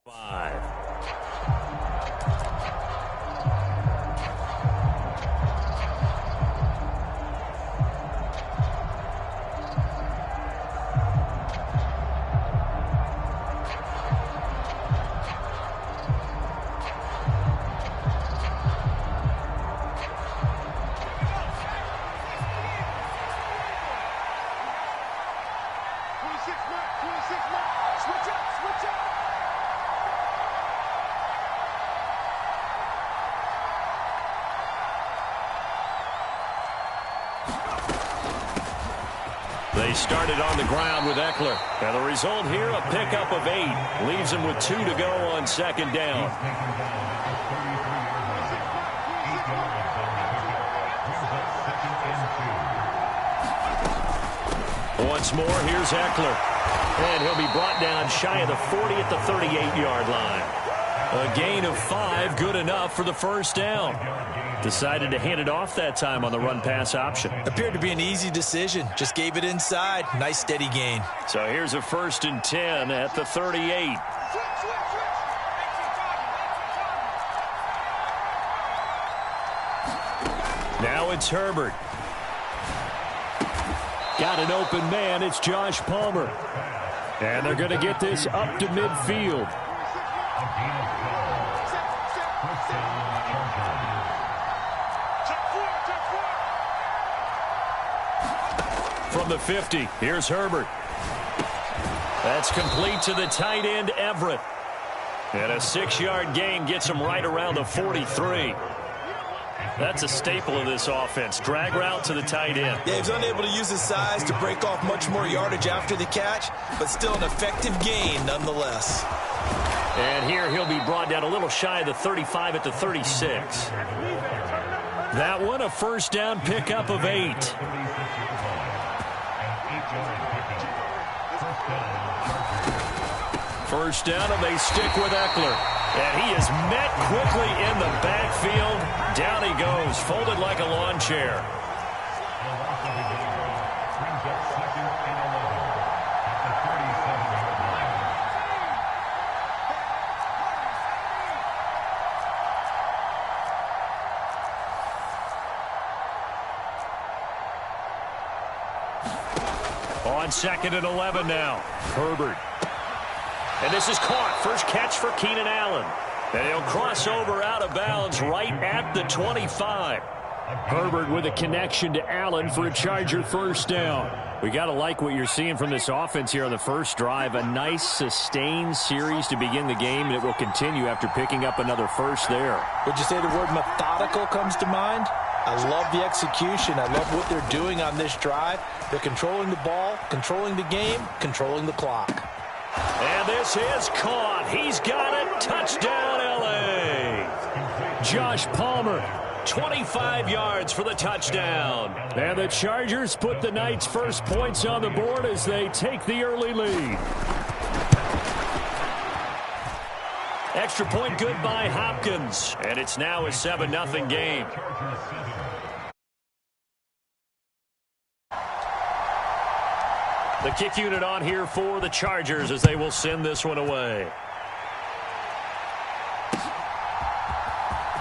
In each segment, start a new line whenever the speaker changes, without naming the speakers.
5. They started on the ground with Eckler. And the result here, a pickup of 8. Leaves him with 2 to go on second down. Once more, here's Eckler. And he'll be brought down shy of the 40 at the 38-yard line. A gain of 5, good enough for the first down. Decided to hand it off that time on the run-pass option.
Appeared to be an easy decision. Just gave it inside. Nice, steady gain.
So here's a 1st and 10 at the 38. Now it's Herbert. Got an open man. It's Josh Palmer. And they're going to get this up to midfield. From the 50, here's Herbert. That's complete to the tight end, Everett. And a 6-yard gain gets him right around the 43. That's a staple of this offense. Drag route to the tight end.
Yeah, he's unable to use his size to break off much more yardage after the catch, but still an effective gain nonetheless.
And here he'll be brought down a little shy of the 35 at the 36. That one, a first down pickup of 8. First down, and they stick with Eckler. And he is met quickly in the backfield. Down he goes, folded like a lawn chair. On 2nd and 11 now. Herbert. And this is caught. First catch for Keenan Allen. And he'll cross over out of bounds right at the 25. Herbert with a connection to Allen for a Charger first down. We got to like what you're seeing from this offense here on the first drive. A nice sustained series to begin the game, and it will continue after picking up another first there.
Would you say the word methodical comes to mind? I love the execution. I love what they're doing on this drive. They're controlling the ball, controlling the game, controlling the clock.
And this is caught. He's got it. Touchdown, L.A. Josh Palmer, 25 yards for the touchdown. And the Chargers put the Knights' first points on the board as they take the early lead. Extra point good by Hopkins. And it's now a 7-0 game. The kick unit on here for the Chargers as they will send this one away.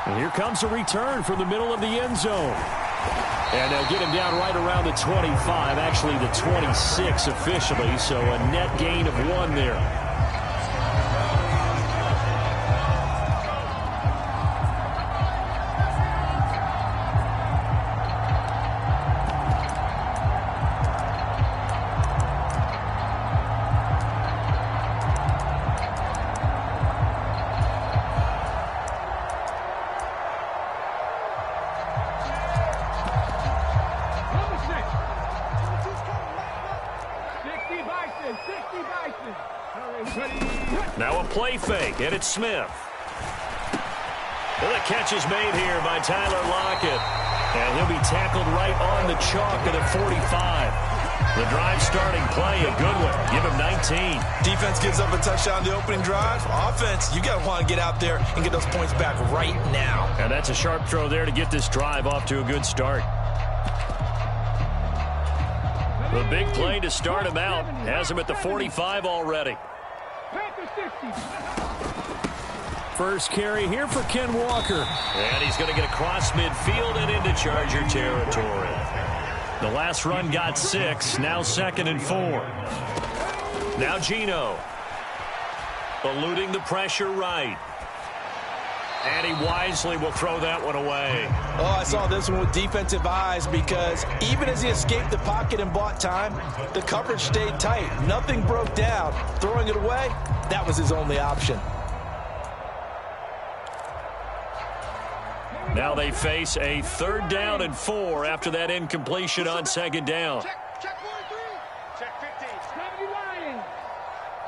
And here comes a return from the middle of the end zone. And they'll get him down right around the 25, actually the 26 officially, so a net gain of 1 there. Now a play fake, and it's Smith. Well, the catch is made here by Tyler Lockett. And he'll be tackled right on the chalk of the 45. The drive starting play, a good one. Give him 19.
Defense gives up a touchdown the opening drive. Offense, you got to want to get out there and get those points back right now.
And that's a sharp throw there to get this drive off to a good start. The big play to start him out has him at the 45 already. First carry here for Ken Walker. And he's going to get across midfield and into Charger territory. The last run got 6, now 2nd and 4. Now Geno. Eluding the pressure right. And he wisely will throw that one away.
Oh, I saw this one with defensive eyes because even as he escaped the pocket and bought time, the coverage stayed tight. Nothing broke down. Throwing it away, that was his only option.
Now they face a 3rd down and 4 after that incompletion on 2nd down.
Check 43. Check 15. 70 Lions.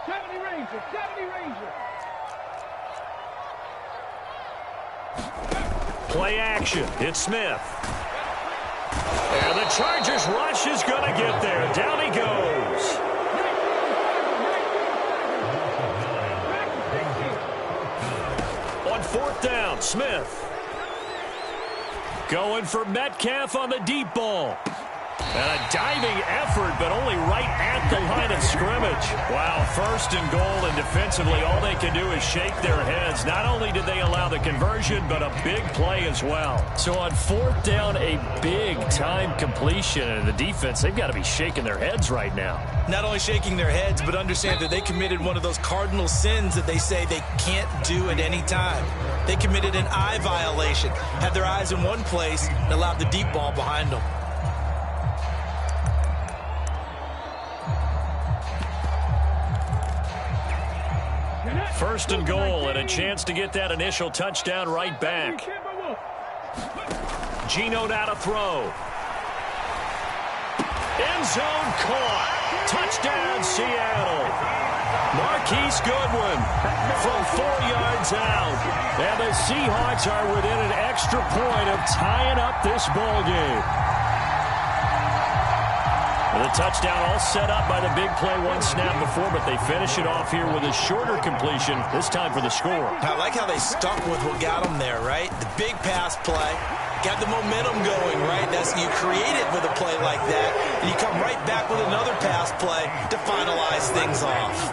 70 Rangers. 70 Rangers.
Play action. It's Smith. And the Chargers rush is going to get there. Down he goes. On 4th down, Smith. Going for Metcalf on the deep ball. And a diving effort, but only right at the line of scrimmage. Wow, 1st and goal, and defensively all they can do is shake their heads. Not only did they allow the conversion, but a big play as well. So on 4th down, a big-time completion. And the defense, they've got to be shaking their heads right now.
Not only shaking their heads, but understand that they committed one of those cardinal sins that they say they can't do at any time. They committed an eye violation, had their eyes in one place, and allowed the deep ball behind them.
First and goal, and a chance to get that initial touchdown right back. Geno now to throw. End zone caught. Touchdown, Seattle. Marquise Goodwin from 4 yards out. And the Seahawks are within an extra point of tying up this ball game. The touchdown all set up by the big play 1 snap before, but they finish it off here with a shorter completion, this time for the score.
I like how they stuck with what got them there, right? The big pass play, got the momentum going, right? You create it with a play like that, and you come right back with another pass play to finalize things off.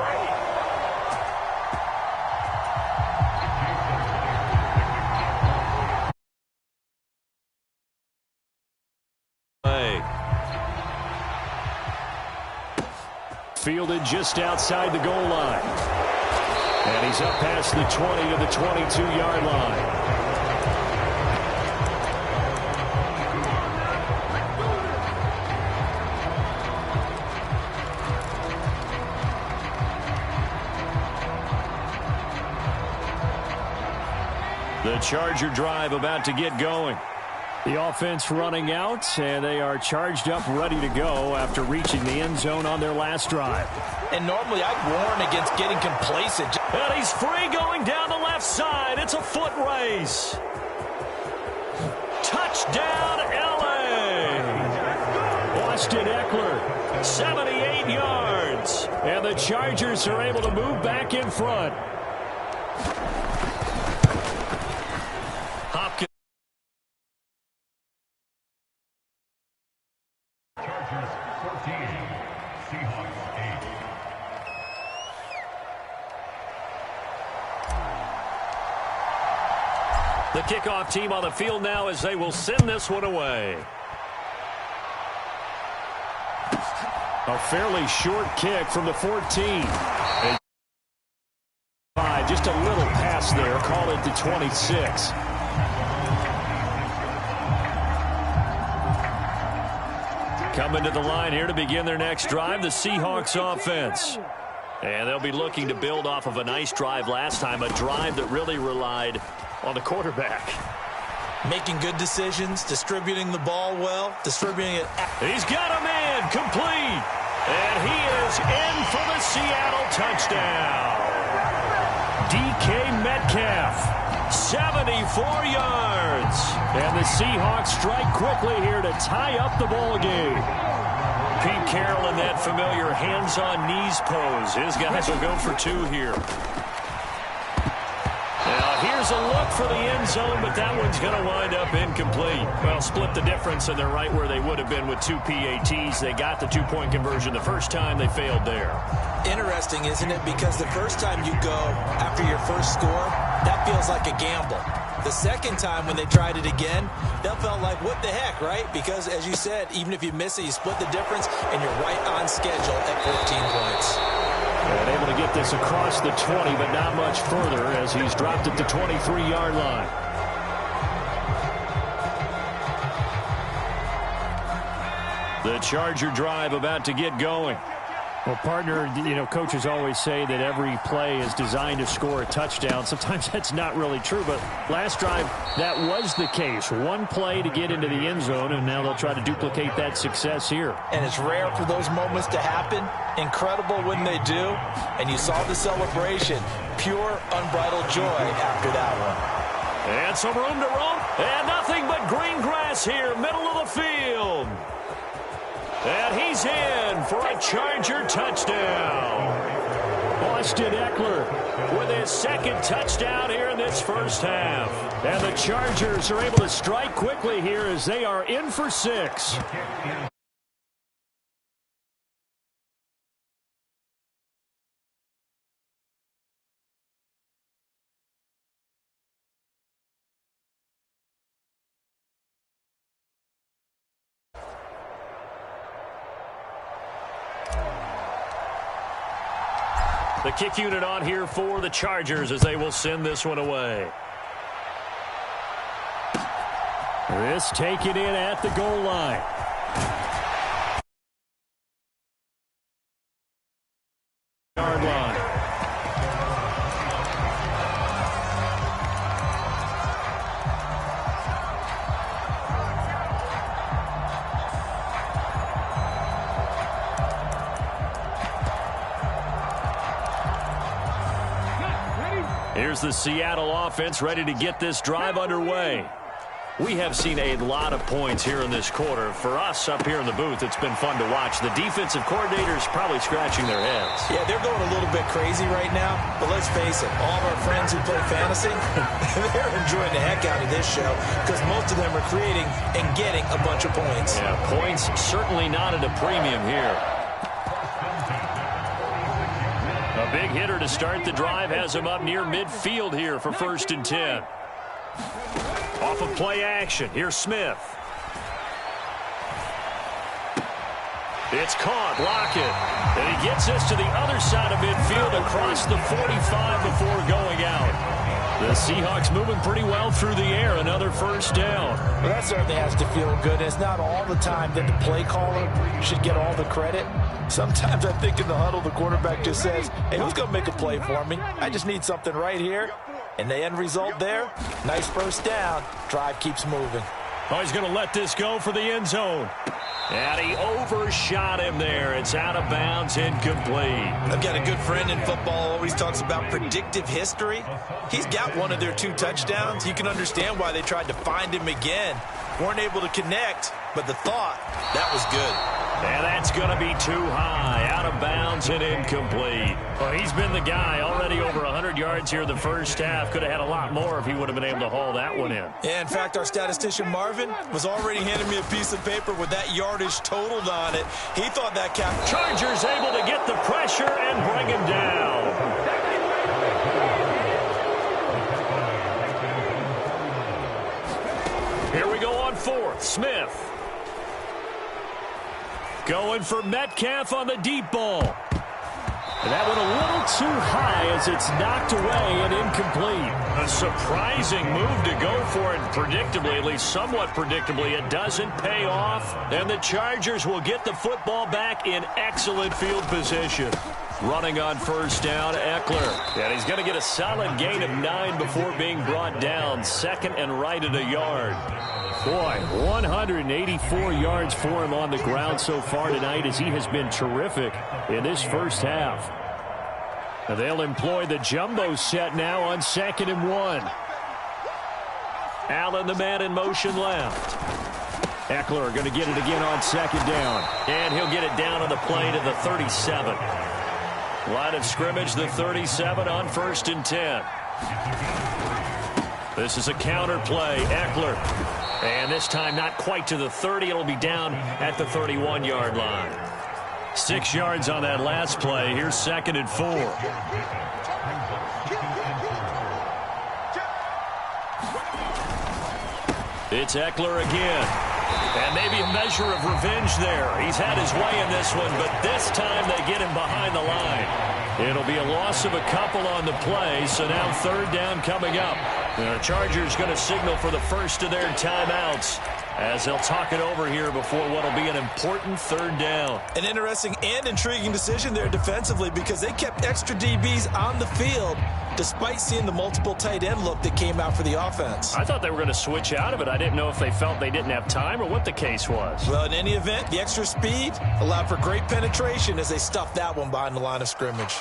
Fielded just outside the goal line. And he's up past the 20 to the 22-yard line. The Charger drive about to get going. The offense running out, and they are charged up, ready to go after reaching the end zone on their last drive.
And normally I'd warn against getting complacent.
And he's free going down the left side. It's a foot race. Touchdown, L.A. Austin Eckler, 78 yards. And the Chargers are able to move back in front. Hopkins.
Chargers 14, Seahawks 8.
The kickoff team on the field now as they will send this one away. A fairly short kick from the 14. Just a little pass there. Call it the 26. Coming to the line here to begin their next drive, the Seahawks offense. And they'll be looking to build off of a nice drive last time, a drive that really relied on the quarterback.
Making good decisions, distributing the ball well, distributing it.
He's got a man complete. And he is in for the Seattle touchdown. DK Metcalf, 74 yards. And the Seahawks strike quickly here to tie up the ball game. Pete Carroll in that familiar hands-on-knees pose. His guys will go for 2 here. Now here's a look for the end zone, but that one's going to wind up incomplete. Well, split the difference, and they're right where they would have been with 2 PATs. They got the two-point conversion the first time. They failed there.
Interesting, isn't it? Because the first time you go after your first score, that feels like a gamble. The second time when they tried it again, that felt like, what the heck, right? Because, as you said, even if you miss it, you split the difference, and you're right on schedule at 14 points.
And able to get this across the 20, but not much further as he's dropped at the 23-yard line. The Charger drive about to get going.
Well, partner, coaches always say that every play is designed to score a touchdown. Sometimes that's not really true, but last drive, that was the case. One play to get into the end zone, and now they'll try to duplicate that success here.
And it's rare for those moments to happen. Incredible when they do. And you saw the celebration. Pure, unbridled joy after that one.
And some room to roam. And nothing but green grass here, middle of the field. And he's in for a Charger touchdown. Austin Ekeler with his second touchdown here in this first half. And the Chargers are able to strike quickly here as they are in for 6. The kick unit on here for the Chargers as they will send this one away. This taken in at the goal line. Yard line. Here's the Seattle offense ready to get this drive underway. We have seen a lot of points here in this quarter. For us up here in the booth, it's been fun to watch. The defensive coordinators probably scratching their heads.
Yeah, they're going a little bit crazy right now. But let's face it, all of our friends who play fantasy, they're enjoying the heck out of this show because most of them are creating and getting a bunch of points.
Yeah, points certainly not at a premium here. A big hitter to start the drive has him up near midfield here for 1st and 10. Off of play action, here's Smith. It's caught, Lockett. And he gets this to the other side of midfield across the 45 before going out. The Seahawks moving pretty well through the air. Another first down.
Well, that certainly has to feel good. It's not all the time that the play caller should get all the credit. Sometimes I think in the huddle, the quarterback just says, hey, who's going to make a play for me? I just need something right here. And the end result there, nice first down. Drive keeps moving.
Oh, he's going to let this go for the end zone. And he overshot him there. It's out of bounds, incomplete.
I've got a good friend in football, always talks about predictive history. He's got one of their 2 touchdowns. You can understand why they tried to find him again. Weren't able to connect, but the thought, that was good.
And that's going to be too high, out of bounds and incomplete. Well, he's been the guy already over 100 yards here the first half. Could have had a lot more if he would have been able to haul that one in.
Yeah, in fact, our statistician Marvin was already handing me a piece of paper with that yardage totaled on it. He thought that
Chargers able to get the pressure and bring him down. Here we go on 4th. Smith. Going for Metcalf on the deep ball. And that went a little too high as it's knocked away and incomplete. A surprising move to go for it. Predictably, at least somewhat predictably, it doesn't pay off. And the Chargers will get the football back in excellent field position. Running on first down, Ekeler. And he's going to get a solid gain of 9 before being brought down. 2nd and right at a yard. Boy, 184 yards for him on the ground so far tonight as he has been terrific in this first half. And they'll employ the jumbo set now on 2nd and 1. Allen, the man in motion left. Ekeler going to get it again on 2nd down. And he'll get it down on the play to the 37. Line of scrimmage, the 37 on 1st and 10. This is a counter play. Eckler. And this time not quite to the 30. It'll be down at the 31-yard line. 6 yards on that last play. Here's 2nd and 4. It's Eckler again. And maybe a measure of revenge there. He's had his way in this one, but this time they get him behind the line. It'll be a loss of a couple on the play, so now 3rd down coming up. The Chargers going to signal for the first of their timeouts as they'll talk it over here before what will be an important 3rd down.
An interesting and intriguing decision there defensively because they kept extra DBs on the field despite seeing the multiple tight end look that came out for the offense.
I thought they were going to switch out of it. I didn't know if they felt they didn't have time or what the case was.
Well, in any event, the extra speed allowed for great penetration as they stuffed that one behind the line of scrimmage.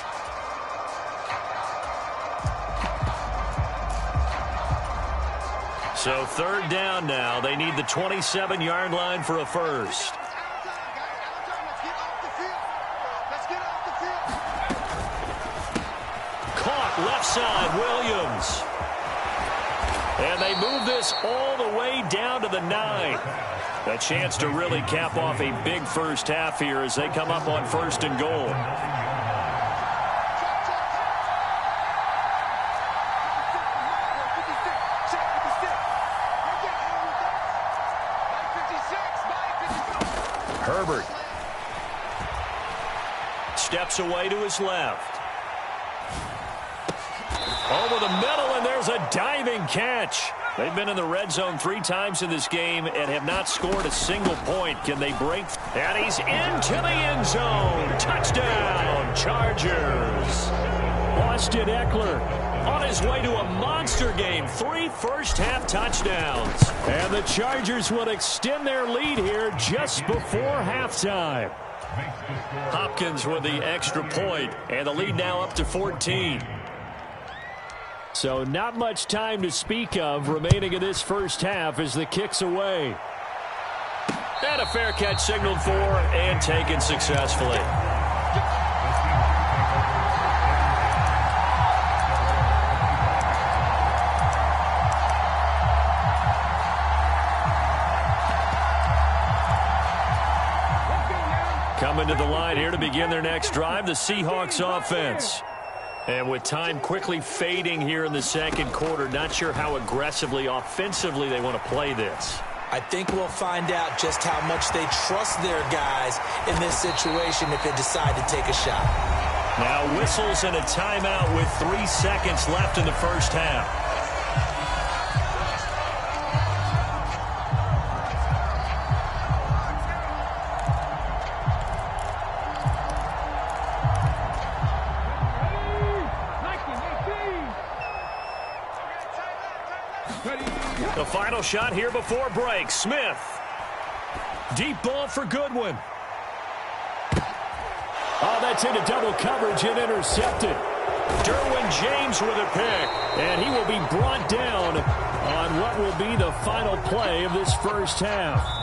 So 3rd down now. They need the 27-yard line for a first. Caught left side, Williams. And they move this all the way down to the 9. A chance to really cap off a big first half here as they come up on 1st and goal. Herbert steps away to his left. Over the middle, and there's a diving catch. They've been in the red zone 3 times in this game and have not scored a single point. Can they break? And he's into the end zone. Touchdown, Chargers. Austin Eckler on his way to a monster game. 3 first-half touchdowns. And the Chargers will extend their lead here just before halftime. Hopkins with the extra point, and the lead now up to 14.
So not much time to speak of remaining in this first half as the kick's away.
And a fair catch signaled for and taken successfully. Coming to the line here to begin their next drive, the Seahawks offense. And with time quickly fading here in the 2nd quarter, not sure how aggressively, offensively they want to play this.
I think we'll find out just how much they trust their guys in this situation if they decide to take a shot.
Now whistles and a timeout with 3 seconds left in the first half. The final shot here before break. Smith. Deep ball for Goodwin.
Oh, that's into double coverage and intercepted.
Derwin James with a pick.
And he will be brought down on what will be the final play of this first half.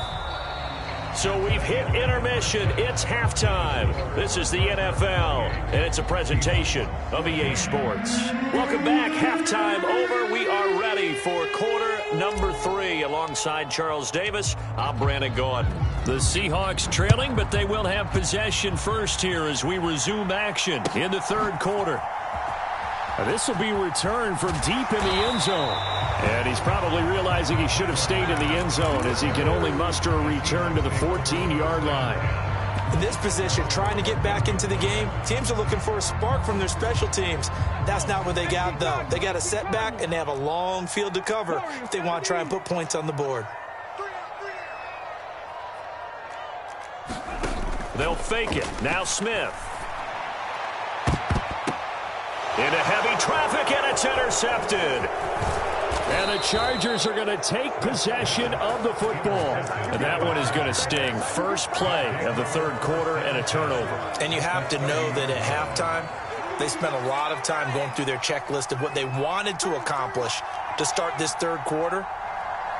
So we've hit intermission. It's halftime. This is the NFL, and it's a presentation of EA Sports. Welcome back. Halftime over. We are ready for quarter number 3. Alongside Charles Davis, I'm Brandon Gaudin. The Seahawks trailing, but they will have possession first here as we resume action in the 3rd quarter.
This will be returned from deep in the end zone. And he's probably realizing he should have stayed in the end zone as he can only muster a return to the 14-yard line.
In this position, trying to get back into the game, teams are looking for a spark from their special teams. That's not what they got, though. They got a setback, and they have a long field to cover if they want to try and put points on the board.
They'll fake it. Now Smith. Into heavy traffic, and it's intercepted.
And the Chargers are going to take possession of the football.
And that one is going to sting. First play of the 3rd quarter and a turnover.
And you have to know that at halftime, they spent a lot of time going through their checklist of what they wanted to accomplish to start this 3rd quarter.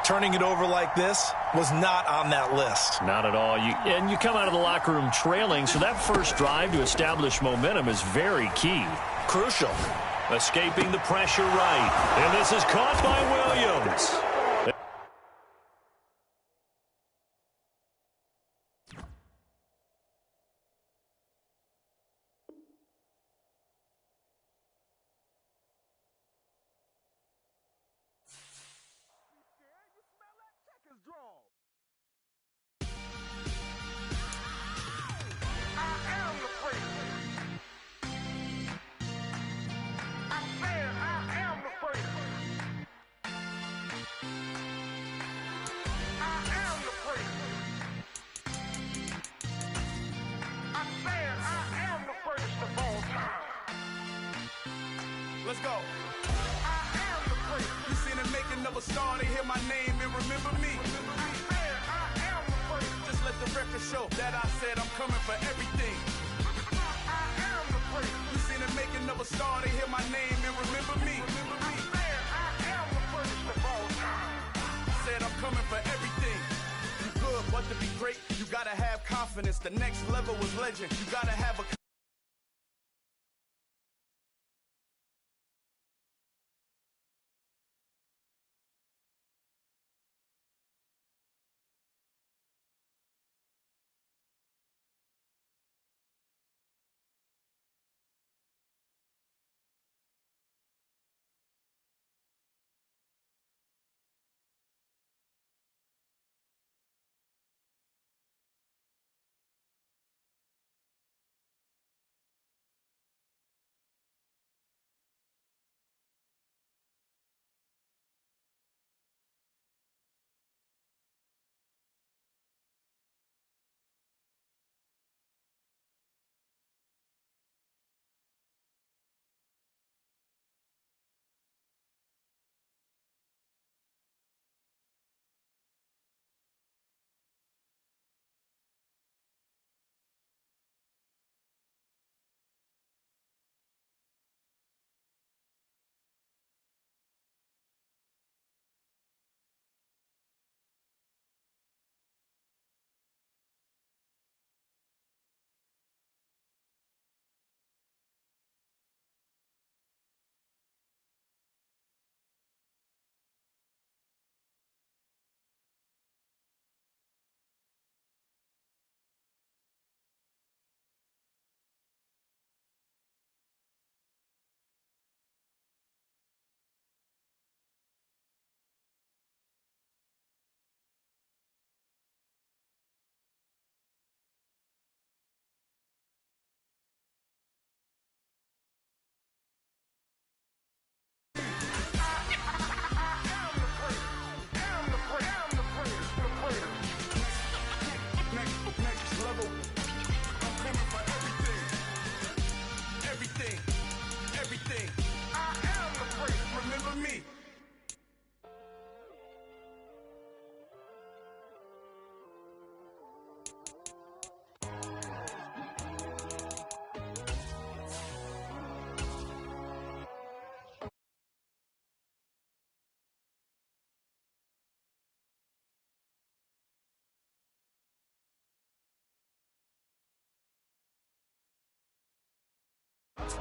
Turning it over like this was not on that list.
Not at all. And you come out of the locker room trailing, so that first drive to establish momentum is very key.
Crucial.
Escaping the pressure right. And this is caught by Williams.
Let's go. I am the prince. You seen the making of a star, they hear my name and remember me. I am the prince. Just let the record show that I said I'm coming for everything. I am the prince. You seen the making of a star, they hear my name and remember me. I am the prince of all time. Said I'm coming for everything. You good, but to be great, you gotta have confidence. The next level was legend. You gotta have a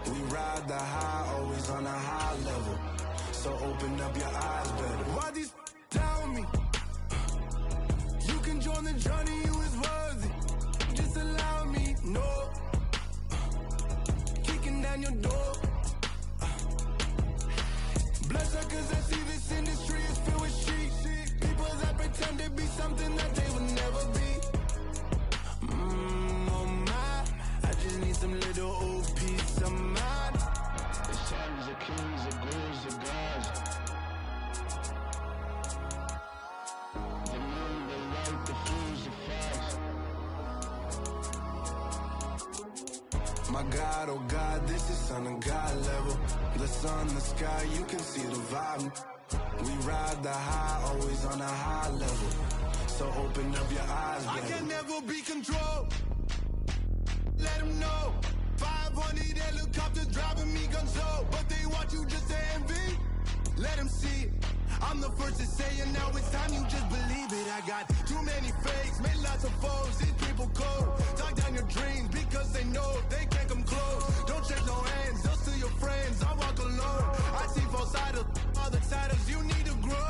We ride the high, always on a high level. So open up your eyes better. Why these down me? You can join the journey, you is worthy. Just allow me, no. Kicking down your door. Bloodsuckers that see this industry is filled with shit. People that pretend to be something that they would never be. Oh my, I just need some little old peace of mind. The sons of kings, the ghouls, the gods. The moon, the light, the fools, the facts. My God, oh God, this is son of God level. The sun, the sky, you can see the vibe. We ride the high, always on a high level. So open up your eyes, baby. I can never be controlled. Let them know. 500 helicopters driving me gonzo. But they want you just to envy. Let them see it. I'm the first to say it, now it's time you just believe it. it. I got too many fakes, made lots of foes. These people cold. Talk down your dreams because they know they can't come close. Don't shake no hands, they'll steal your friends. I walk alone. I see both sides of all the titles. You need to grow.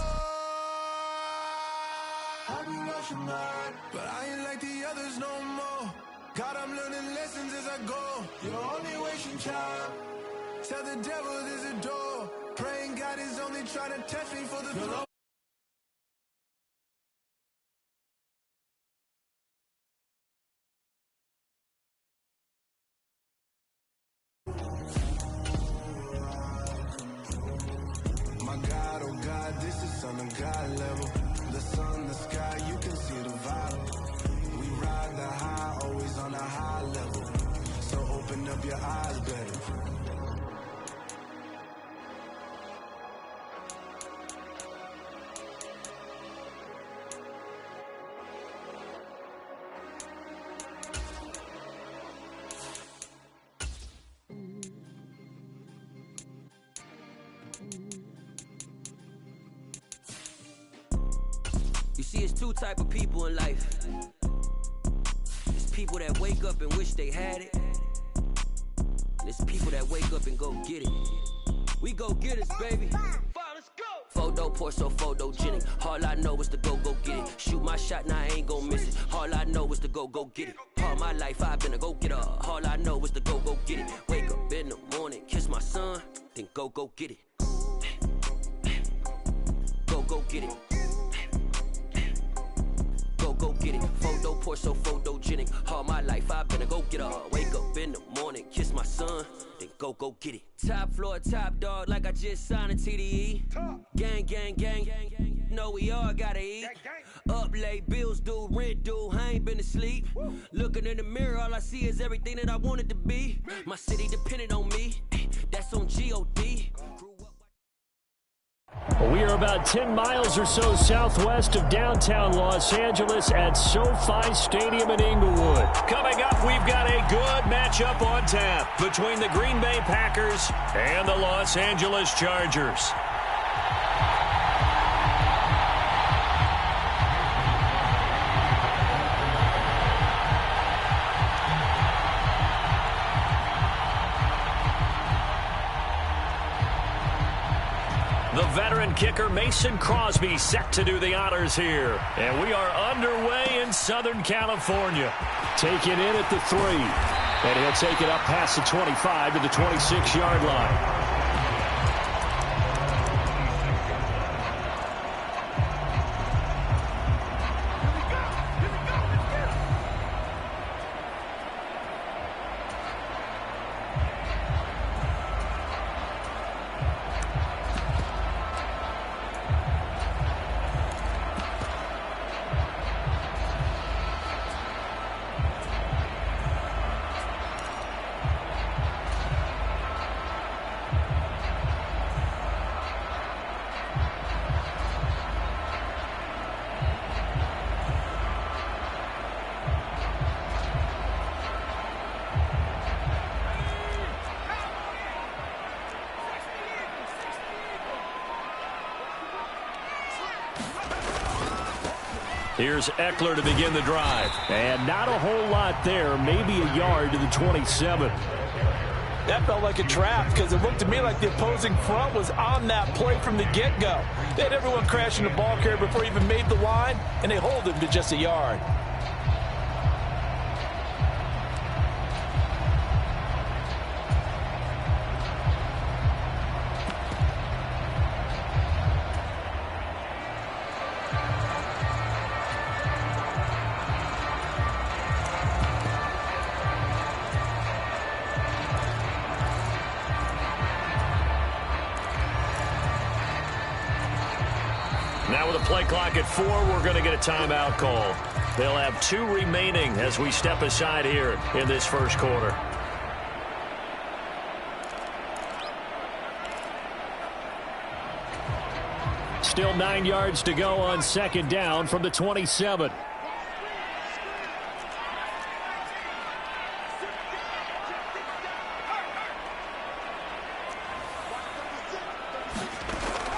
I be rushing mine, but I ain't like the others no more. God, I'm learning lessons as I go. You're only wasting time. Tell the devil there's a door. Praying God is only trying to test me for the flow. My God, oh God, this is on a God level. The sun, the sky, you can see the vibe. We ride the high, always on a high level. So open up your eyes better.
You see, it's two type of people in life. It's people that wake up and wish they had it. And it's people that wake up and go get it. We go get it, baby. Let's go. Photo pour so photogenic. All I know is to go get it. Shoot my shot, now I ain't gon' miss it. All I know is to go get it. All my life I've been a go-getter. All I know is to go get it. Wake up in the morning, kiss my son, then go get it. Go get it. Go get it. Photo pour so photogenic. All my life I've been a go-getter. Wake up in the morning, kiss my son, then go get it. Top floor, top dog, like I just signed a TDE. Gang. Know we all gotta eat. Up late, bills due, rent due, I ain't been asleep. Looking in the mirror, all I see is everything that I wanted to be. My city depended on me. That's on G.O.D.
We are about 10 miles or so southwest of downtown Los Angeles at SoFi Stadium in Inglewood.
Coming up, we've got a good matchup on tap between the Green Bay Packers and the Los Angeles Chargers. The veteran kicker Mason Crosby set to do the honors here. And we are underway in Southern California.
Taken in at the 3. And he'll take it up past the 25 to the 26-yard line.
Here's Eckler to begin the drive.
And not a whole lot there, maybe a yard to the 27.
That felt like a trap because it looked to me like the opposing front was on that play from the get-go. They had everyone crashing the ball carrier before he even made the line, and they hold him to just a yard.
Now with a play clock at 4, we're going to get a timeout call. They'll have 2 remaining as we step aside here in this first quarter.
Still 9 yards to go on second down from the 27.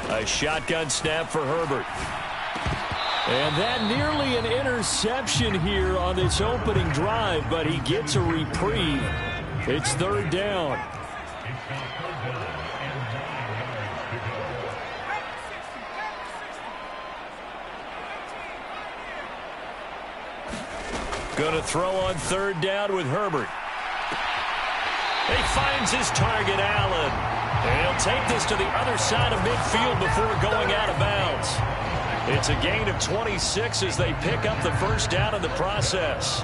A shotgun snap for Herbert.
And that nearly an interception here on this opening drive, but he gets a reprieve. It's third down. Going to throw on third down with Herbert. He finds his target, Allen. And he'll take this to the other side of midfield before going out of bounds. It's a gain of 26 as they pick up the first down in the process.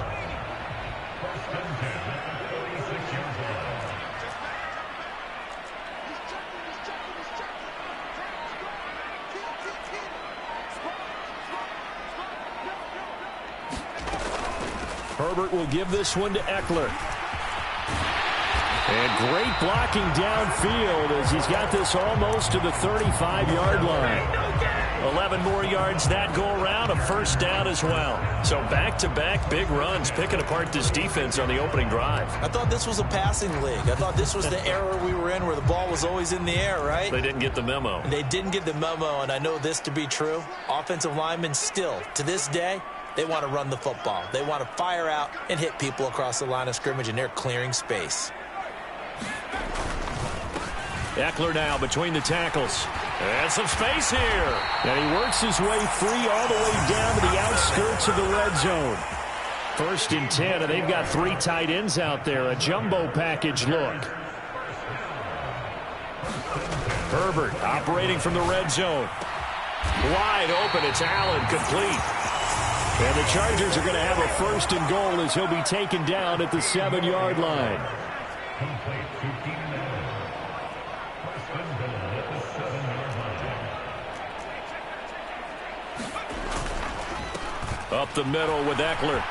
Herbert will give this one to Eckler. And great blocking downfield as he's got this almost to the 35-yard line. 11 more yards that go around, a first down as well. So back-to-back big runs picking apart this defense on the opening drive.
I thought this was a passing league. I thought this was the era we were in where the ball was always in the air, right?
They didn't get the memo.
They didn't get the memo, and I know this to be true. Offensive linemen still, to this day, they want to run the football. They want to fire out and hit people across the line of scrimmage, and they're clearing space.
Eckler now between the tackles. And some space here. And he works his way free all the way down to the outskirts of the red zone. First and 10, and they've got 3 tight ends out there. A jumbo package look. Herbert operating from the red zone. Wide open. It's Allen, complete. And the Chargers are going to have a first and goal as he'll be taken down at the 7-yard line. Up the middle with Eckler.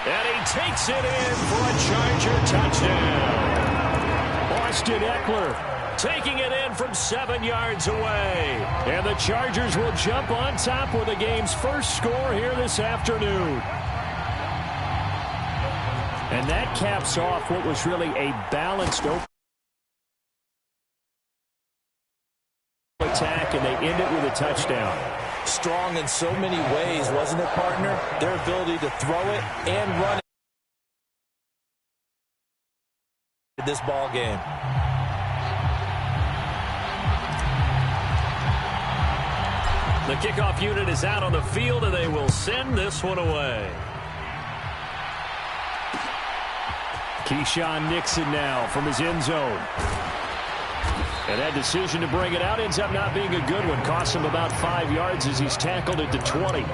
And he takes it in for a Charger touchdown. Austin Eckler taking it in from 7 yards away. And the Chargers will jump on top with the game's first score here this afternoon. And that caps off what was really a balanced attack, and they end it with a touchdown.
Strong in so many ways, wasn't it, partner? Their ability to throw it and run it. This ball game.
The kickoff unit is out on the field, and they will send this one away.
Keyshawn Nixon now from his end zone. And that decision to bring it out ends up not being a good one. Costs him about 5 yards as he's tackled at the 20.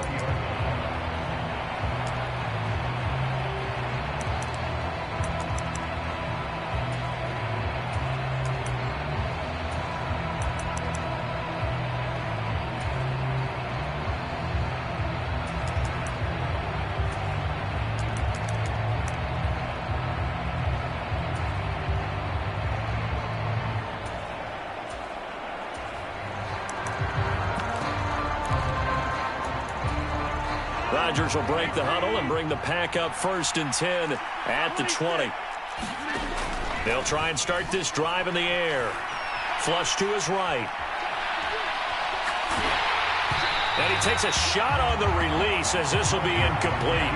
Rodgers will break the huddle and bring the pack up first and 10 at the 20. They'll try and start this drive in the air. Flush to his right. And he takes a shot on the release as this will be incomplete.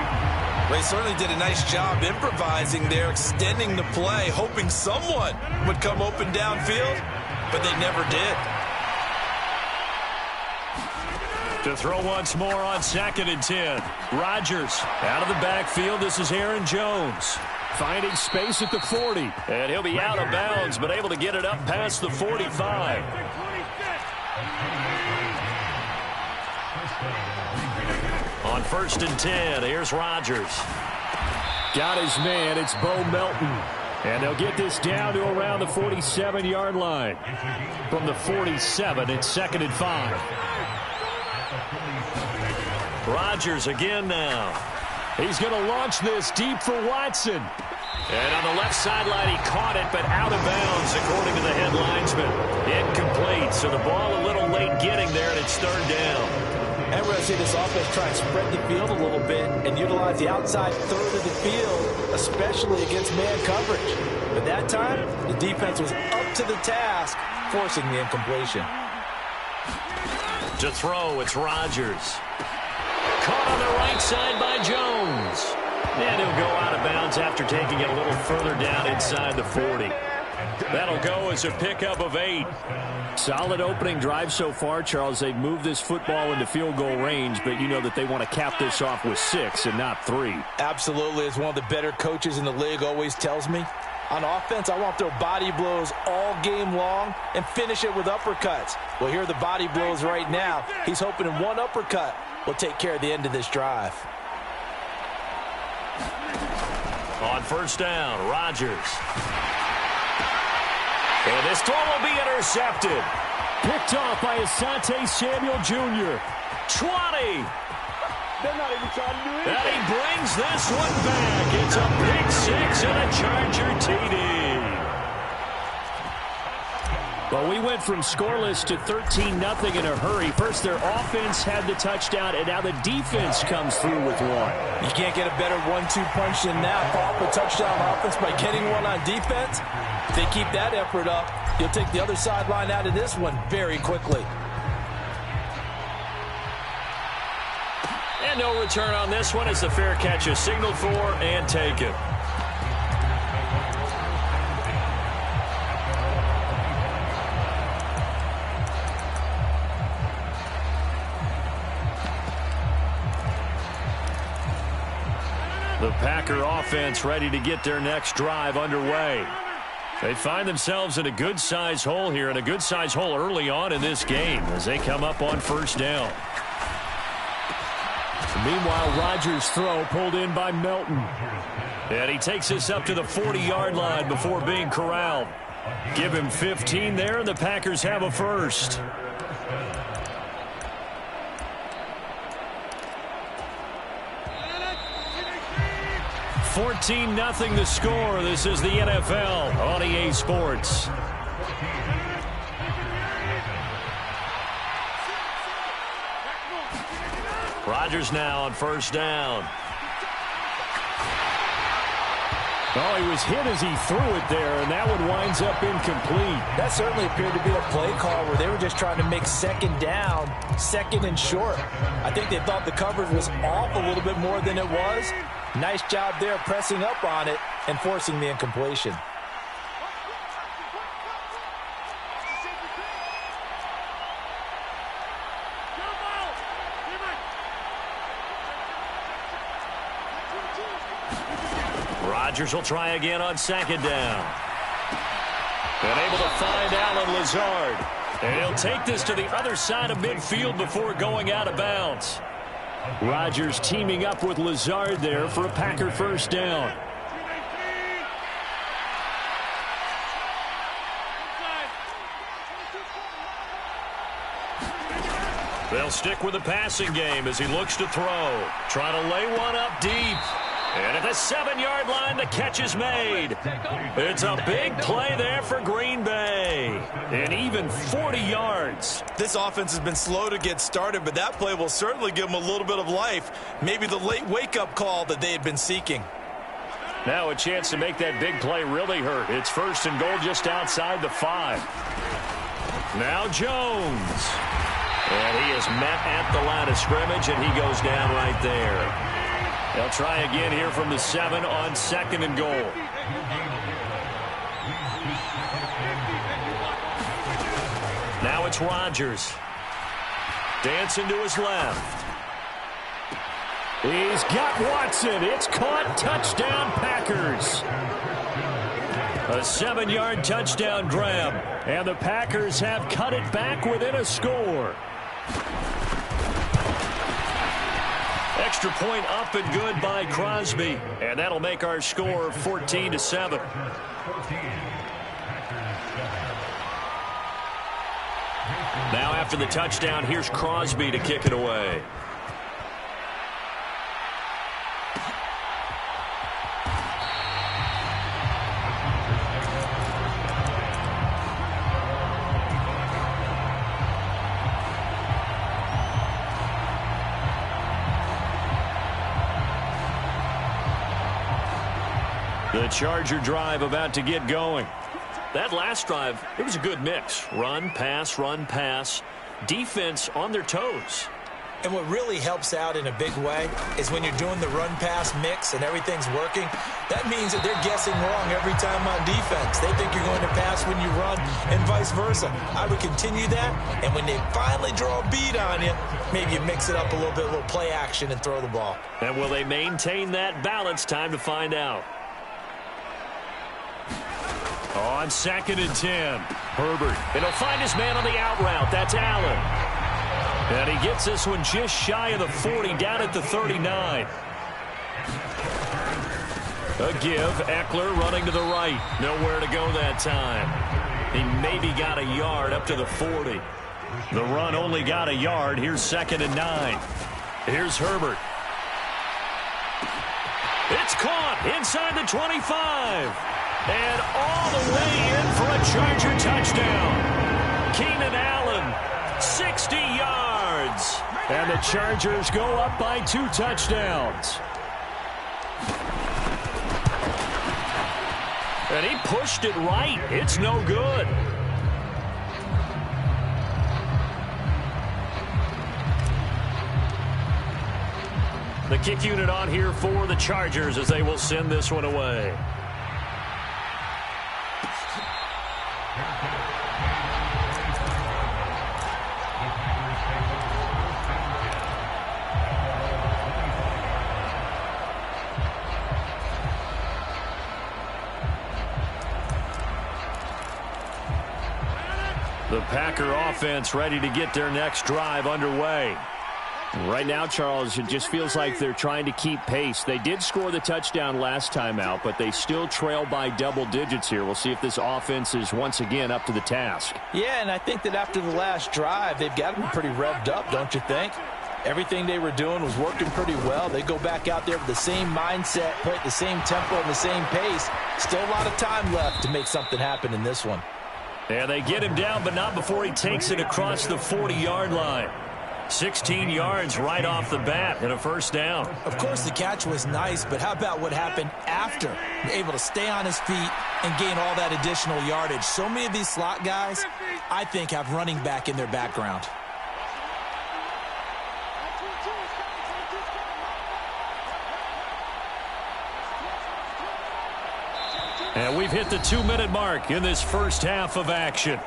They certainly did a nice job improvising there, extending the play, hoping someone would come open downfield, but they never did.
To throw once more on 2nd and 10. Rodgers out of the backfield. This is Aaron Jones.
Finding space at the 40.
And he'll be out of bounds, but able to get it up past the 45. On 1st and 10, here's Rodgers.
Got his man. It's Bo Melton. And they'll get this down to around the 47-yard line. From the 47, it's 2nd and 5.
Rodgers again now.
He's going to launch this deep for Watson.
And on the left sideline, he caught it, but out of bounds, according to the head linesman. Incomplete, so the ball a little late getting there, and it's 3rd down.
And we're going to see this offense try and spread the field a little bit and utilize the outside third of the field, especially against man coverage. But that time, the defense was up to the task, forcing the incompletion.
To throw, it's Rodgers. Caught on the right side by Jones. And he'll go out of bounds after taking it a little further down inside the 40. That'll go as a pickup of 8.
Solid opening drive so far, Charles. They've moved this football into field goal range, but you know that they want to cap this off with 6 and not 3.
Absolutely. As one of the better coaches in the league always tells me, on offense, I want to throw body blows all game long and finish it with uppercuts. Well, here are the body blows right now. He's hoping in one uppercut will take care of the end of this drive.
On first down, Rodgers. And this throw will be intercepted.
Picked off by Asante Samuel Jr.
20.
They're not even trying to do anything.
And he brings this one back. It's a pick 6 and a Charger TD.
Well, we went from scoreless to 13-0 in a hurry. First, their offense had the touchdown, and now the defense comes through with one.
You can't get a better 1-2 punch than that. Pop a touchdown offense by getting one on defense. If they keep that effort up, you'll take the other sideline out of this one very quickly.
And no return on this one as the fair catch is signaled for and taken. The Packer offense ready to get their next drive underway. They find themselves in a good-sized hole here, and a good-sized hole early on in this game as they come up on first down.
Meanwhile, Rodgers' throw pulled in by Melton.
And he takes this up to the 40-yard line before being corralled. Give him 15 there, and the Packers have a first. 14-0 the score. This is the NFL on EA Sports. Rodgers now on first down.
Oh, he was hit as he threw it there, and that one winds up incomplete.
That certainly appeared to be a play call where they were just trying to make second down, second and short. I think they thought the coverage was off a little bit more than it was. Nice job there pressing up on it and forcing the incompletion.
Rodgers will try again on second down. And able to find Allen Lazard. And he'll take this to the other side of midfield before going out of bounds.
Rodgers teaming up with Lazard there for a Packer first down.
They'll stick with the passing game as he looks to throw. Trying to lay one up deep. And at the 7-yard line, the catch is made. It's a big play there for Green Bay. And even 40 yards.
This offense has been slow to get started, but that play will certainly give them a little bit of life. Maybe the late wake-up call that they had been seeking.
Now a chance to make that big play really hurt. It's first and goal just outside the 5. Now Jones. And he is met at the line of scrimmage, and he goes down right there. They'll try again here from the 7 on second and goal. Now it's Rodgers. Dancing to his left.
He's got Watson. It's caught. Touchdown, Packers.
A 7-yard touchdown grab.
And the Packers have cut it back within a score.
Extra point up and good by Crosby. And that'll make our score 14-7. Now after the touchdown, here's Crosby to kick it away. The Charger drive about to get going. That last drive, it was a good mix. Run, pass, defense on their toes.
And what really helps out in a big way is when you're doing the run-pass mix and everything's working, that means that they're guessing wrong every time on defense. They think you're going to pass when you run and vice versa. I would continue that, and when they finally draw a beat on you, maybe you mix it up a little bit, a little play action, and throw the ball.
And will they maintain that balance? Time to find out. On 2nd and 10, Herbert. And he'll find his man on the out route. That's Allen. And he gets this one just shy of the 40, down at the 39. A give. Eckler running to the right. Nowhere to go that time. He maybe got a yard up to the 40. The run only got a yard. Here's 2nd and 9. Here's Herbert. It's caught inside the 25. And all the way in for a Charger touchdown. Keenan Allen, 60 yards. And the Chargers go up by 2 touchdowns. And he pushed it right. It's no good. The kick unit on here for the Chargers as they will send this one away. The Packer offense ready to get their next drive underway. Right now, Charles, it just feels like they're trying to keep pace. They did score the touchdown last time out, but they still trail by double digits here. We'll see if this offense is once again up to the task.
Yeah, and I think that after the last drive, they've got to be pretty revved up, don't you think? Everything they were doing was working pretty well. They go back out there with the same mindset, play at the same tempo and the same pace. Still a lot of time left to make something happen in this one.
And they get him down, but not before he takes it across the 40-yard line. 16 yards right off the bat and a first down.
Of course, the catch was nice, but how about what happened after? Able to stay on his feet and gain all that additional yardage. So many of these slot guys, I think, have running back in their background.
And we've hit the 2-minute mark in this first half of action.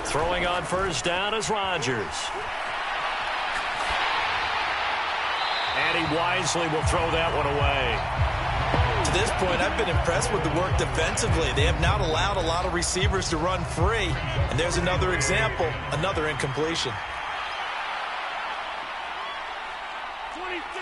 Throwing on first down is Rodgers. And he wisely will throw that one away.
To this point, I've been impressed with the work defensively. They have not allowed a lot of receivers to run free. And there's another example, another incompletion.
26.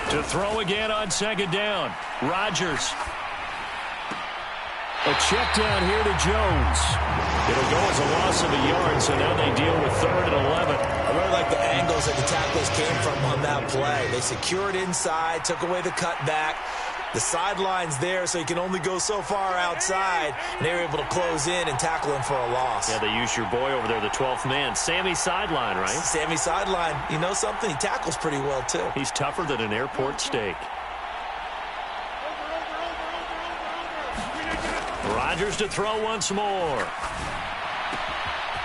To throw again on second down. Rodgers. A check down here to Jones. It'll go as a loss of a yard, so now they deal with 3rd and 11.
I really like the angles that the tackles came from on that play. They secured inside, took away the cutback. The sideline's there, so you can only go so far outside. And they were able to close in and tackle him for a loss.
Yeah, they used your boy over there, the 12th man. Sammy Sideline, right?
Sammy Sideline. You know something? He tackles pretty well, too.
He's tougher than an airport steak. Rodgers to throw once more.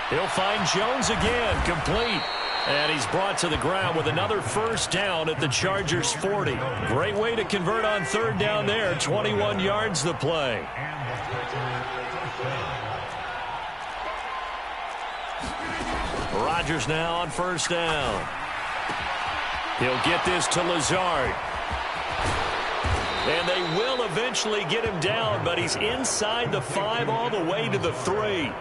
He'll find Jones again, complete. And he's brought to the ground with another first down at the Chargers 40. Great way to convert on 3rd down there. 21 yards the play. Rodgers now on first down. He'll get this to Lazard. And they will eventually get him down, but he's inside the 5 all the way to the 3.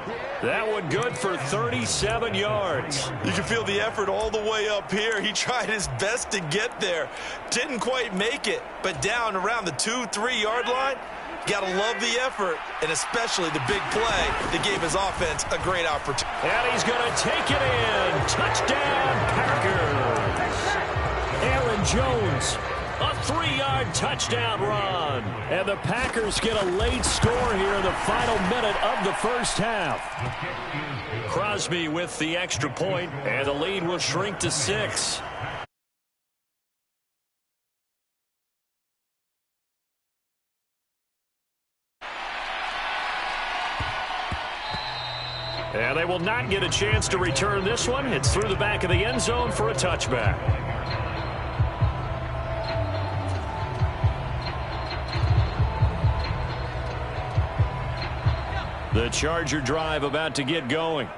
That one good for 37 yards.
You can feel the effort all the way up here. He tried his best to get there. Didn't quite make it, but down around the 2-3 yard line, got to love the effort, and especially the big play that gave his offense a great opportunity.
And he's going to take it in. Touchdown, Packers. Aaron Jones A 3-yard touchdown run.
And the Packers get a late score here in the final minute of the first half.
Crosby with the extra point, and the lead will shrink to 6. And they will not get a chance to return this one. It's through the back of the end zone for a touchback. The Charger drive about to get going.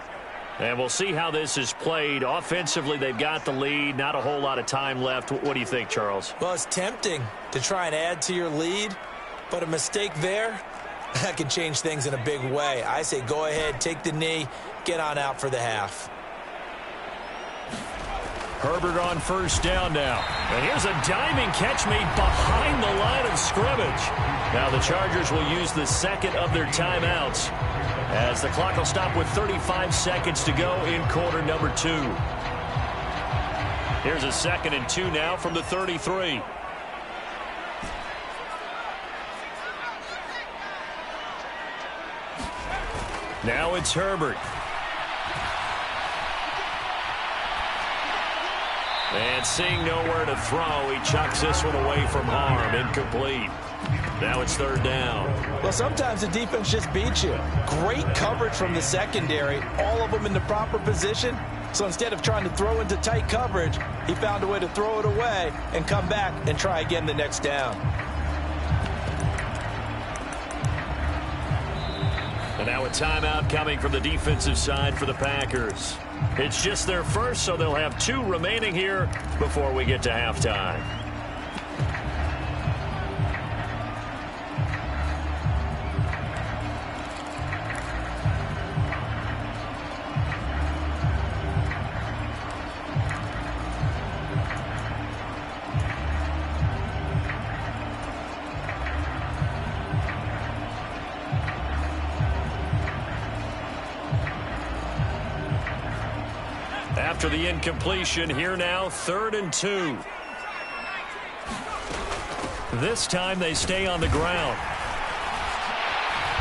And we'll see how this is played. Offensively, they've got the lead. Not a whole lot of time left. What do you think, Charles?
Well, it's tempting to try and add to your lead, but a mistake there, that can change things in a big way. I say go ahead, take the knee, get on out for the half.
Herbert on first down now.
And here's a diving catch made behind the line of scrimmage. Now the Chargers will use the second of their timeouts as the clock will stop with 35 seconds to go in quarter number 2. Here's a 2nd and 2 now from the 33. Now it's Herbert. And seeing nowhere to throw, he chucks this one away from harm. Incomplete. Now it's 3rd down.
Well, sometimes the defense just beats you. Great coverage from the secondary, all of them in the proper position. So instead of trying to throw into tight coverage, he found a way to throw it away and come back and try again the next down.
And now a timeout coming from the defensive side for the Packers. It's just their first, so they'll have 2 remaining here before we get to halftime. After the incompletion, here now, 3rd and 2. This time they stay on the ground.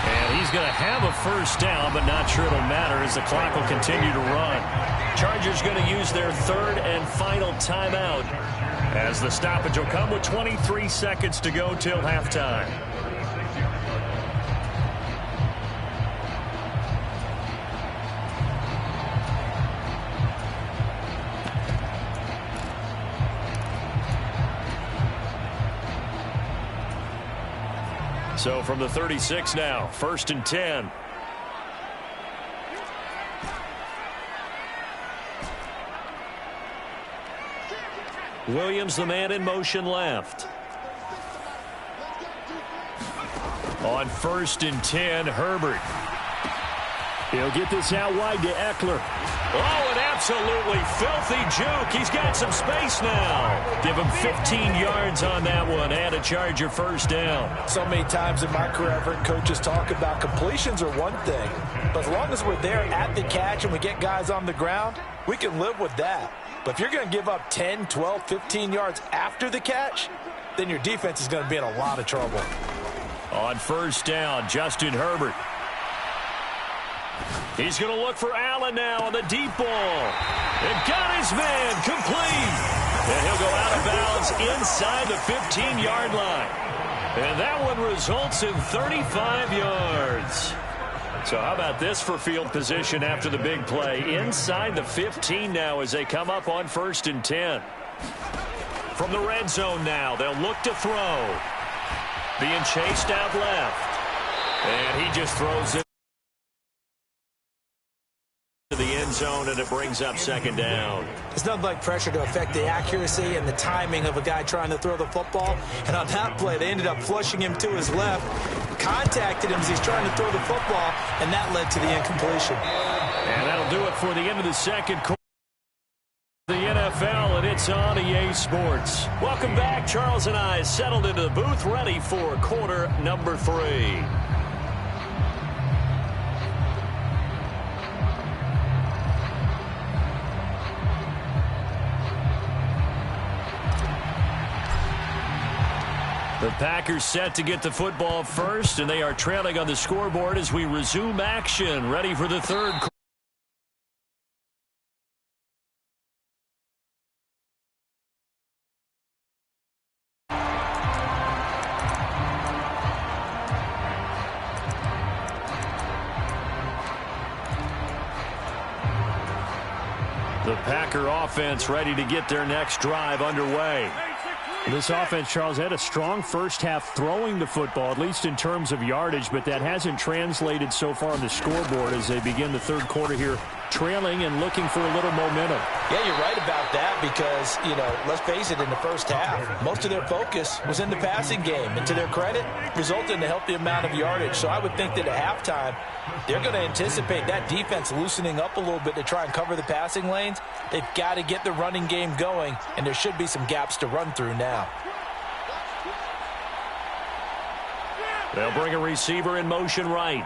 And he's going to have a first down, but not sure it'll matter as the clock will continue to run. Chargers going to use their 3rd and final timeout as the stoppage will come with 23 seconds to go till halftime. So from the 36 now, 1st and 10. Williams, the man in motion left. On 1st and 10, Herbert.
He'll get this out wide to Eckler.
Oh, an absolutely filthy juke. He's got some space now. Give him 15 yards on that one and a Charger first down.
So many times in my career, I've heard coaches talk about completions are one thing, but as long as we're there at the catch and we get guys on the ground, we can live with that. But if you're going to give up 10, 12, 15 yards after the catch, then your defense is going to be in a lot of trouble.
On first down, Justin Herbert. He's going to look for Allen now on the deep ball. And got his man complete. And he'll go out of bounds inside the 15-yard line. And that one results in 35 yards. So how about this for field position after the big play? Inside the 15 now as they come up on 1st and 10. From the red zone now, they'll look to throw. Being chased out left. And he just throws it to the end zone, and it brings up 2nd down.
There's nothing like pressure to affect the accuracy and the timing of a guy trying to throw the football. And on that play, they ended up flushing him to his left, contacted him as he's trying to throw the football, and that led to the incompletion.
And that'll do it for the end of the second quarter. The NFL, and it's on EA Sports. Welcome back. Charles and I settled into the booth, ready for quarter number 3. The Packers set to get the football first, and they are trailing on the scoreboard as we resume action, ready for the third quarter. The Packer offense ready to get their next drive underway.
This offense, Charles, had a strong first half throwing the football, at least in terms of yardage, but that hasn't translated so far on the scoreboard as they begin the third quarter here, trailing and looking for a little momentum.
Yeah, you're right about that because, let's face it, in the first half, most of their focus was in the passing game. And to their credit, resulted in a healthy amount of yardage. So I would think that at halftime, they're going to anticipate that defense loosening up a little bit to try and cover the passing lanes. They've got to get the running game going, and there should be some gaps to run through now.
They'll bring a receiver in motion right.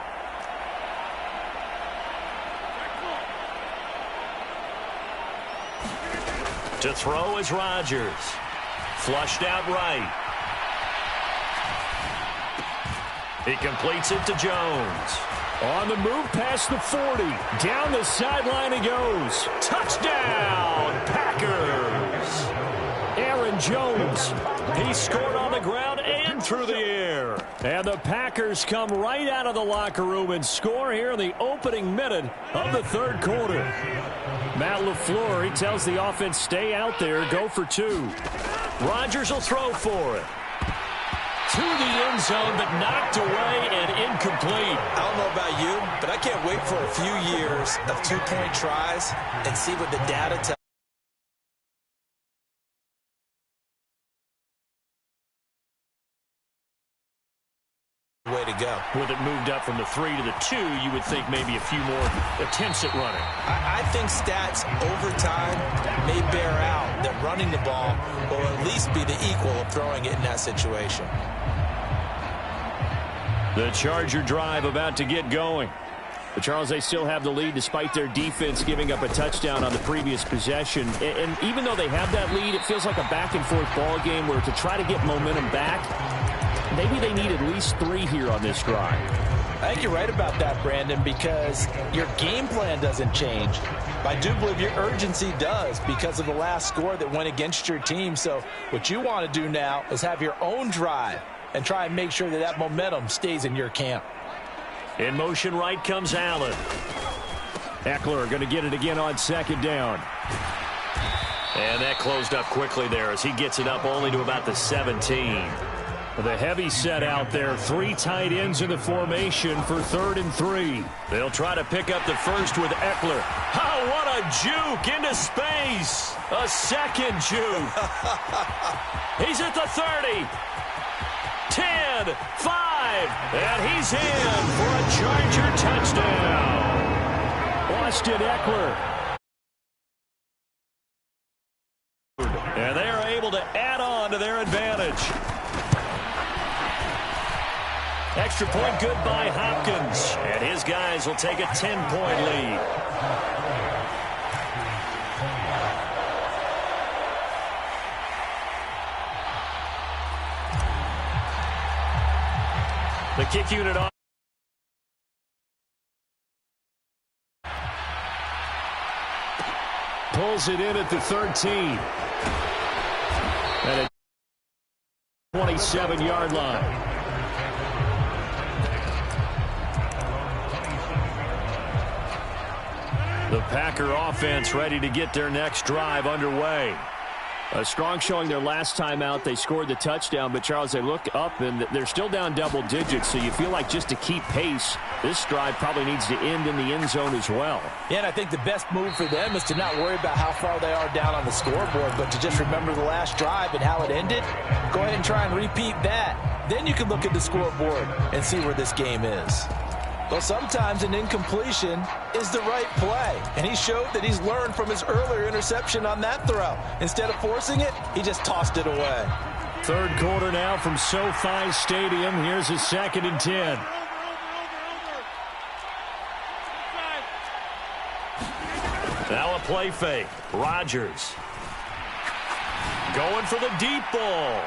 To throw is Rodgers. Flushed out right. He completes it to Jones.
On the move past the 40. Down the sideline he goes.
Touchdown, Packers.
Aaron Jones.
He scored on the ground and through the air.
And the Packers come right out of the locker room and score here in the opening minute of the third quarter. Matt LaFleur, he tells the offense, stay out there, go for two.
Rodgers will throw for it. To the end zone, but knocked away and incomplete.
I don't know about you, but I can't wait for a few years of two-point tries and see what the data tells. Way to go.
With it moved up from the 3 to the 2, you would think maybe a few more attempts at running.
I think stats over time may bear out that running the ball will at least be the equal of throwing it in that situation.
The Charger drive about to get going.
But Charles, they still have the lead despite their defense giving up a touchdown on the previous possession. And even though they have that lead, it feels like a back-and-forth ball game where to try to get momentum back, maybe they need at least 3 here on this drive.
I think you're right about that, Brandon, because your game plan doesn't change. I do believe your urgency does because of the last score that went against your team. So what you want to do now is have your own drive and try and make sure that that momentum stays in your camp.
In motion right comes Allen.
Eckler going to get it again on second down.
And that closed up quickly there as he gets it up only to about the 17.
The heavy set out there. 3 tight ends in the formation for 3rd and 3.
They'll try to pick up the first with Eckler. Oh, what a juke into space. A second juke. He's at the 30. 10, 5, and he's in for a Charger touchdown.
Austin Eckler.
And they are able to add on to their advantage. Extra point good by Hopkins. And his guys will take a 10-point lead. The kick unit on.
Pulls it in at the 13. At a 27-yard line.
The Packer offense ready to get their next drive underway.
A strong showing their last time out. They scored the touchdown, but Charles, they look up and they're still down double digits, so you feel like just to keep pace, this drive probably needs to end in the end zone as well.
Yeah, and I think the best move for them is to not worry about how far they are down on the scoreboard, but to just remember the last drive and how it ended. Go ahead and try and repeat that. Then you can look at the scoreboard and see where this game is. Well, sometimes an incompletion is the right play, and he showed that he's learned from his earlier interception on that throw. Instead of forcing it, he just tossed it away.
Third quarter now from SoFi Stadium. Here's a 2nd and 10.
Now a play fake. Rodgers going for the deep ball.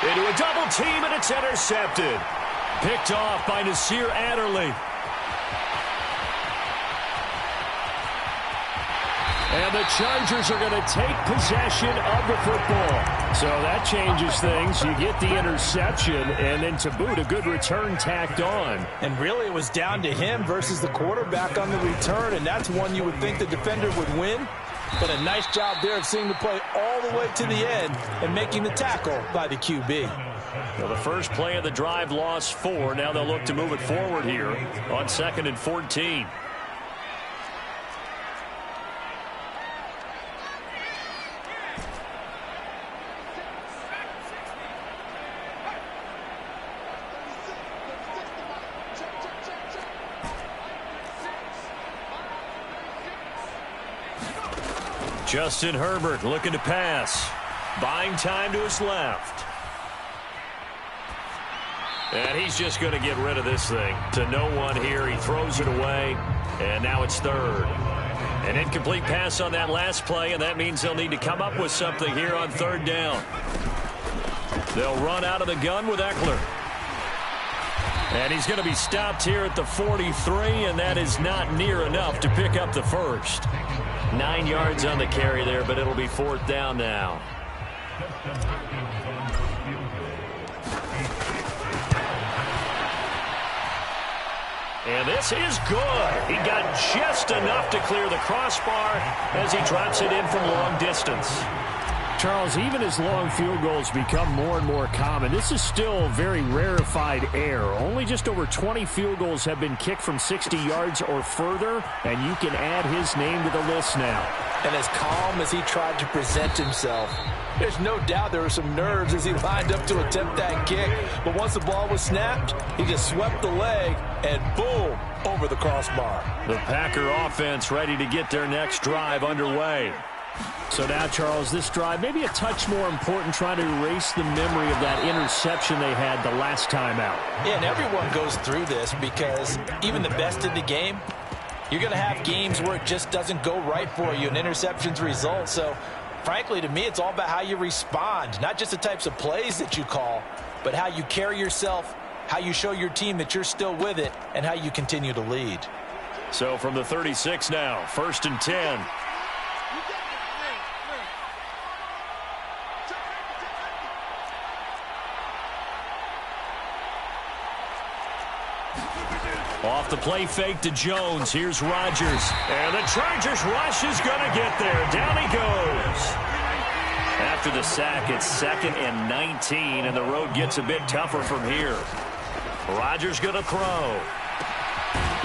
Into a double team, and it's intercepted. Picked off by Nasir Adderley. And the Chargers are going to take possession of the football. So that changes things. You get the interception, and then to boot, a good return tacked on.
And really, it was down to him versus the quarterback on the return, and that's one you would think the defender would win. But a nice job there of seeing the play all the way to the end and making the tackle by the QB.
Well, the first play of the drive lost 4. Now they'll look to move it forward here on 2nd and 14. Justin Herbert looking to pass. Buying time to his left. And he's just going to get rid of this thing. To no one here. He throws it away. And now it's 3rd. An incomplete pass on that last play, and that means they'll need to come up with something here on 3rd down. They'll run out of the gun with Eckler. And he's going to be stopped here at the 43, and that is not near enough to pick up the first. 9 yards on the carry there, but it'll be 4th down now. And this is good. He got just enough to clear the crossbar as he drops it in from long distance.
Charles, even as long field goals become more and more common, this is still very rarefied air. Only just over 20 field goals have been kicked from 60 yards or further, and you can add his name to the list now.
And as calm as he tried to present himself, there's no doubt there were some nerves as he lined up to attempt that kick. But once the ball was snapped, he just swept the leg and boom, over the crossbar.
The Packer offense ready to get their next drive underway.
So now, Charles, this drive maybe a touch more important, trying to erase the memory of that interception they had the last time out.
Yeah, and everyone goes through this because even the best in the game, you're going to have games where it just doesn't go right for you and interceptions result. So, frankly, to me, it's all about how you respond, not just the types of plays that you call, but how you carry yourself, how you show your team that you're still with it, and how you continue to lead.
So from the 36 now, 1st and 10. Off the play fake to Jones. Here's Rodgers. And the Chargers rush is going to get there. Down he goes. After the sack, it's 2nd and 19, and the road gets a bit tougher from here. Rodgers going to throw.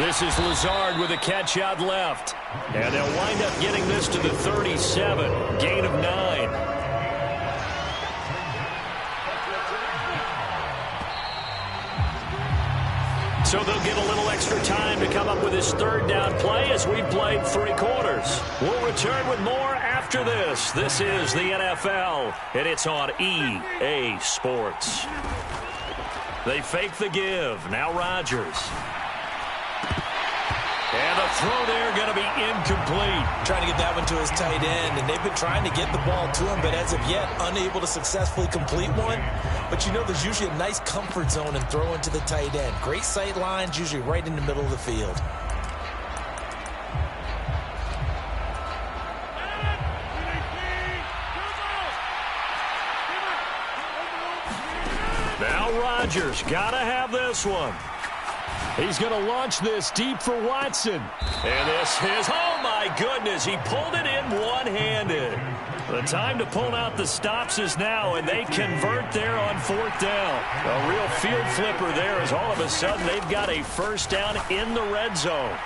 This is Lazard with a catch out left. And they'll wind up getting this to the 37. Gain of 9. So they'll get a little extra time to come up with his 3rd down play as we've played 3 quarters. We'll return with more after this. This is the NFL, and it's on EA Sports. They fake the give. Now Rodgers. And the throw there going to be incomplete.
Trying to get that one to his tight end, and they've been trying to get the ball to him, but as of yet, unable to successfully complete one. But you know there's usually a nice comfort zone in throwing to the tight end. Great sight lines, usually right in the middle of the field.
Now Rodgers got to have this one. He's going to launch this deep for Watson. And this is, oh my goodness, he pulled it in one-handed. The time to pull out the stops is now, and they convert there on 4th down. A real field flipper there as all of a sudden they've got a 1st down in the red zone.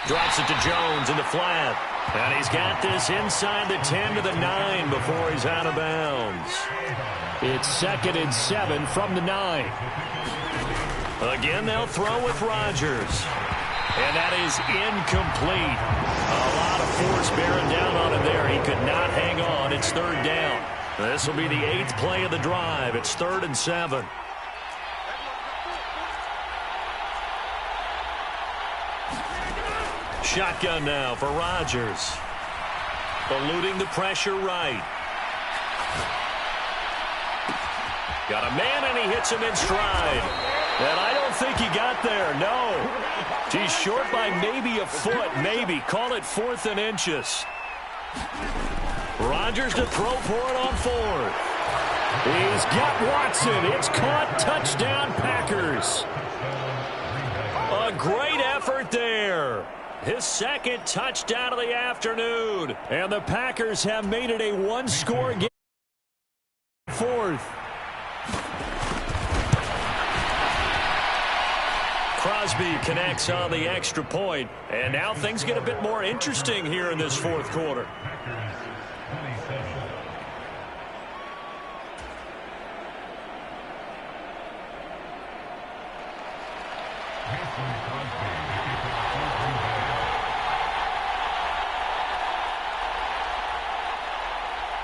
Drops it to Jones in the flat. And he's got this inside the 10 to the 9 before he's out of bounds.
It's 2nd and 7 from the 9.
Again, they'll throw with Rodgers. And that is incomplete. A lot of force bearing down on him there. He could not hang on. It's 3rd down. This will be the 8th play of the drive. It's 3rd and 7. Shotgun now for Rodgers. Eluding the pressure right. Got a man, and he hits him in stride. And I don't think he got there, no. He's short by maybe a foot, maybe. Call it 4th and inches. Rodgers to throw for it on 4th. He's got Watson. It's caught. Touchdown, Packers. A great effort there. His 2nd touchdown of the afternoon. And the Packers have made it a one-score game. 4th. Crosby connects on the extra point. And now things get a bit more interesting here in this 4th quarter.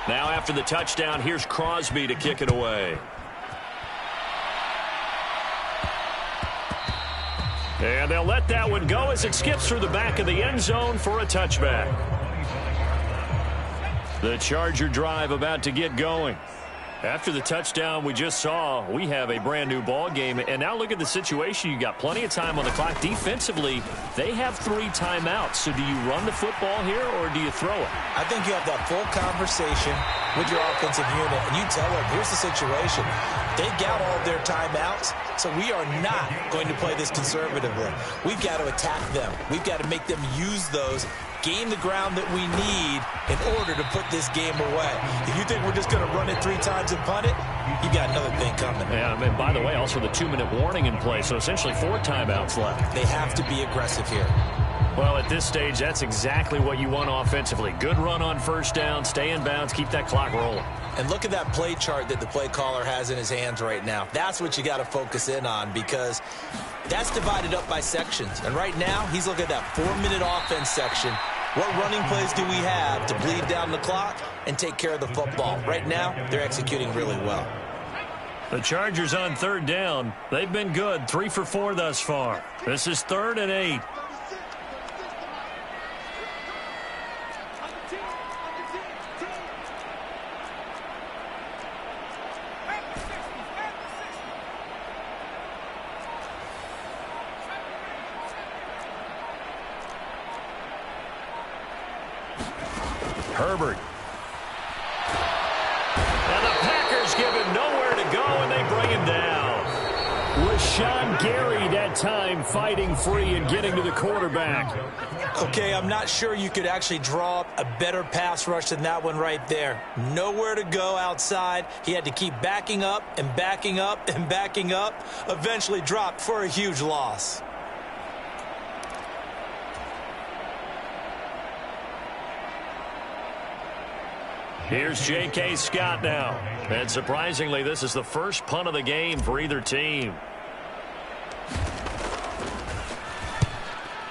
Now after the touchdown, here's Crosby to kick it away. And they'll let that one go as it skips through the back of the end zone for a touchback. The Charger drive about to get going. After the touchdown we just saw, we have a brand-new ball game. And now look at the situation. You got plenty of time on the clock. Defensively, they have 3 timeouts. So do you run the football here or do you throw it?
I think you have that full conversation with your offensive unit, and you tell them, here's the situation. They've got all of their timeouts, so we are not going to play this conservatively. We've got to attack them. We've got to make them use those, gain the ground that we need in order to put this game away. If you think we're just going to run it 3 times and punt it, you got another thing coming.
Yeah, and by the way, also the 2-minute warning in play, so essentially 4 timeouts left.
They have to be aggressive here.
Well, at this stage, that's exactly what you want offensively. Good run on first down, stay in bounds, keep that clock rolling.
And look at that play chart that the play caller has in his hands right now. That's what you got to focus in on, because that's divided up by sections. And right now, he's looking at that 4-minute offense section. What running plays do we have to bleed down the clock and take care of the football? Right now, they're executing really well.
The Chargers on 3rd down. They've been good, 3 for 4 thus far. This is 3rd and 8. Herbert. And the Packers give him nowhere to go, and they bring him down. Rashawn Gary that time fighting free and getting to the quarterback.
Okay, I'm not sure you could actually draw up a better pass rush than that one right there. Nowhere to go outside. He had to keep backing up and backing up and backing up. Eventually dropped for a huge loss.
Here's J.K. Scott now. And surprisingly, this is the first punt of the game for either team.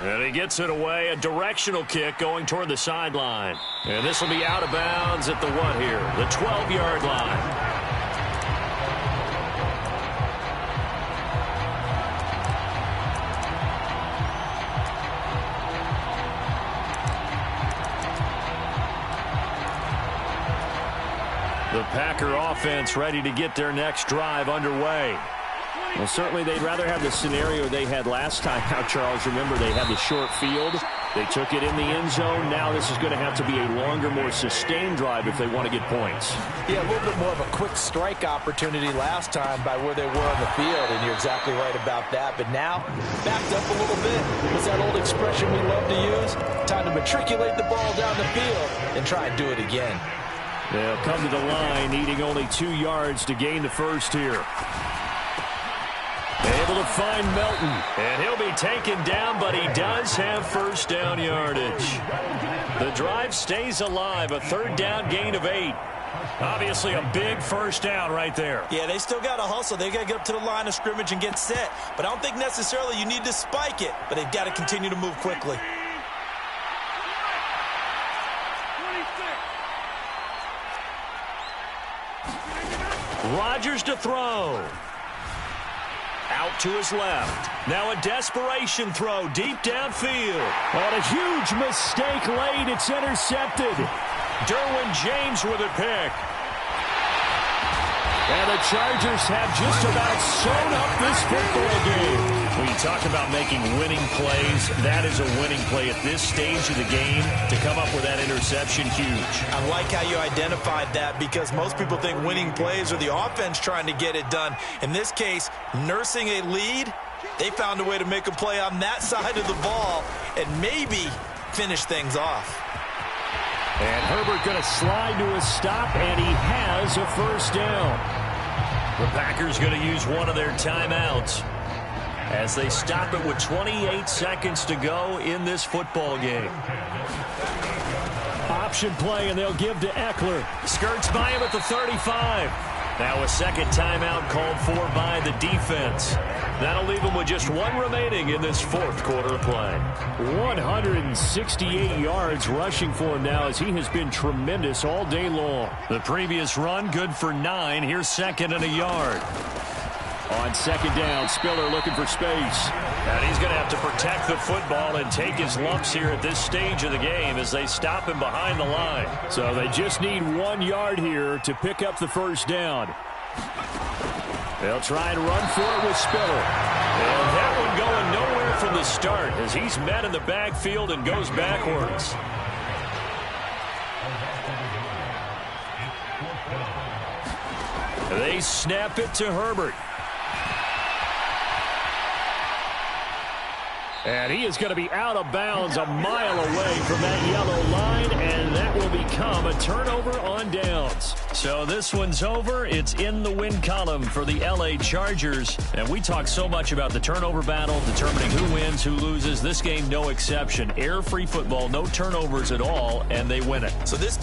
And he gets it away, a directional kick going toward the sideline. And this will be out of bounds at the what here? The 12-yard line. The Packer offense ready to get their next drive underway.
Well, certainly they'd rather have the scenario they had last time out, Charles. Remember, they had the short field. They took it in the end zone. Now this is going to have to be a longer, more sustained drive if they want to get points.
Yeah, a little bit more of a quick strike opportunity last time by where they were on the field, and you're exactly right about that. But now, backed up a little bit. What's that old expression we love to use? Time to matriculate the ball down the field and try and do it again.
They'll come to the line, needing only 2 yards to gain the first here.
Able to find Melton, and he'll be taken down, but he does have first down yardage. The drive stays alive, a 3rd down gain of 8. Obviously a big first down right there.
Yeah, they still got to hustle. They got to get up to the line of scrimmage and get set. But I don't think necessarily you need to spike it, but they've got to continue to move quickly.
Rodgers to throw. Out to his left. Now a desperation throw deep downfield.
On a huge mistake late. It's intercepted.
Derwin James with a pick.
And the Chargers have just about sewn up this football game.
When you talk about making winning plays, that is a winning play at this stage of the game. To come up with that interception, huge.
I like how you identified that because most people think winning plays are the offense trying to get it done. In this case, nursing a lead, they found a way to make a play on that side of the ball and maybe finish things off.
And Herbert going to slide to a stop, and he has a first down.
The Packers going to use one of their timeouts as they stop it with 28 seconds to go in this football game.
Option play, and they'll give to Eckler.
Skirts by him at the 35. Now a second timeout called for by the defense. That'll leave him with just one remaining in this fourth quarter of play.
168 yards rushing for him now as he has been tremendous all day long.
The previous run good for 9. Here's second and a yard.
On second down, Spiller looking for space.
And he's going to have to protect the football and take his lumps here at this stage of the game as they stop him behind the line.
So they just need 1 yard here to pick up the first down. They'll try and run for it with Spiller.
And that one going nowhere from the start as he's met in the backfield and goes backwards. They snap it to Herbert.
And he is going to be out of bounds a mile away from that yellow line, and that will become a turnover on downs.
So this one's over. It's in the win column for the LA Chargers. And we talk so much about the turnover battle, determining who wins, who loses. This game, no exception. Air-free football, no turnovers at all, and they win it.
So this...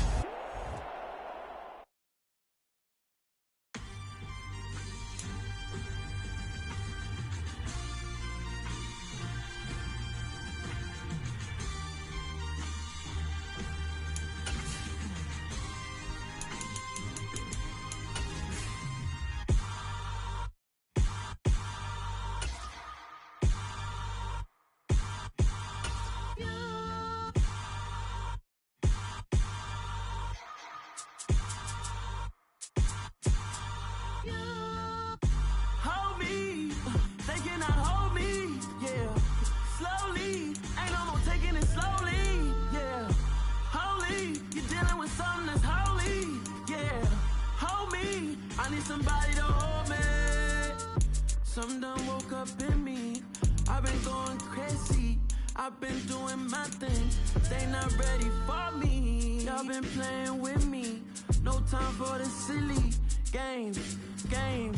Somebody to hold me. Some done woke up in me. I've been going crazy. I've been doing my thing. They not ready for me. Y'all been playing with me. No time for the silly games. God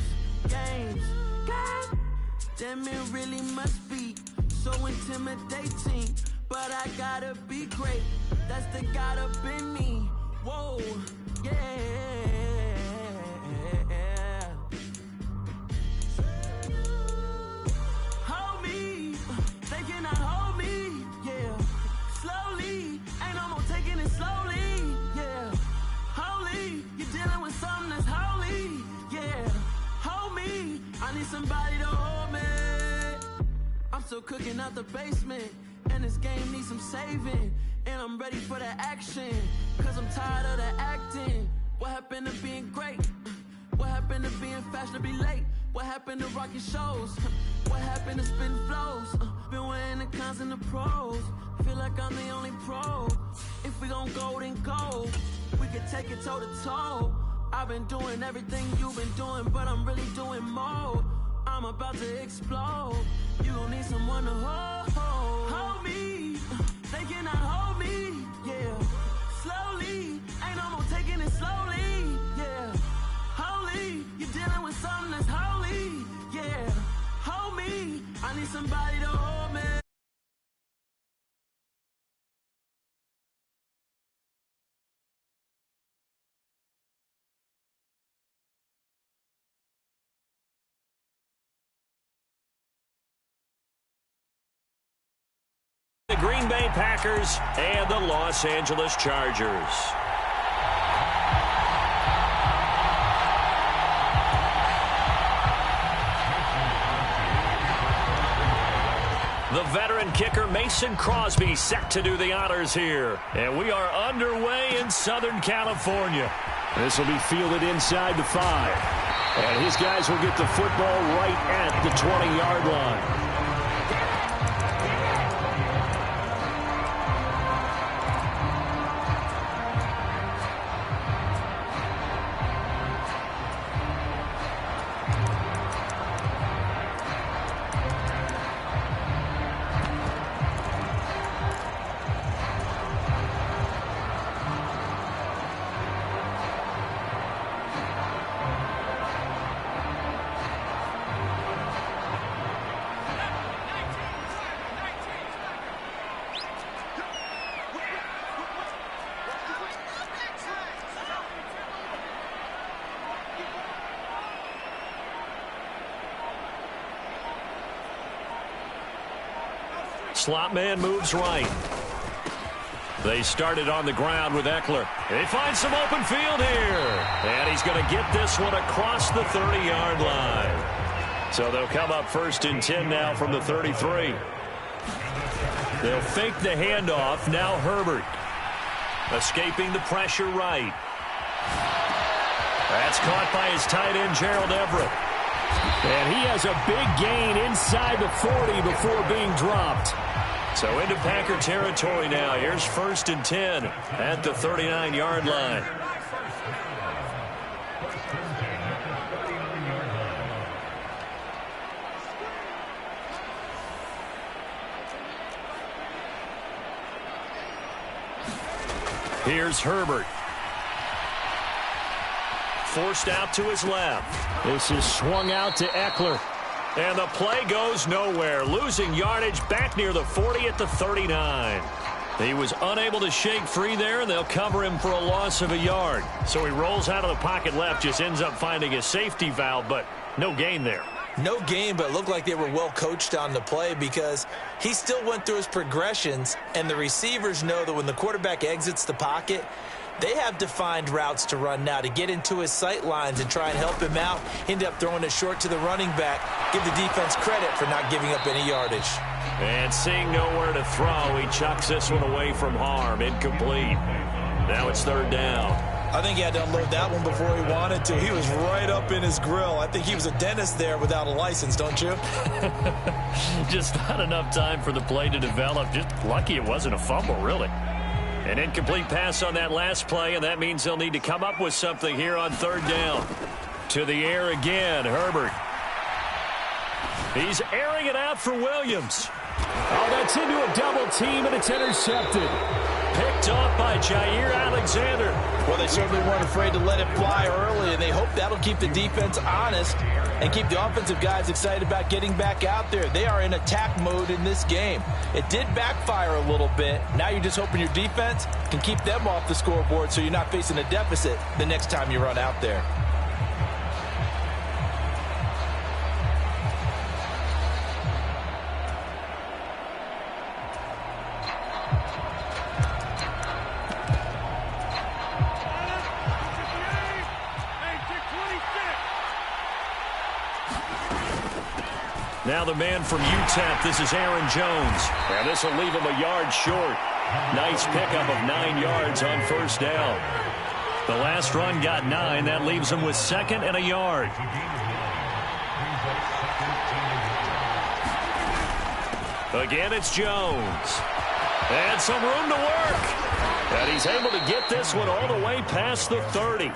damn, it really must be so intimidating. But I gotta be great. That's the God up in me. Whoa, yeah. Somebody to hold me. I'm still cooking out the basement, and this game needs some saving. And I'm ready for the action, cause I'm tired of the acting. What happened to being great? What happened to being fashionably late? What happened to rocking shows? What happened to spitting flows? Been wearing the cons and the pros. Feel like I'm the only pro. If we gon' go, then go. We can take it toe to toe. I've been doing everything you've been doing, but I'm really doing more. I'm about to explode. You gon' need someone to hold me. They cannot hold me, yeah. Slowly, ain't no more taking it slowly, yeah. Holy, you're dealing with something that's holy, yeah. Hold me, I need somebody to hold me.
The Green Bay Packers and the Los Angeles Chargers. The veteran kicker Mason Crosby set to do the honors here. And we are underway in Southern California.
This will be fielded inside the 5.
And his guys will get the football right at the 20-yard line. Slot man moves right. They started on the ground with Eckler. They find some open field here. And he's going to get this one across the 30-yard line. So they'll come up 1st and 10 now from the 33. They'll fake the handoff. Now Herbert. Escaping the pressure right. That's caught by his tight end, Gerald Everett.
And he has a big gain inside the 40 before being dropped.
So into Packer territory now. Here's 1st and 10 at the 39-yard line. Here's Herbert. Forced out to his left.
This is swung out to Eckler.
And the play goes nowhere. Losing yardage back near the 40 at the 39. He was unable to shake free there, and they'll cover him for a loss of a yard. So he rolls out of the pocket left, just ends up finding a safety valve, but no gain there.
No gain, but it looked like they were well coached on the play because he still went through his progressions, and the receivers know that when the quarterback exits the pocket, they have defined routes to run now to get into his sight lines and try and help him out. End up throwing it short to the running back. Give the defense credit for not giving up any yardage.
And seeing nowhere to throw, he chucks this one away from harm. Incomplete. Now it's 3rd down.
I think he had to unload that one before he wanted to. He was right up in his grill. I think he was a dentist there without a license, don't you?
Just not enough time for the play to develop. Just lucky it wasn't a fumble, really.
An incomplete pass on that last play, and that means they'll need to come up with something here on 3rd down. To the air again, Herbert. He's airing it out for Williams.
Oh, that's into a double team, and it's intercepted.
Picked off by Jair Alexander.
Well, they certainly weren't afraid to let it fly early, and they hope that'll keep the defense honest and keep the offensive guys excited about getting back out there. They are in attack mode in this game. It did backfire a little bit. Now you're just hoping your defense can keep them off the scoreboard so you're not facing a deficit the next time you run out there.
Now the man from UTEP, this is Aaron Jones. And this will leave him a yard short. Nice pickup of 9 yards on 1st down. The last run got 9. That leaves him with 2nd and a yard. Again, it's Jones. And some room to work. And he's able to get this one all the way past the 30.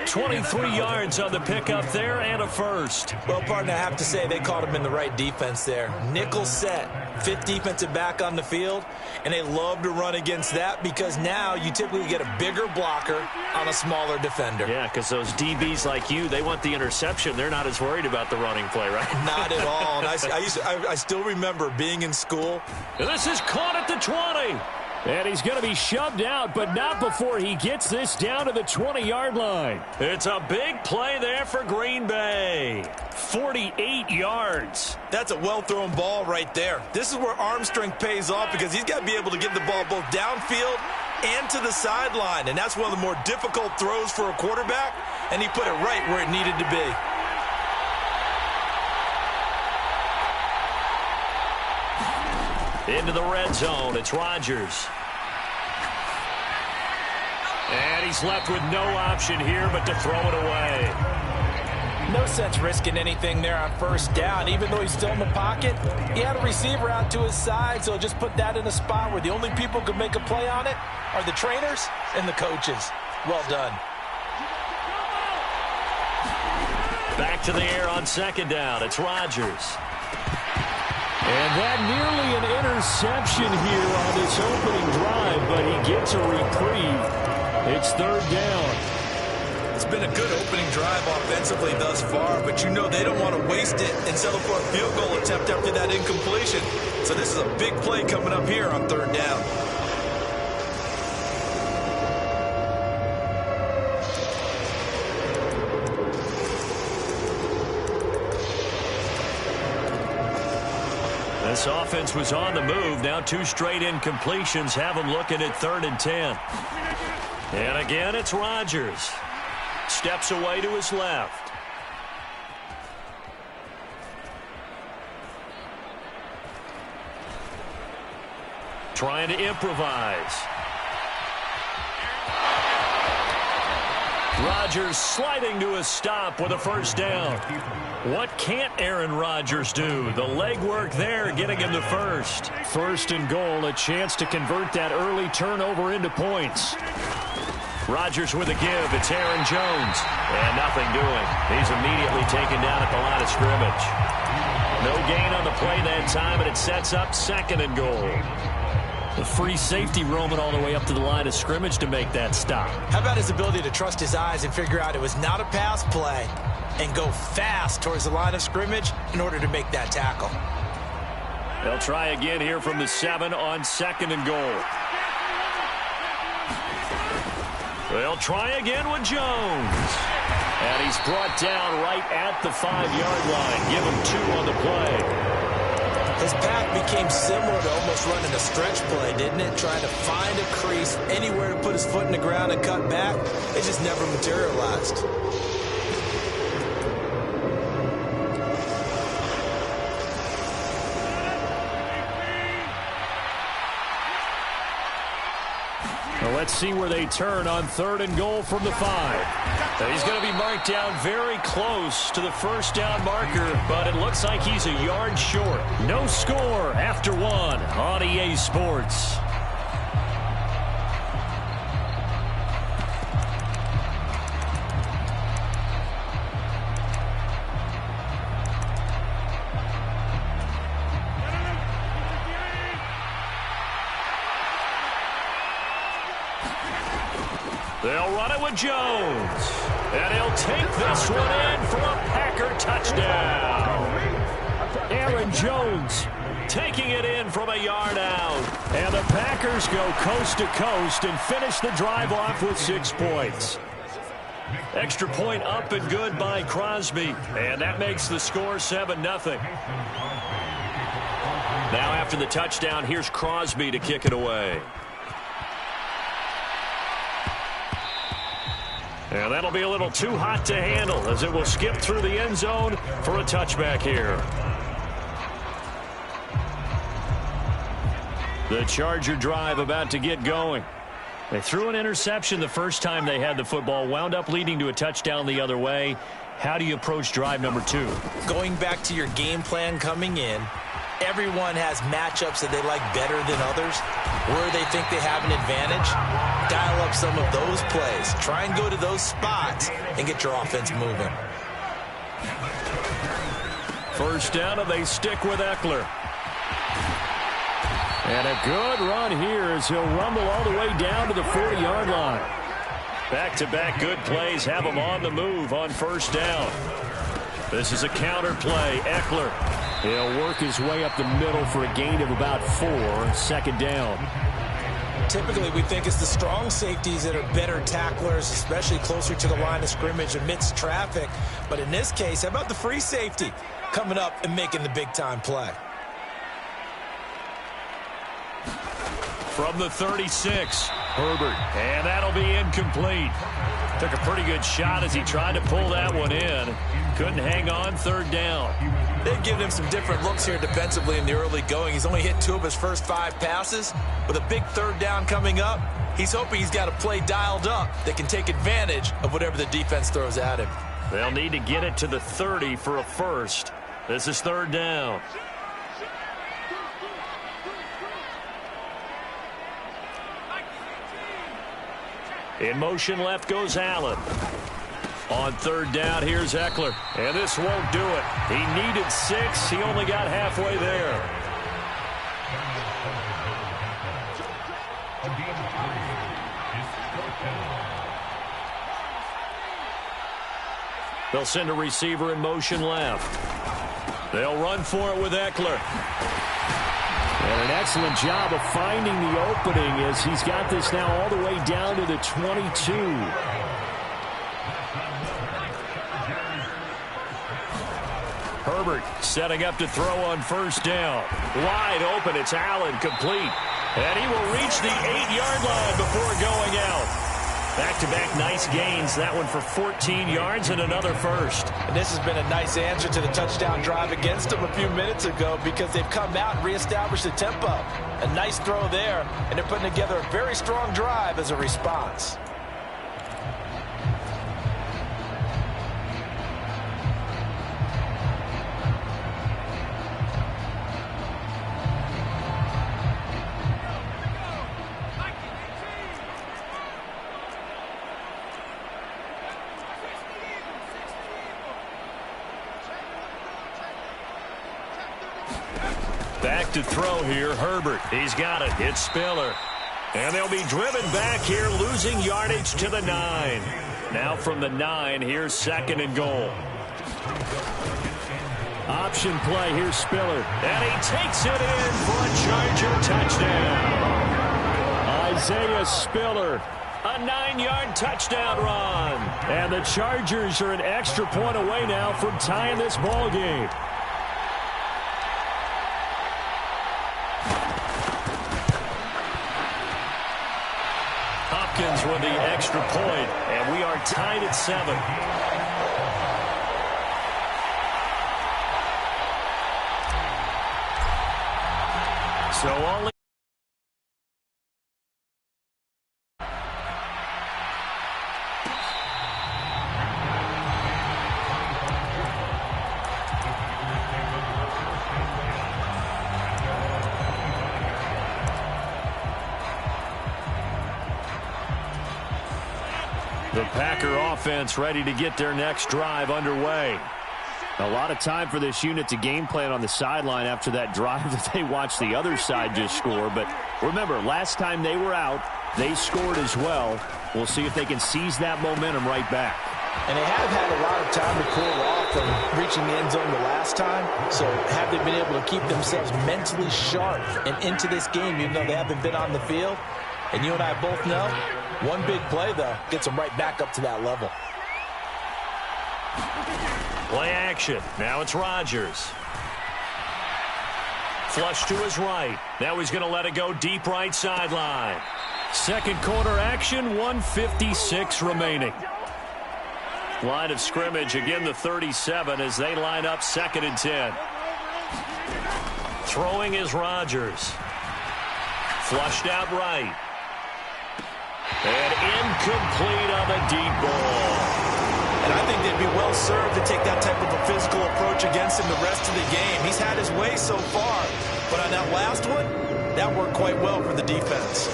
23 yards on the pickup there and a 1st.
Well, partner, I have to say they caught him in the right defense there. Nickel set, 5th defensive back on the field, and they love to run against that because now you typically get a bigger blocker on a smaller defender.
Yeah, because those DBs like you, they want the interception. They're not as worried about the running play, right?
Not at all. And I still remember being in school.
And this is caught at the 20.
And he's going to be shoved out, but not before he gets this down to the 20-yard line.
It's a big play there for Green Bay. 48 yards.
That's a well-thrown ball right there. This is where arm strength pays off because he's got to be able to get the ball both downfield and to the sideline. And that's one of the more difficult throws for a quarterback, and he put it right where it needed to be.
Into the red zone, it's Rodgers. And he's left with no option here but to throw it away.
No sense risking anything there on first down. Even though he's still in the pocket, he had a receiver out to his side, so just put that in a spot where the only people who could make a play on it are the trainers and the coaches. Well done.
Back to the air on second down. It's Rodgers.
And that nearly an interception here on this opening drive, but he gets a reprieve. It's third down.
It's been a good opening drive offensively thus far, but you know they don't want to waste it and settle for a field goal attempt after that incompletion. So this is a big play coming up here on third down.
This offense was on the move. Now 2 straight incompletions have them looking at 3rd and 10. And again, it's Rodgers. Steps away to his left. Trying to improvise. Rodgers sliding to a stop with a first down. What can't Aaron Rodgers do? The legwork there getting him the first.
First and goal, a chance to convert that early turnover into points.
Rodgers with a give. It's Aaron Jones. And nothing doing. He's immediately taken down at the line of scrimmage. No gain on the play that time, and it sets up 2nd and goal. The free safety roaming all the way up to the line of scrimmage to make that stop.
How about his ability to trust his eyes and figure out it was not a pass play and go fast towards the line of scrimmage in order to make that tackle.
They'll try again here from the 7 on 2nd and goal. They'll try again with Jones. And he's brought down right at the 5-yard line. Give him 2 on the play.
His path became similar to almost running a stretch play, didn't it? Trying to find a crease, anywhere to put his foot in the ground and cut back. It just never materialized.
Well, let's see where they turn on 3rd and goal from the 5.
He's going to be marked down very close to the first down marker, but it looks like he's a yard short.
No score after 1 on EA Sports.
They'll run it with Jones. And he'll take this one in for a Packer touchdown.
Aaron Jones
taking it in from a yard out.
And the Packers go coast to coast and finish the drive off with 6 points.
Extra point up and good by Crosby. And that makes the score 7-0. Now after the touchdown, here's Crosby to kick it away. And that'll be a little too hot to handle as it will skip through the end zone for a touchback here.
The Charger drive about to get going. They threw an interception the first time they had the football, wound up leading to a touchdown the other way. How do you approach drive number 2?
Going back to your game plan coming in, everyone has matchups that they like better than others, where they think they have an advantage. Dial up some of those plays. Try and go to those spots and get your offense moving.
First down, and they stick with Eckler. And a good run here as he'll rumble all the way down to the 40-yard line.
Back-to-back good plays have him on the move on first down. This is a counter play. Eckler.
He'll work his way up the middle for a gain of about 4, 2nd down.
Typically, we think it's the strong safeties that are better tacklers, especially closer to the line of scrimmage amidst traffic. But in this case, how about the free safety coming up and making the big-time play?
From the 36, Herbert. And that'll be incomplete. Took a pretty good shot as he tried to pull that one in. Couldn't hang on, 3rd down.
They've given him some different looks here defensively in the early going. He's only hit 2 of his first 5 passes. With a big 3rd down coming up, he's hoping he's got a play dialed up that can take advantage of whatever the defense throws at him.
They'll need to get it to the 30 for a first. This is third down. In motion left goes Allen. On third down, here's Eckler. And this won't do it. He needed 6. He only got halfway there. They'll send a receiver in motion left. They'll run for it with Eckler.
And an excellent job of finding the opening as he's got this now all the way down to the 22.
Herbert setting up to throw on first down. Wide open, it's Allen, complete. And he will reach the 8-yard line before going out. Back-to-back nice gains. That one for 14 yards and another first.
And this has been a nice answer to the touchdown drive against them a few minutes ago because they've come out and reestablished the tempo. A nice throw there, and they're putting together a very strong drive as a response.
Back to throw here, Herbert. He's got it. It's Spiller. And they'll be driven back here, losing yardage to the 9. Now from the 9, here's second and goal.
Option play, here's Spiller.
And he takes it in for a Charger touchdown.
Isaiah Spiller.
A 9-yard touchdown run.
And the Chargers are an extra point away now from tying this ball game.
Hopkins with the extra point, and we are tied at 7. So only the Packer offense ready to get their next drive underway.
A lot of time for this unit to game plan on the sideline after that drive that they watched the other side just score. But remember, last time they were out, they scored as well. We'll see if they can seize that momentum right back.
And they have had a lot of time to cool off from reaching the end zone the last time. So have they been able to keep themselves mentally sharp and into this game, even though they haven't been on the field? And you and I both know, one big play, though, gets them right back up to that level.
Play action. Now it's Rodgers. Flush to his right. Now he's going to let it go deep right sideline. Second quarter action, 1:56 remaining. Line of scrimmage, again the 37 as they line up 2nd and 10. Throwing is Rodgers. Flushed out right. And incomplete on the deep ball.
And I think they'd be well served to take that type of a physical approach against him the rest of the game. He's had his way so far, but on that last one, that worked quite well for the defense.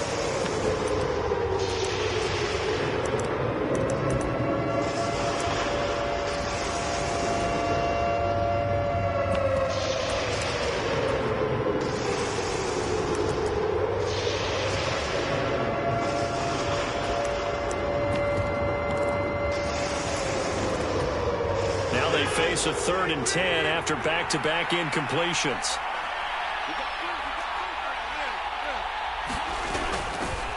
Face a 3rd and 10 after back-to-back incompletions.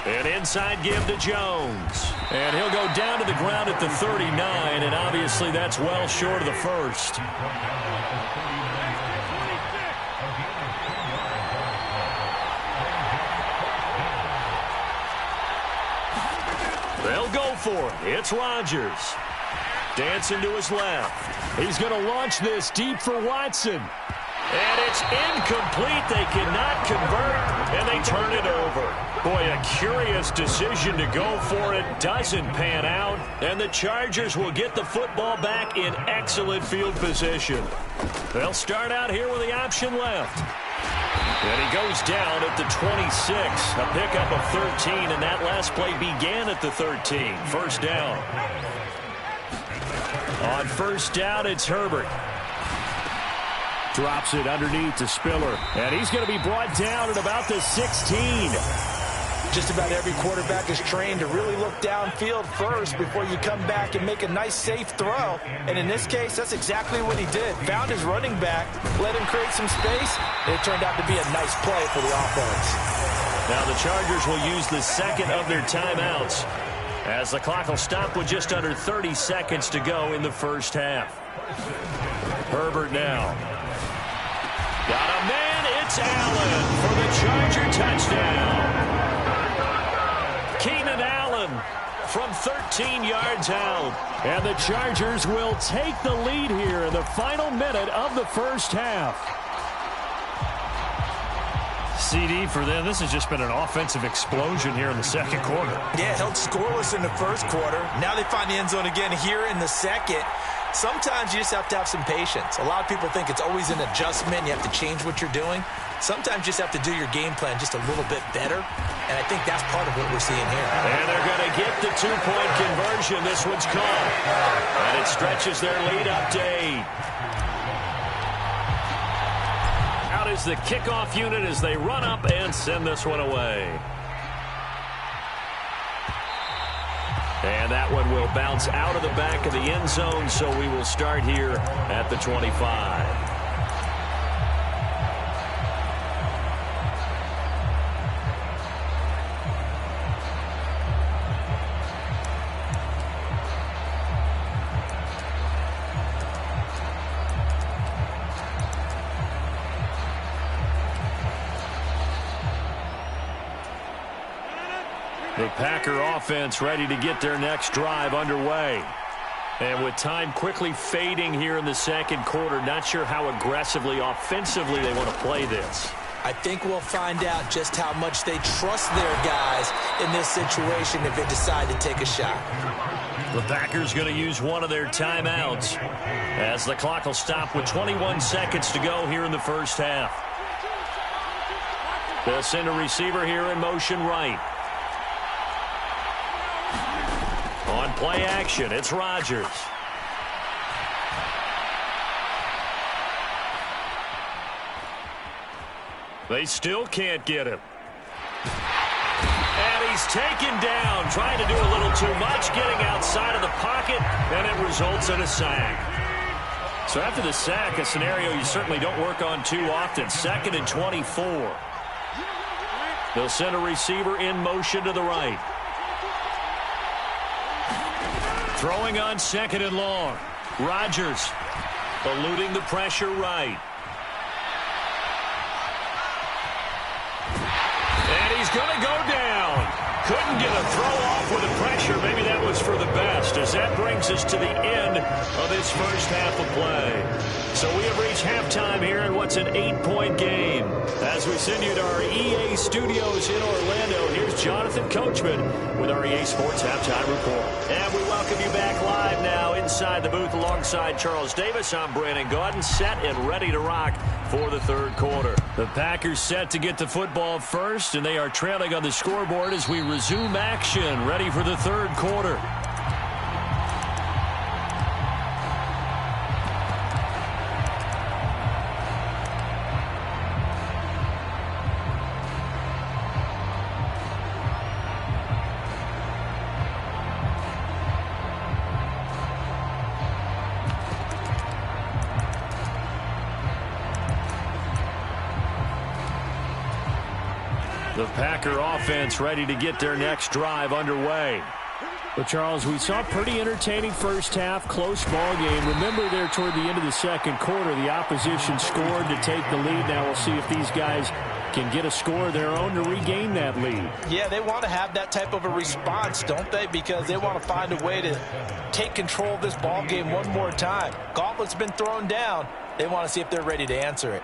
An inside give to Jones. And he'll go down to the ground at the 39, and obviously that's well short of the first. They'll go for it. It's Rodgers. Dancing to his left.
He's going to launch this deep for Watson.
And it's incomplete. They cannot convert. and they turn it over. Boy, a curious decision to go for it. Doesn't pan out, and the Chargers will get the football back in excellent field position. They'll start out here with the option left. And he goes down at the 26. A pickup of 13, and that last play began at the 13. First down. On first down, it's Herbert.
Drops it underneath to Spiller. And he's going to be brought down at about the 16.
Just about every quarterback is trained to really look downfield first before you come back and make a nice, safe throw. And in this case, that's exactly what he did. Found his running back, let him create some space, and it turned out to be a nice play for the offense.
Now the Chargers will use the second of their timeouts as the clock will stop with just under 30 seconds to go in the first half. Herbert now. Got a man, it's Allen for the Charger touchdown. Keenan Allen from 13 yards out.
And the Chargers will take the lead here in the final minute of the first half. CD for them. This has just been an offensive explosion here in the second quarter.
Yeah, held scoreless in the first quarter. Now they find the end zone again here in the second. Sometimes you just have to have some patience. A lot of people think it's always an adjustment. You have to change what you're doing. Sometimes you just have to do your game plan just a little bit better. And I think that's part of what we're seeing here.
And they're going to get the two-point conversion. This one's caught. And it stretches their lead up to 8. Out is the kickoff unit as they run up and send this one away. And that one will bounce out of the back of the end zone, so we will start here at the 25. The Packer offense ready to get their next drive underway. And with time quickly fading here in the second quarter, not sure how aggressively, offensively they want to play this.
I think we'll find out just how much they trust their guys in this situation if they decide to take a shot.
The Packers going to use one of their timeouts as the clock will stop with 21 seconds to go here in the first half. They'll send a receiver here in motion right. On play action, it's Rodgers. They still can't get him. And he's taken down, trying to do a little too much, getting outside of the pocket, and it results in a sack. So after the sack, a scenario you certainly don't work on too often. 2nd and 24. They'll send a receiver in motion to the right. Throwing on 2nd and long. Rodgers eluding the pressure right. And he's going to go down. Couldn't get a throw off with the pressure. Maybe that was for the best, as that brings us to the end of this first half of play. So we have reached halftime here in what's an 8-point game. As we send you to our EA studios in Orlando, here's Jonathan Coachman with our EA Sports Halftime Report. And we welcome you back live now inside the booth alongside Charles Davis. I'm Brandon Gaudin, set and ready to rock for the third quarter. The Packers set to get the football first, and they are trailing on the scoreboard as we resume action, ready for the third quarter. The Packer offense ready to get their next drive underway.
But, Charles, we saw a pretty entertaining first half, close ball game. Remember there toward the end of the second quarter, the opposition scored to take the lead. Now we'll see if these guys can get a score of their own to regain that lead.
Yeah, they want to have that type of a response, don't they? Because they want to find a way to take control of this ball game one more time. Gauntlet's been thrown down. They want to see if they're ready to answer it.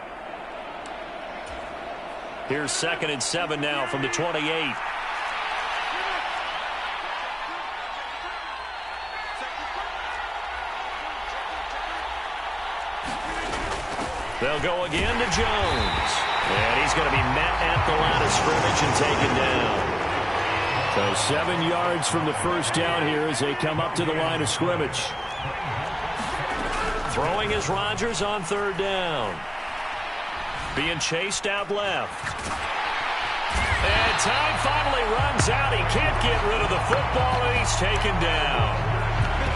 Here's 2nd and 7 now from the 28. They'll go again to Jones. And he's going to be met at the line of scrimmage and taken down.
So 7 yards from the first down here as they come up to the line of scrimmage.
Throwing is Rodgers on 3rd down. Being chased out left. And time finally runs out. He can't get rid of the football, and he's taken down.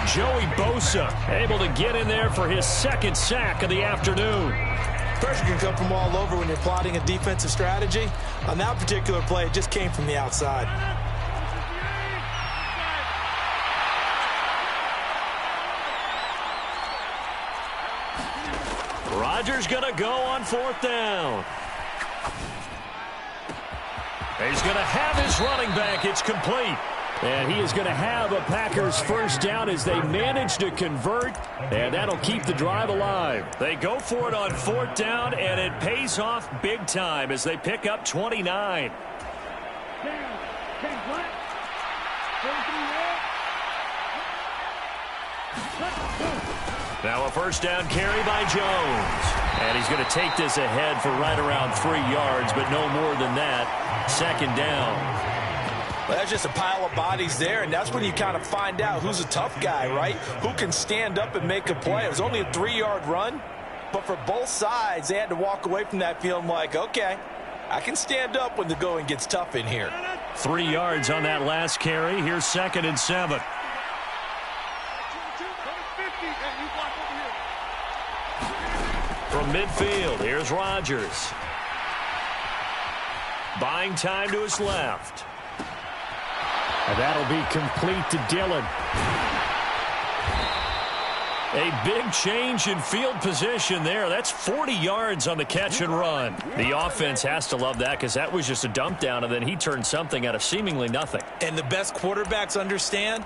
Joey Bosa able to get in there for his 2nd sack of the afternoon.
Pressure can come from all over when you're plotting a defensive strategy. On that particular play, it just came from the outside.
Rodgers going to go on 4th down. He's going to have his running back. It's complete.
And he is going to have a Packers first down as they manage to convert, and that'll keep the drive alive.
They go for it on 4th down, and it pays off big time as they pick up 29. Now a first down carry by Jones. And he's going to take this ahead for right around 3 yards, but no more than that. 2nd down.
Well, that's just a pile of bodies there, and that's when you kind of find out who's a tough guy, right? Who can stand up and make a play. It was only a 3-yard run, but for both sides, they had to walk away from that feeling like, okay, I can stand up when the going gets tough in here.
3 yards on that last carry. Here's 2nd and 7. From midfield, here's Rodgers. Buying time to his left.
And that'll be complete to Dillon.
A big change in field position there. That's 40 yards on the catch and run. The offense has to love that because that was just a dump down, and then he turned something out of seemingly nothing.
And the best quarterbacks understand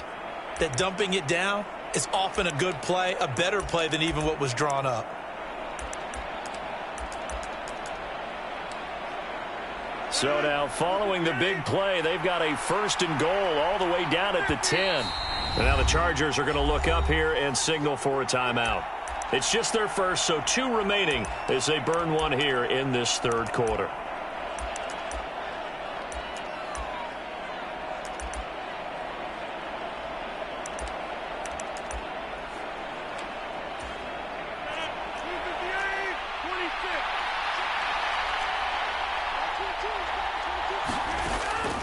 that dumping it down is often a good play, a better play than even what was drawn up.
So now following the big play, they've got a 1st and goal all the way down at the 10. And now the Chargers are going to look up here and signal for a timeout. It's just their first, so 2 remaining as they burn one here in this 3rd quarter.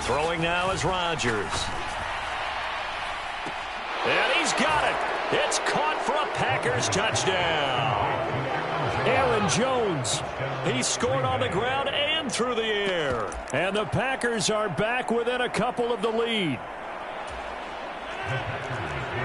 Throwing now is Rodgers. And he's got it. It's caught for a Packers touchdown.
Aaron Jones.
He scored on the ground and through the air.
And the Packers are back within a couple of the lead.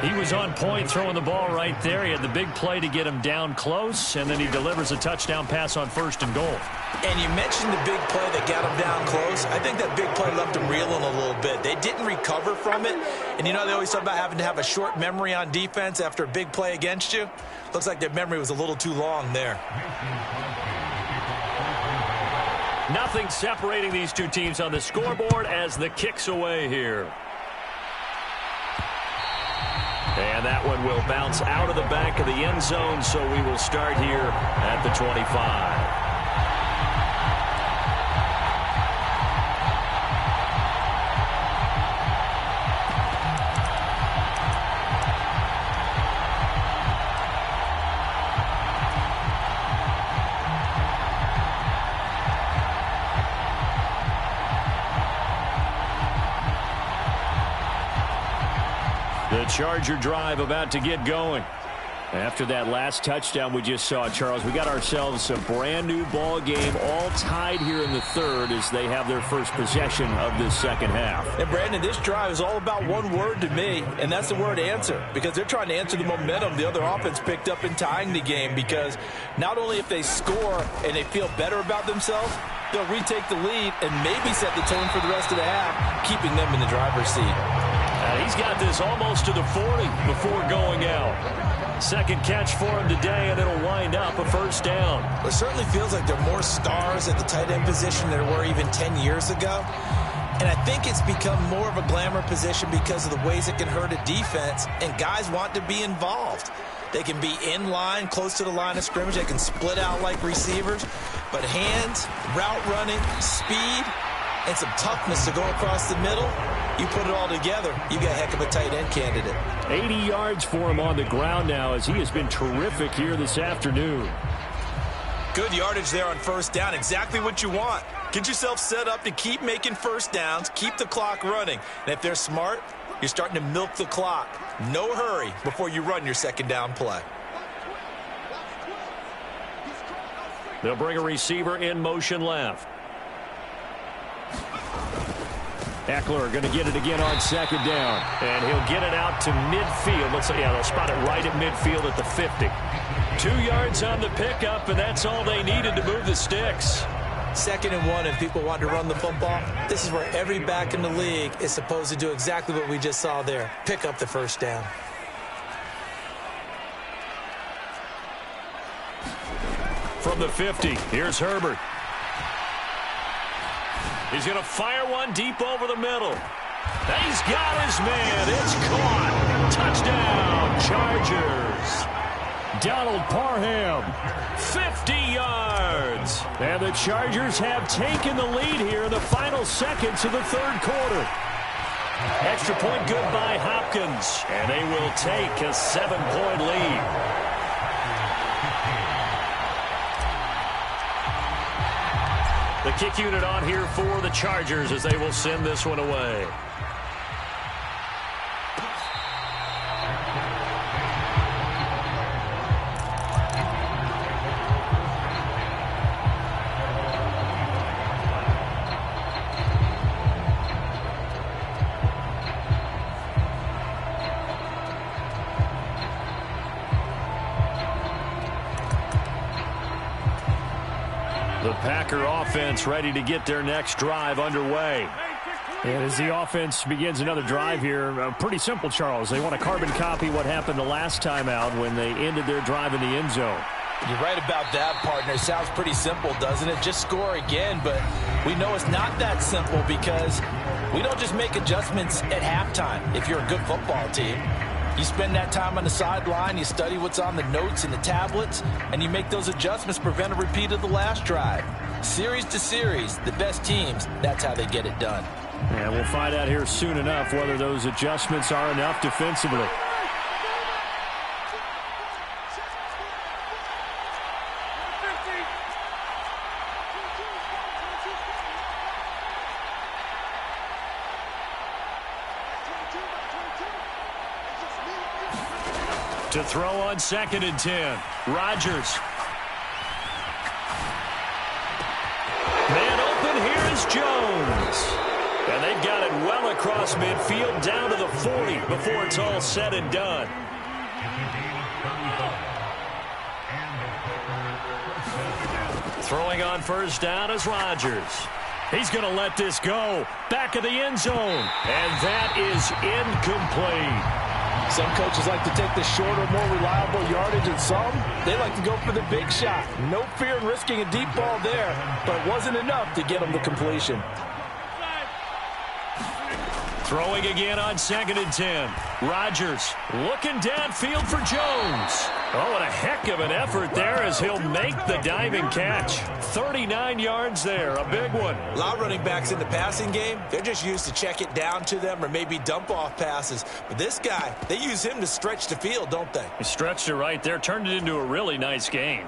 He was on point throwing the ball right there. He had the big play to get him down close, and then he delivers a touchdown pass on 1st and goal.
And you mentioned the big play that got him down close. I think that big play left him reeling a little bit. They didn't recover from it. And you know they always talk about having to have a short memory on defense after a big play against you. Looks like their memory was a little too long there.
Nothing separating these 2 teams on the scoreboard as the kick's away here. And that one will bounce out of the back of the end zone, so we will start here at the 25. The Charger drive about to get going. After that last touchdown we just saw, Charles, we got ourselves a brand new ball game, all tied here in the 3rd as they have their first possession of this 2nd half.
And Brandon, this drive is all about one word to me, and that's the word answer, because they're trying to answer the momentum the other offense picked up in tying the game, because not only if they score and they feel better about themselves, they'll retake the lead and maybe set the tone for the rest of the half, keeping them in the driver's seat.
He's got this almost to the 40 before going out. Second catch for him today, and it'll wind up a first down.
It certainly feels like there are more stars at the tight end position than there were even 10 years ago. And I think it's become more of a glamour position because of the ways it can hurt a defense, and guys want to be involved. They can be in line, close to the line of scrimmage. They can split out like receivers. But hands, route running, speed, and some toughness to go across the middle, you put it all together, you got a heck of a tight end candidate.
80 yards for him on the ground now as he has been terrific here this afternoon.
Good yardage there on first down. Exactly what you want. Get yourself set up to keep making first downs, keep the clock running. And if they're smart, you're starting to milk the clock. No hurry before you run your second down play.
They'll bring a receiver in motion left.
Eckler going to get it again on second down.
And he'll get it out to midfield. Let's say, yeah, they'll spot it right at midfield at the 50. 2 yards on the pickup, and that's all they needed to move the sticks.
2nd and 1, and people want to run the football. This is where every back in the league is supposed to do exactly what we just saw there. Pick up the first down.
From the 50, here's Herbert. He's going to fire one deep over the middle. He's got his man. It's caught. Touchdown, Chargers.
Donald Parham.
50 yards.
And the Chargers have taken the lead here in the final seconds of the third quarter.
Extra point good by Hopkins. And they will take a 7-point lead. The kick unit on here for the Chargers as they will send this one away. The Packer offense ready to get their next drive underway.
And as the offense begins another drive here, pretty simple, Charles. They want to carbon copy what happened the last time out when they ended their drive in the end zone.
You're right about that, partner. It sounds pretty simple, doesn't it? Just score again, but we know it's not that simple because we don't just make adjustments at halftime if you're a good football team. You spend that time on the sideline, you study what's on the notes and the tablets, and you make those adjustments to prevent a repeat of the last drive. Series to series, the best teams, that's how they get it done.
And we'll find out here soon enough whether those adjustments are enough defensively.
To throw on 2nd and 10. Rodgers. Man open, here is Jones. And they've got it well across midfield down to the 40 before it's all said and done. Throwing on first down is Rodgers. He's going to let this go. Back of the end zone. And that is incomplete.
Some coaches like to take the shorter, more reliable yardage, and some, they like to go for the big shot. No fear in risking a deep ball there, but it wasn't enough to get them the completion.
Throwing again on 2nd and 10. Rodgers looking downfield for Jones. Oh, and a heck of an effort there as he'll make the diving catch. 39 yards there, a big one.
A lot of running backs in the passing game, they're just used to check it down to them or maybe dump off passes. But this guy, they use him to stretch the field, don't they?
He stretched it right there, turned it into a really nice game.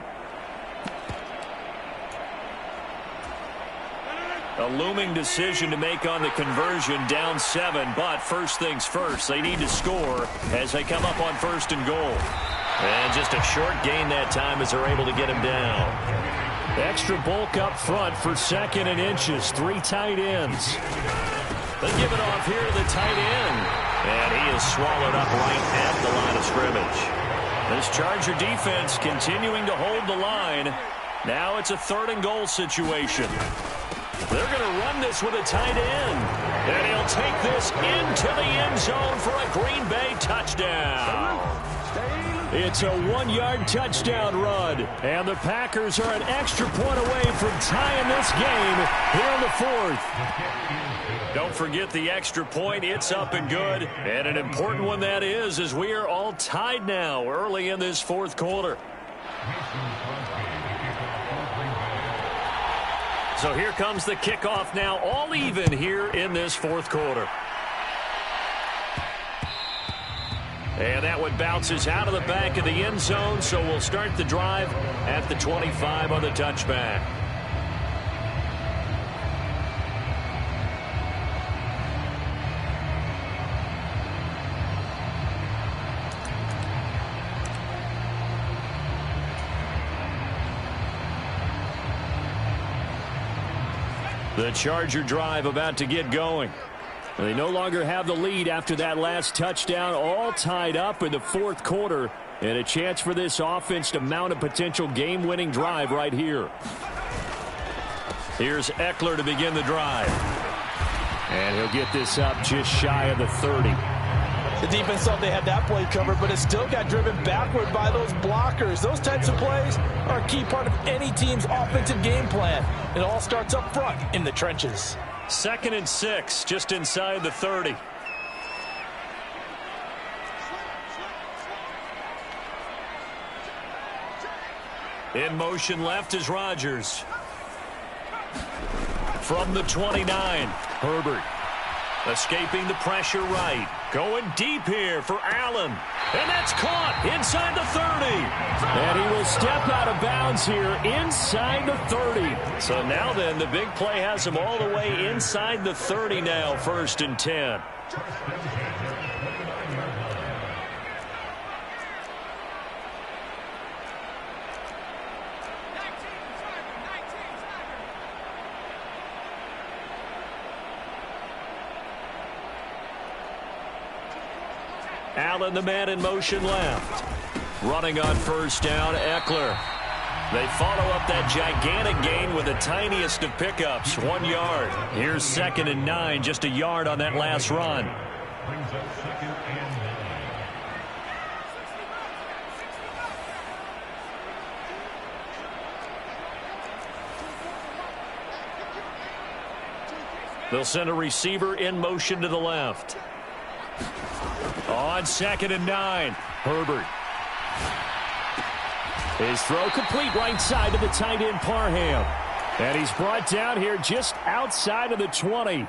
A looming decision to make on the conversion, down 7, but first things first, they need to score as they come up on 1st and goal. And just a short gain that time as they're able to get him down.
Extra bulk up front for 2nd and inches, 3 tight ends.
They give it off here to the tight end. And he is swallowed up right at the line of scrimmage. This Charger defense continuing to hold the line. Now it's a 3rd and goal situation. They're going to run this with a tight end. And he'll take this into the end zone for a Green Bay touchdown.
It's a 1-yard touchdown run. And the Packers are an extra point away from tying this game here in the fourth.
Don't forget the extra point. It's up and good. And an important one that is, as we are all tied now early in this fourth quarter. So here comes the kickoff now, all even here in this fourth quarter. And that one bounces out of the back of the end zone, so we'll start the drive at the 25 on the touchback. The Charger drive about to get going. They no longer have the lead after that last touchdown, all tied up in the fourth quarter, and a chance for this offense to mount a potential game-winning drive right here. Here's Eckler to begin the drive. And he'll get this up just shy of the 30.
The defense thought they had that play covered, but it still got driven backward by those blockers. Those types of plays are a key part of any team's offensive game plan. It all starts up front in the trenches.
2nd and 6, just inside the 30. In motion left is Rodgers. From the 29, Herbert. Escaping the pressure right. Going deep here for Allen. And that's caught inside the 30.
And he will step out of bounds here inside the 30.
So now then, the big play has him all the way inside the 30 now, 1st and 10. Allen, the man in motion left. Running on 1st down, Eckler. They follow up that gigantic gain with the tiniest of pickups, 1 yard. Here's 2nd and 9, just a yard on that last run.
Brings up 2nd and 9.
They'll send a receiver in motion to the left. On 2nd and 9, Herbert.
His throw complete right side to the tight end Parham. And he's brought down here just outside of the 20.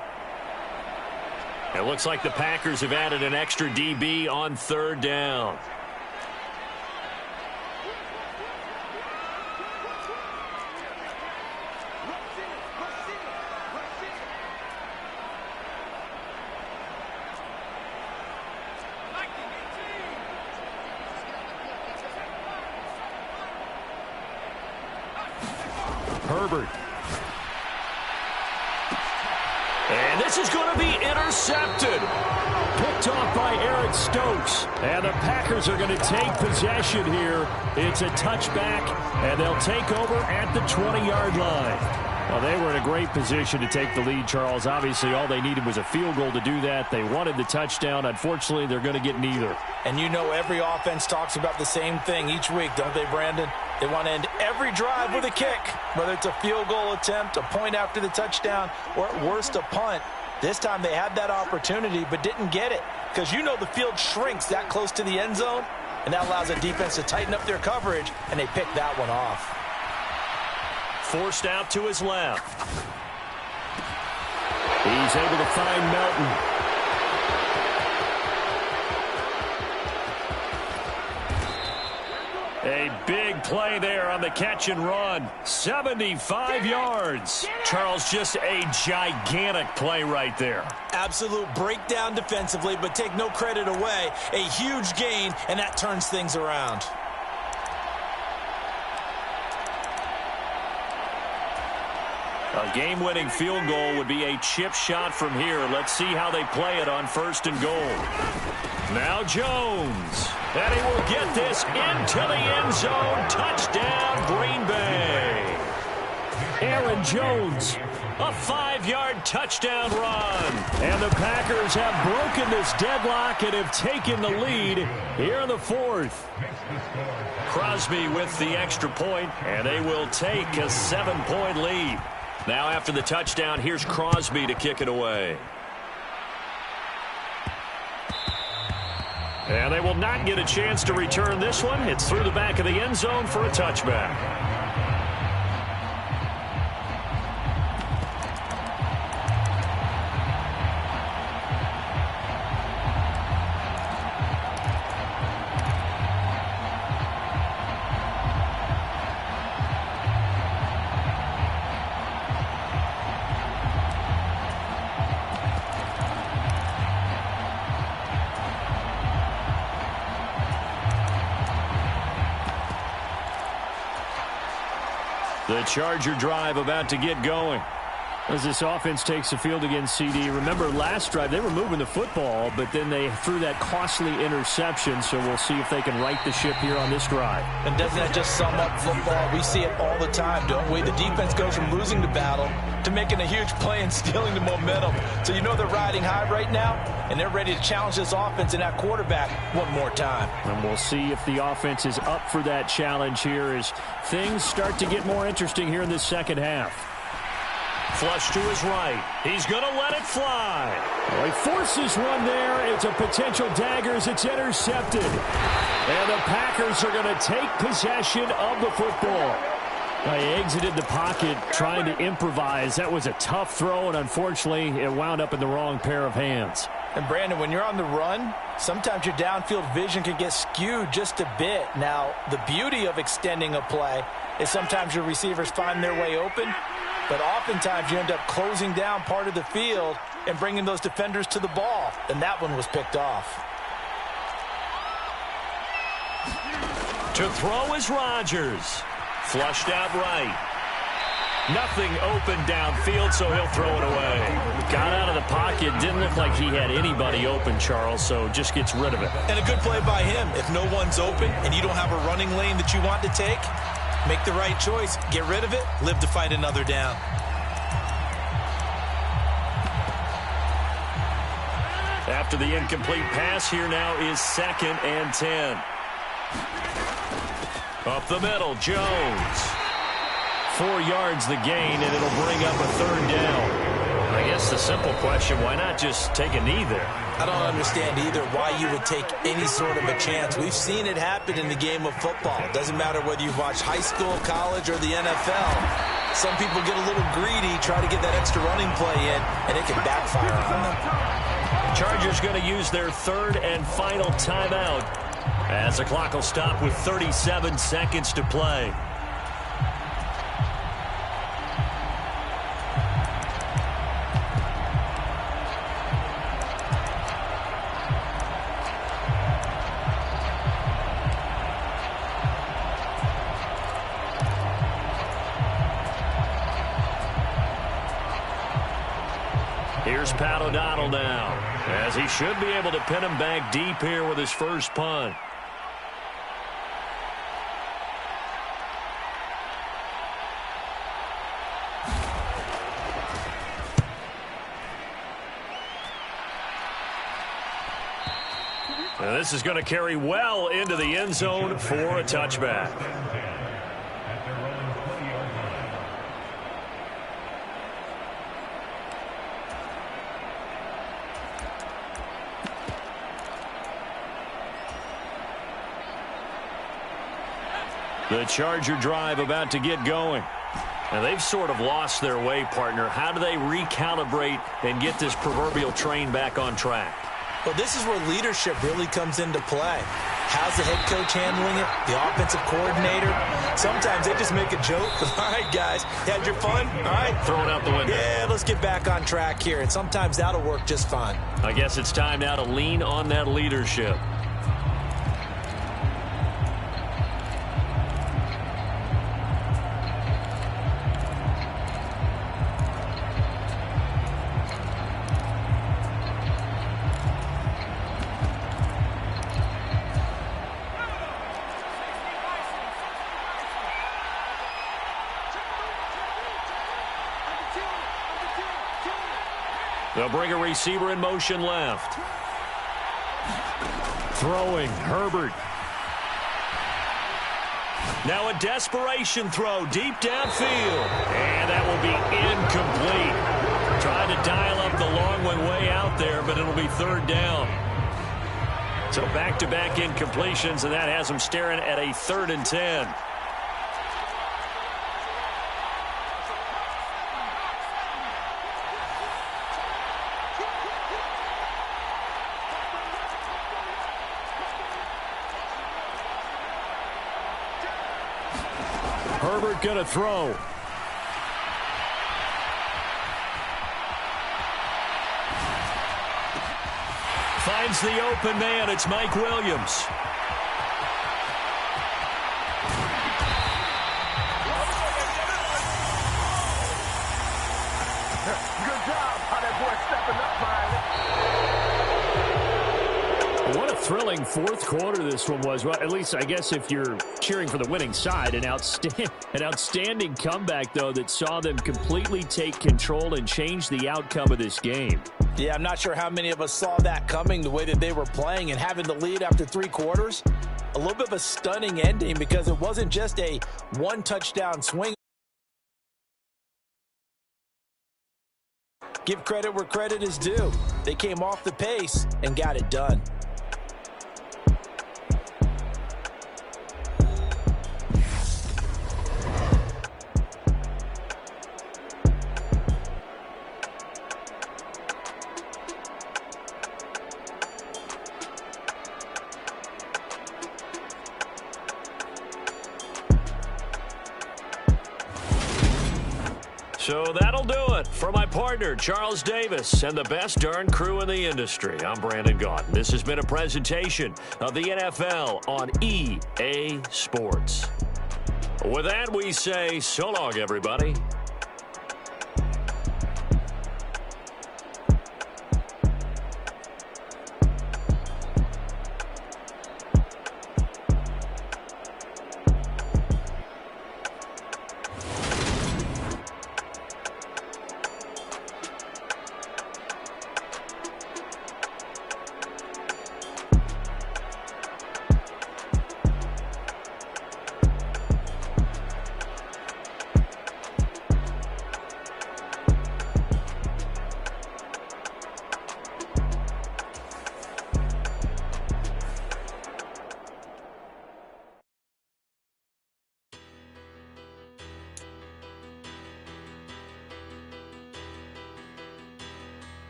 It looks like the Packers have added an extra DB on 3rd down. Herbert. And this is going to be intercepted.
Picked off by Eric Stokes. And the Packers are going to take possession here. It's a touchback, and they'll take over at the 20-yard line. Well, they were in a great position to take the lead, Charles. Obviously, all they needed was a field goal to do that. They wanted the touchdown. Unfortunately, they're going to get neither.
And you know every offense talks about the same thing each week, don't they, Brandon? They want to end every drive with a kick, whether it's a field goal attempt, a point after the touchdown, or at worst a punt. This time they had that opportunity but didn't get it because you know the field shrinks that close to the end zone, and that allows the defense to tighten up their coverage, and they picked that one off.
Forced out to his left.
He's able to find Melton.
A big play there on the catch and run. 75 yards. Charles, just a gigantic play right there.
Absolute breakdown defensively, but take no credit away. A huge gain, and that turns things around.
A game-winning field goal would be a chip shot from here. Let's see how they play it on 1st and goal. Now Jones. And he will get this into the end zone. Touchdown, Green Bay.
Aaron Jones
A 5-yard touchdown run.
And the Packers have broken this deadlock and have taken the lead here in the fourth.
Crosby with the extra point, and they will take a 7-point lead. Now after the touchdown, here's Crosby to kick it away. And they will not get a chance to return this one. It's through the back of the end zone for a touchback. The Charger drive about to get going.
As this offense takes the field against CD. Remember, last drive, they were moving the football, but then they threw that costly interception, so we'll see if they can right the ship here on this drive.
And doesn't that just sum up football? We see it all the time, don't we? The defense goes from losing the battle to making a huge play and stealing the momentum. So you know they're riding high right now, and they're ready to challenge this offense and that quarterback one more time.
And we'll see if the offense is up for that challenge here as things start to get more interesting here in this second half.
Flush to his right. He's going to let it fly.
Well, he forces one there. It's a potential dagger as it's intercepted. And the Packers are going to take possession of the football. Now, he exited the pocket trying to improvise. That was a tough throw, and unfortunately, it wound up in the wrong pair of hands.
And, Brandon, when you're on the run, sometimes your downfield vision can get skewed just a bit. Now, the beauty of extending a play is sometimes your receivers find their way open, but oftentimes you end up closing down part of the field and bringing those defenders to the ball. And that one was picked off.
To throw is Rodgers. Flushed out right. Nothing open downfield, so he'll throw it away. Got out of the pocket. Didn't look like he had anybody open, Charles, so just gets rid of it.
And a good play by him. If no one's open and you don't have a running lane that you want to take, make the right choice. Get rid of it. Live to fight another down.
After the incomplete pass, here now is 2nd and 10. Up the middle, Jones. 4 yards the gain, and it'll bring up a 3rd down. I guess the simple question, why not just take a knee there?
I don't understand either why you would take any sort of a chance. We've seen it happen in the game of football. It doesn't matter whether you've watched high school, college, or the NFL. Some people get a little greedy, try to get that extra running play in, and it can backfire on them.
Chargers going to use their 3rd and final timeout as the clock will stop with 37 seconds to play. Here's Pat O'Donnell now, as he should be able to pin him back deep here with his first punt. And this is going to carry well into the end zone for a touchback. The Charger drive about to get going. And they've sort of lost their way, partner. How do they recalibrate and get this proverbial train back on track?
Well, this is where leadership really comes into play. How's the head coach handling it? The offensive coordinator? Sometimes they just make a joke. All right, guys, had your fun? All right.
Throw it out the window.
Yeah, let's get back on track here. And sometimes that'll work just fine.
I guess it's time now to lean on that leadership. They'll bring a receiver in motion left.
Throwing, Herbert.
Now a desperation throw deep downfield. And that will be incomplete. Trying to dial up the long one way out there, but it'll be third down. So back-to-back incompletions, and that has them staring at a 3rd and 10.
Herbert going to throw.
Finds the open man. It's Mike Williams.
Good job. How that boy stepping up, Miley.
What a thrilling fourth quarter this one was. Well, at least I guess if you're cheering for the winning side, an outstanding comeback, though, that saw them completely take control and change the outcome of this game.
Yeah, I'm not sure how many of us saw that coming, the way that they were playing and having the lead after 3 quarters. A little bit of a stunning ending because it wasn't just a one-touchdown swing. Give credit where credit is due. They came off the pace and got it done.
So that'll do it for my partner, Charles Davis, and the best darn crew in the industry. I'm Brandon Gaudin. This has been a presentation of the NFL on EA Sports. With that, we say so long, everybody.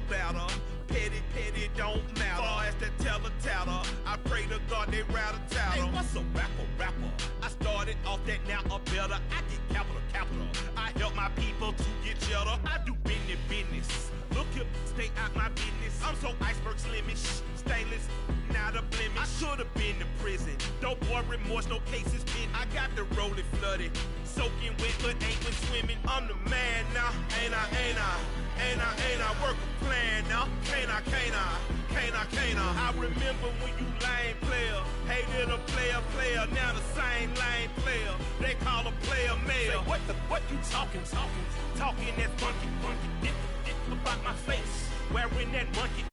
Better, petty, don't matter. Far as the teller tatter, I pray to God they rattle tattle. Hey, what's a rapper? I started off that, now I'm better. I get capital. I help my people to get cheddar. I do business. Look here, stay out my business. I'm so iceberg slimish, stainless, not a blemish. I should have been to prison. Don't boy remorse, no cases pinned. I got the rolling flooded, soaking wet, but ain't been swimming. I'm the man now, ain't I? Work a plan now, can't I? I remember when you lame player, hated a player, now the same lame player. They call a player mayor. Say, what you talking that funky, about my face, wearing that monkey.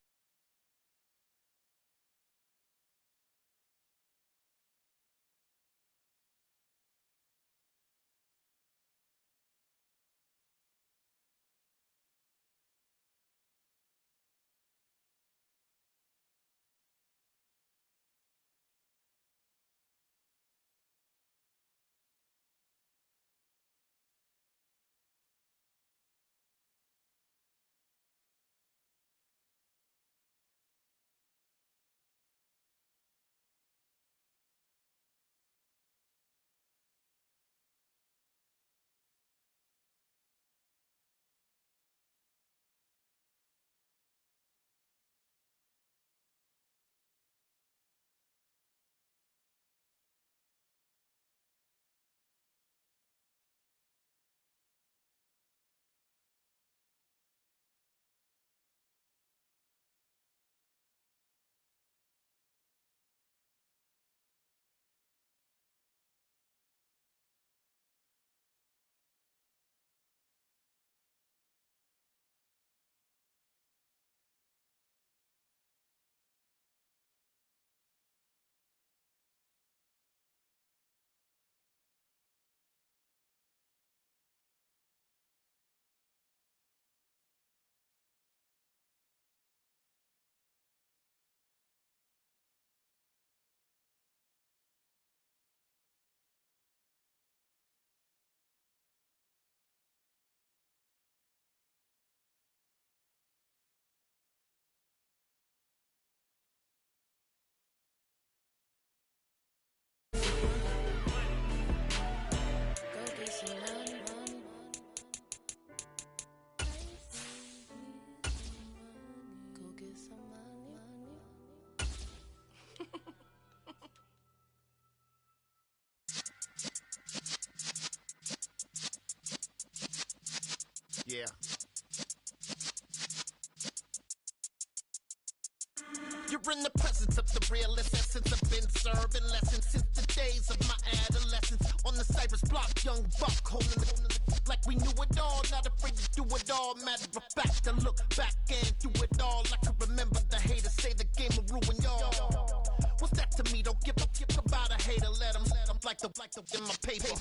You're in the presence of the realest essence. I've been serving lessons since the days of my adolescence. On the Cypress block, young buck holding it like we knew it all. Not afraid to do it all. Matter of fact, to look back and do it all. I can remember the haters say the game will ruin y'all. What's that to me? Don't give a fuck about a hater. Let them like the in my paper.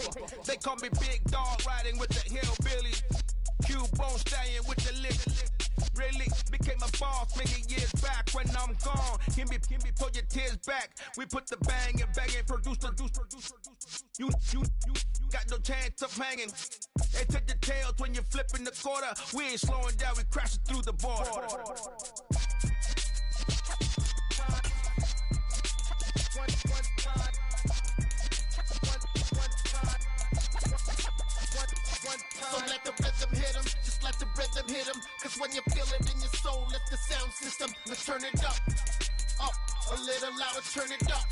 They call me Big Dog, riding with the hillbillies. Q-Bone stallion with the lick. Really became a boss many years back. When I'm gone, give me, pull your tears back. We put the bang and produce. You got no chance of hanging. They took the tails when you're flipping the quarter. We ain't slowing down, we crashing through the border.
So let the rhythm hit him, just let the rhythm hit him. Cause when you feel it in your soul, let the sound system, let's turn it up. Up, a little louder, turn it up.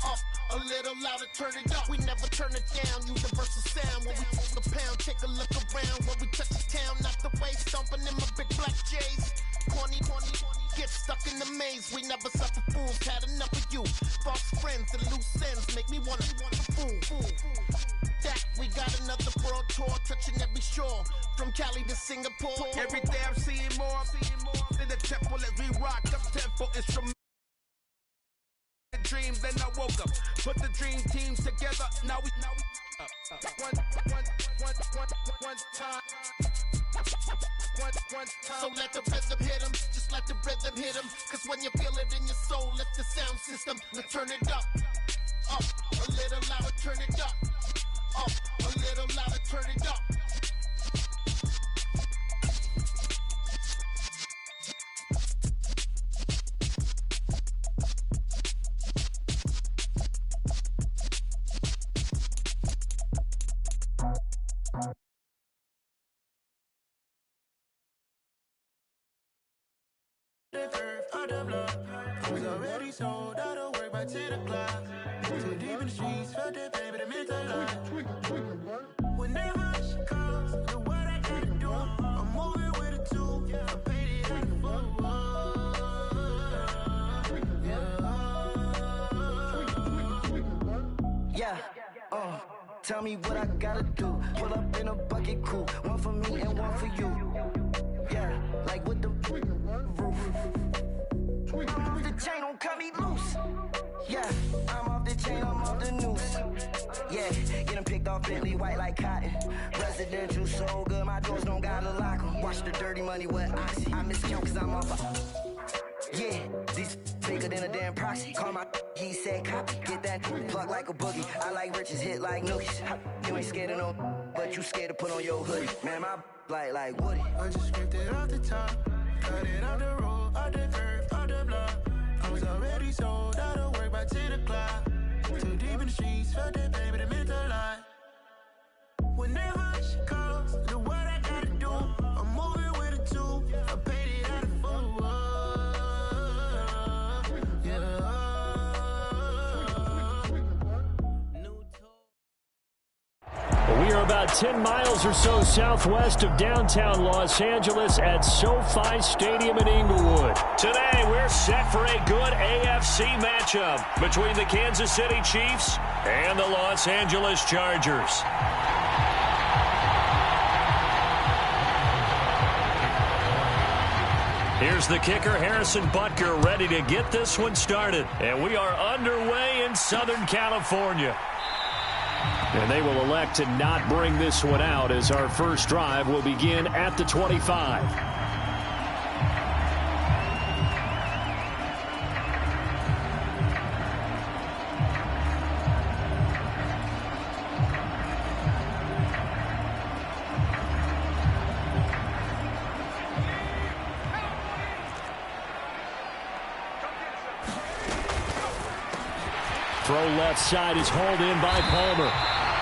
Up, a little louder, turn it up. We never turn it down, universal sound. When we take a pound, take a look around. When we touch the town, not the way, stomping in my big black J's. Corny, get stuck in the maze. We never suffer fools, had enough of you. False friends and loose ends make me wanna fool. That we got another world tour, touching every shore, from Cali to Singapore.
Every day I'm seeing more in the temple as we rock up tempo instrument. Dreams, then I woke up. Put the dream teams together. Now we one time.
So let the rhythm hit him, just let the rhythm hit him. Cause when you feel it in your soul, let the sound system, let's turn it up. Up, a little louder, turn it up. Up, a little louder, turn it up.
I was already sold out of work by 10 o'clock. Too deep in the streets, felt that pain, but it meant a lot. Whenever she calls, know what I gotta do. I'm moving with a two. I paid it out of full.
Yeah, tell me what I gotta do. Pull up in a bucket crew, one for me and one for you. Yeah, like with the roof. The chain don't cut me loose. Yeah, I'm off the chain, I'm off the noose. Yeah, getting picked off Bentley white like cotton. Residential so good, my doors don't gotta lock 'em. Watch the dirty money with Oxy. I miscount cause I'm off yeah, these bigger than a damn proxy. Call my he said copy. Get that plug like a boogie. I like riches, hit like nookies. You ain't scared of no, but you scared to put on your hoodie. Man, my like Woody.
I just scraped it off the top. Cut it off the road, off the curb, off the block. I was already sold out of work by 10 o'clock. Too deep in the streets, felt that pain, but it meant a lot. Whenever she calls, know what I gotta do. I'm moving with a two. I paid it out of full.
We are about 10 miles or so southwest of downtown Los Angeles at SoFi Stadium in Inglewood.
Today, we're set for a good AFC matchup between the Kansas City Chiefs and the Los Angeles Chargers. Here's the kicker, Harrison Butker, ready to get this one started. And we are underway in Southern California.
And they will elect to not bring this one out as our first drive will begin at the 25. Throw left side is hauled in by Palmer.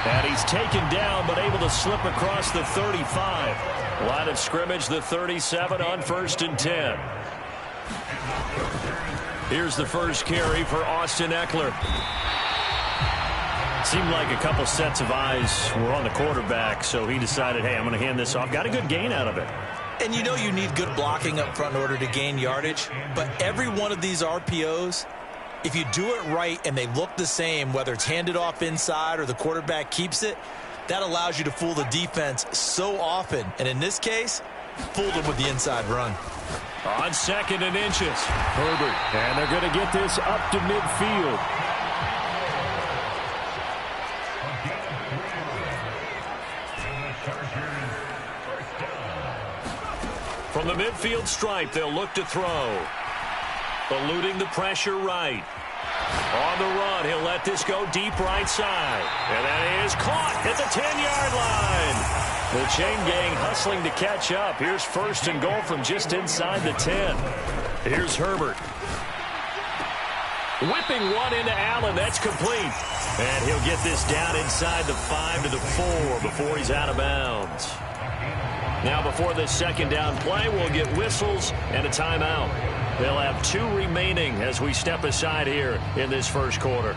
And he's taken down, but able to slip across the 35. Line of scrimmage, the 37 on 1st and 10. Here's the first carry for Austin Eckler. Seemed like a couple sets of eyes were on the quarterback, so he decided, hey, I'm going to hand this off. Got a good gain out of it.
And you know you need good blocking up front in order to gain yardage, but every one of these RPOs, if you do it right and they look the same, whether it's handed off inside or the quarterback keeps it, that allows you to fool the defense so often. And in this case, fooled them with the inside run.
On 2nd and inches, Herbert.
And they're going to get this up to midfield.
From the midfield stripe, they'll look to throw. Eluding the pressure right. On the run, he'll let this go deep right side. And that is caught at the 10-yard line. The chain gang hustling to catch up. Here's 1st and goal from just inside the 10. Here's Herbert. Whipping one into Allen. That's complete. And he'll get this down inside the 5 to the 4 before he's out of bounds. Now before this 2nd down play, we'll get whistles and a timeout. They'll have 2 remaining as we step aside here in this 1st quarter.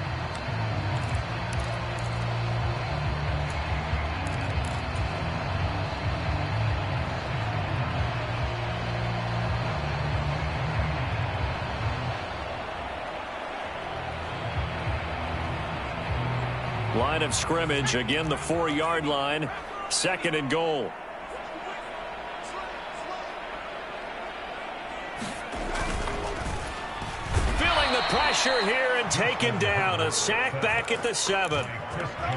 Line of scrimmage, again the 4-yard line, 2nd and goal. Pressure here and taken down. A sack back at the 7.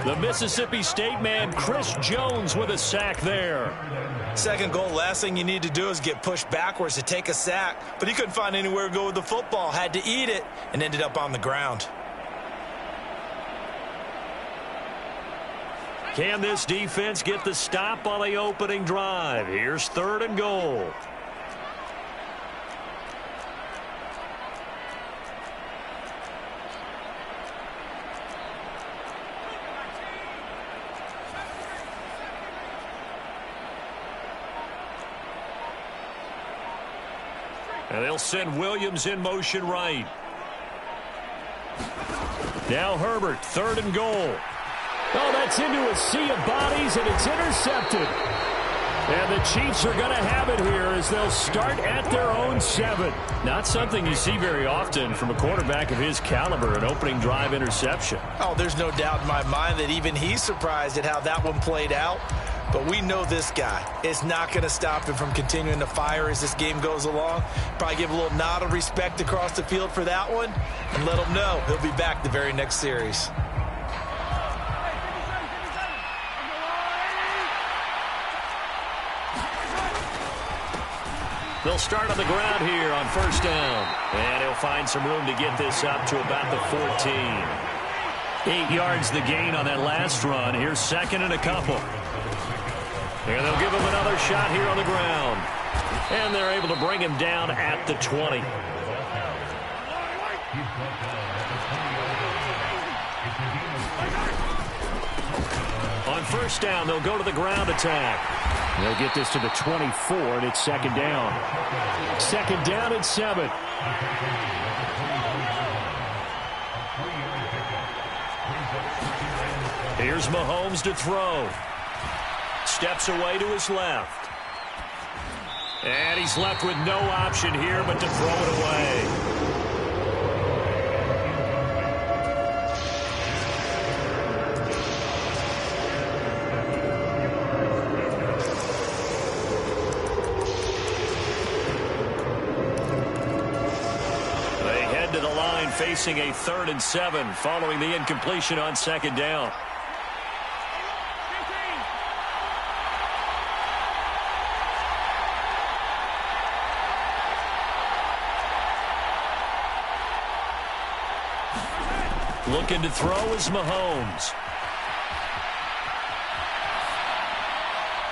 The Mississippi State man, Chris Jones, with a sack there.
2nd goal, last thing you need to do is get pushed backwards to take a sack. But he couldn't find anywhere to go with the football. Had to eat it and ended up on the ground.
Can this defense get the stop on the opening drive? Here's 3rd and goal. And they'll send Williams in motion right. Now Herbert, 3rd and goal.
Oh, that's into a sea of bodies, and it's intercepted. And the Chiefs are going to have it here as they'll start at their own 7.
Not something you see very often from a quarterback of his caliber, an opening drive interception.
Oh, there's no doubt in my mind that even he's surprised at how that one played out. But we know this guy is not going to stop him from continuing to fire as this game goes along. Probably give a little nod of respect across the field for that one and let him know he'll be back the very next series.
They'll start on the ground here on 1st down. And he'll find some room to get this up to about the 14. 8 yards the gain on that last run. Here's 2nd and a couple. And they'll give him another shot here on the ground. And they're able to bring him down at the 20. On 1st down, they'll go to the ground attack.
They'll get this to the 24, and it's 2nd down. 2nd down and 7.
Here's Mahomes to throw. Steps away to his left. And he's left with no option here but to throw it away. Facing a 3rd and 7 following the incompletion on 2nd down. Looking to throw is Mahomes.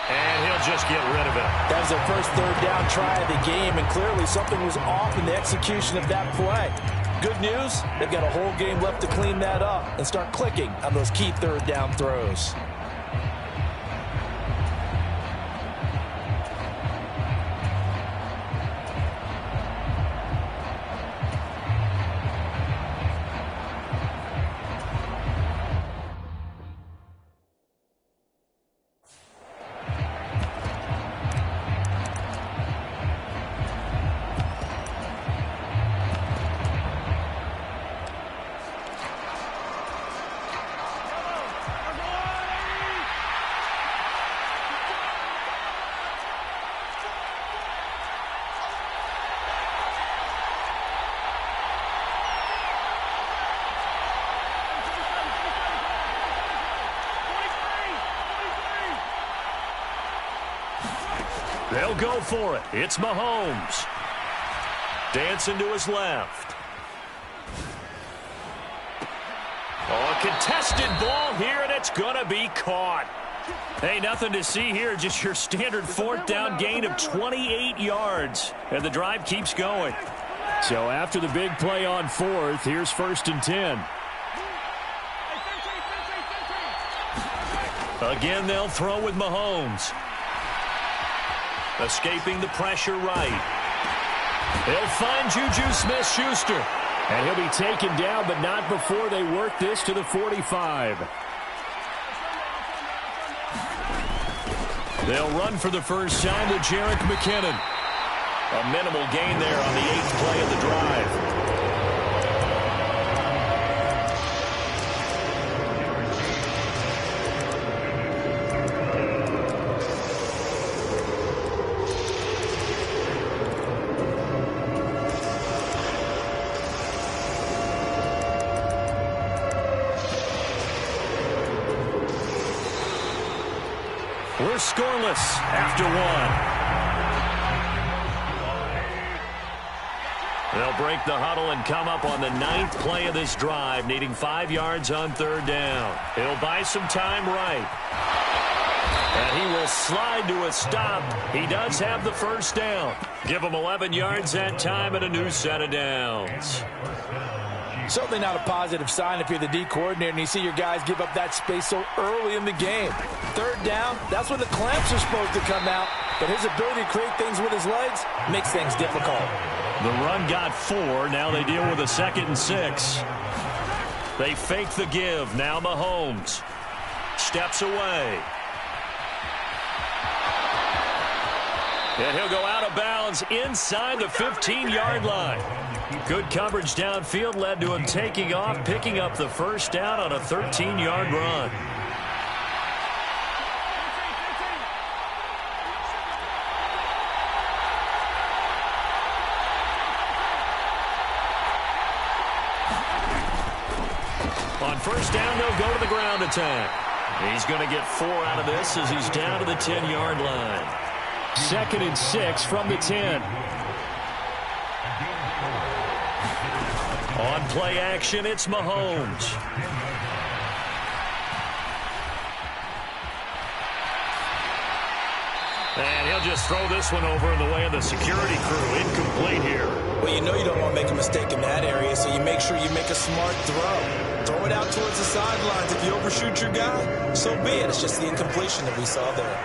And he'll just get rid of it.
That was their first 3rd down try of the game, and clearly something was off in the execution of that play. Good news, they've got a whole game left to clean that up and start clicking on those key 3rd down throws.
They'll go for it. It's Mahomes. Dancing to his left. Oh, a contested ball here, and it's going to be caught. Hey, nothing to see here. Just your standard fourth down gain of 28 yards. And the drive keeps going.
So after the big play on fourth, here's 1st and 10.
Again, they'll throw with Mahomes. Escaping the pressure right. He'll find Juju Smith-Schuster.
And he'll be taken down, but not before they work this to the 45.
They'll run for the first time with Jerick McKinnon. A minimal gain there on the 8th play of the drive. We're scoreless after one. They'll break the huddle and come up on the 9th play of this drive, needing 5 yards on 3rd down. He'll buy some time right. And he will slide to a stop. He does have the first down. Give him 11 yards that time and a new set of downs.
Certainly not a positive sign if you're the D coordinator and you see your guys give up that space so early in the game. 3rd down, that's when the clamps are supposed to come out. But his ability to create things with his legs makes things difficult.
The run got 4. Now they deal with a 2nd and 6. They fake the give. Now Mahomes steps away. And he'll go out of bounds inside the 15-yard line. Good coverage downfield led to him taking off, picking up the first down on a 13-yard run. On first down, they'll go to the ground attack. He's going to get 4 out of this as he's down to the 10-yard line.
2nd and 6 from the 10.
On play action, it's Mahomes. And he'll just throw this one over in the way of the security crew. Incomplete here.
Well, you know you don't want to make a mistake in that area, so you make sure you make a smart throw. Throw it out towards the sidelines. If you overshoot your guy, so be it. It's just the incompletion that we saw there.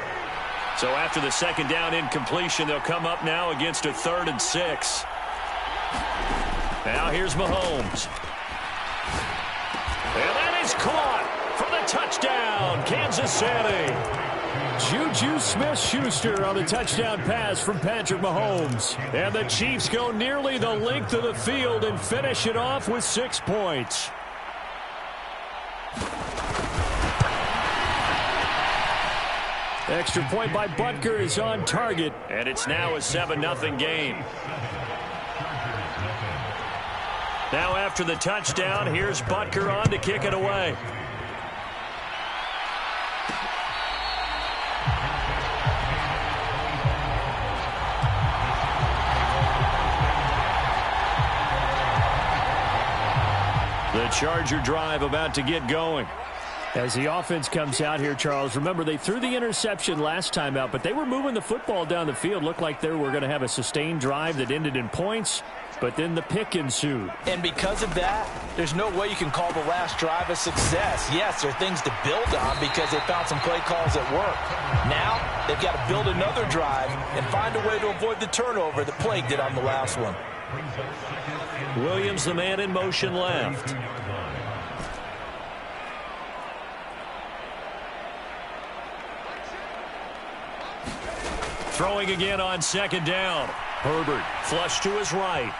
So after the 2nd down incompletion, they'll come up now against a 3rd and 6. Now here's Mahomes. And that is caught for the touchdown, Kansas City.
Juju Smith-Schuster on the touchdown pass from Patrick Mahomes. And the Chiefs go nearly the length of the field and finish it off with 6 points. Extra point by Butker is on target.
And it's now a 7-0 game. Now after the touchdown, here's Butker on to kick it away. The Charger drive about to get going.
As the offense comes out here, Charles, remember they threw the interception last time out, but they were moving the football down the field. Looked like they were going to have a sustained drive that ended in points, but then the pick ensued.
And because of that, there's no way you can call the last drive a success. Yes, there are things to build on because they found some play calls that work. Now, they've got to build another drive and find a way to avoid the turnover that plagued it on the last one.
Williams, the man in motion left. Throwing again on 2nd down. Herbert flush to his right.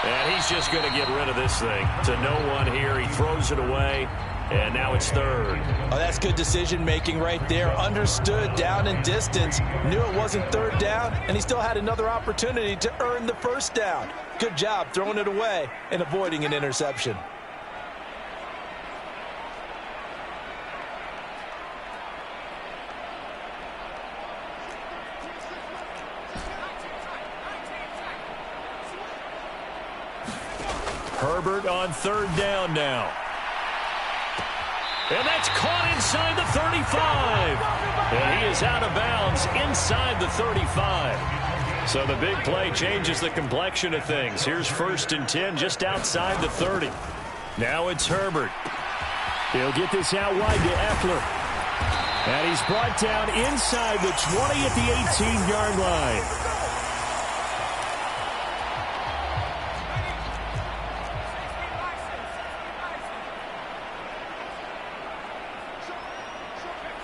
And he's just going to get rid of this thing. To no one here. He throws it away. And now it's 3rd.
Oh, that's good decision-making right there. Understood down and distance. Knew it wasn't 3rd down, and he still had another opportunity to earn the first down. Good job throwing it away and avoiding an interception.
Herbert on third down now. And that's caught inside the 35. And he is out of bounds inside the 35. So the big play changes the complexion of things. Here's 1st and 10 just outside the 30. Now it's Herbert. He'll get this out wide to Eckler. And he's brought down inside the 20 at the 18-yard line.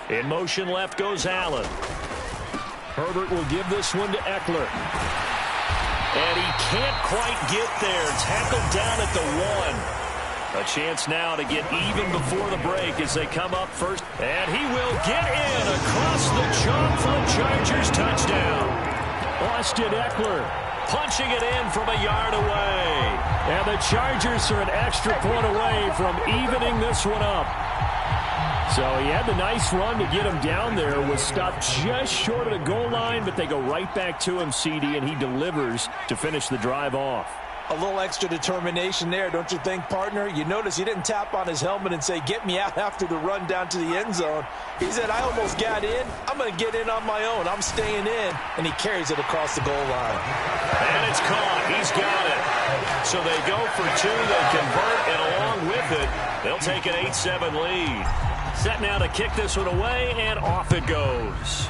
In motion left goes Allen. Herbert will give this one to Eckler. And he can't quite get there. Tackled down at the 1. A chance now to get even before the break as they come up first. And he will get in across the chalk for the Chargers touchdown. Austin Eckler punching it in from a yard away. And the Chargers are an extra point away from evening this one up. So he had the nice run to get him down there, was stopped just short of the goal line, but they go right back to him, CD, and he delivers to finish the drive off.
A little extra determination there, don't you think, partner? You notice he didn't tap on his helmet and say, get me out after the run down to the end zone. He said, I almost got in. I'm going to get in on my own. I'm staying in. And he carries it across the goal line.
And it's caught. He's got it. So they go for 2. They convert, and along with it, they'll take an 8-7 lead. Set now to kick this one away, and off it goes.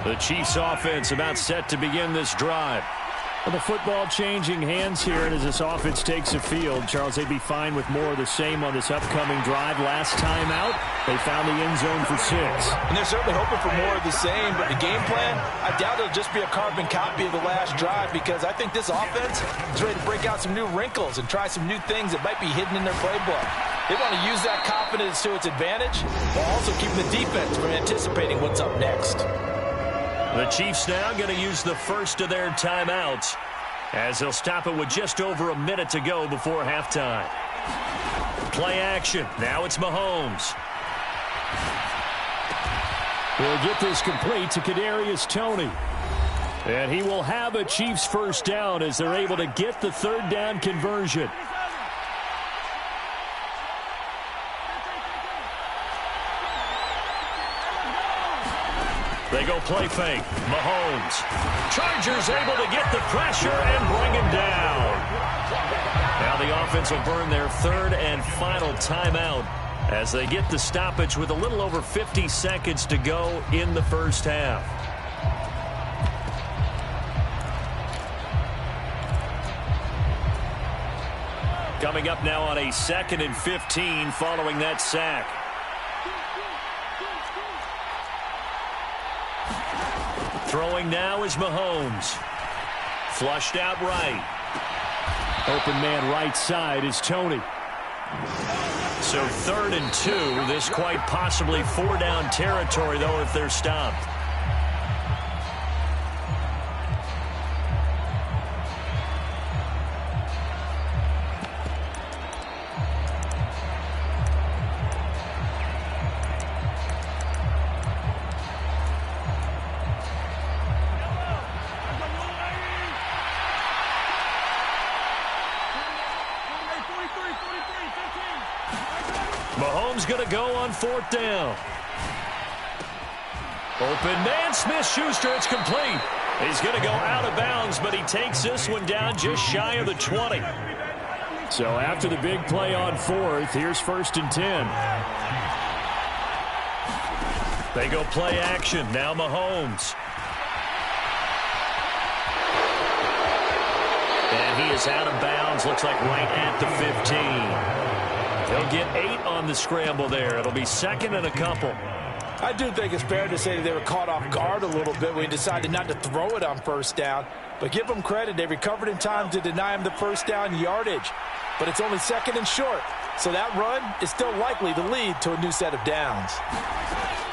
The Chiefs offense about set to begin this drive.
Well, the football changing hands here, and as this offense takes the field, Charles, they'd be fine with more of the same on this upcoming drive. Last time out, they found the end zone for 6.
And they're certainly hoping for more of the same, but the game plan, I doubt it'll just be a carbon copy of the last drive, because I think this offense is ready to break out some new wrinkles and try some new things that might be hidden in their playbook. They want to use that confidence to its advantage, while also keeping the defense from anticipating what's up next.
The Chiefs now going to use the first of their timeouts as they'll stop it with just over a minute to go before halftime. Play action. Now it's Mahomes.
He'll get this complete to Kadarius Toney. And he will have a Chiefs first down as they're able to get the third down conversion.
They go play fake. Mahomes. Chargers able to get the pressure and bring him down. Now the offense will burn their third and final timeout as they get the stoppage with a little over 50 seconds to go in the first half. Coming up now on a 2nd and 15 following that sack. Throwing now is Mahomes. Flushed out right.
Open man right side is Toney.
So 3rd and 2. This quite possibly 4-down territory, though, if they're stopped. Mahomes going to go on 4th down. Open man, Smith-Schuster, it's complete. He's going to go out of bounds, but he takes this one down just shy of the 20.
So after the big play on 4th, here's 1st and 10.
They go play action. Now Mahomes. And he is out of bounds. Looks like right at the 15. They'll get 8 on the scramble there. It'll be 2nd and a couple.
I do think it's fair to say that they were caught off guard a little bit when he decided not to throw it on 1st down. But give them credit. They recovered in time to deny him the 1st down yardage. But it's only 2nd and short. So that run is still likely to lead to a new set of downs.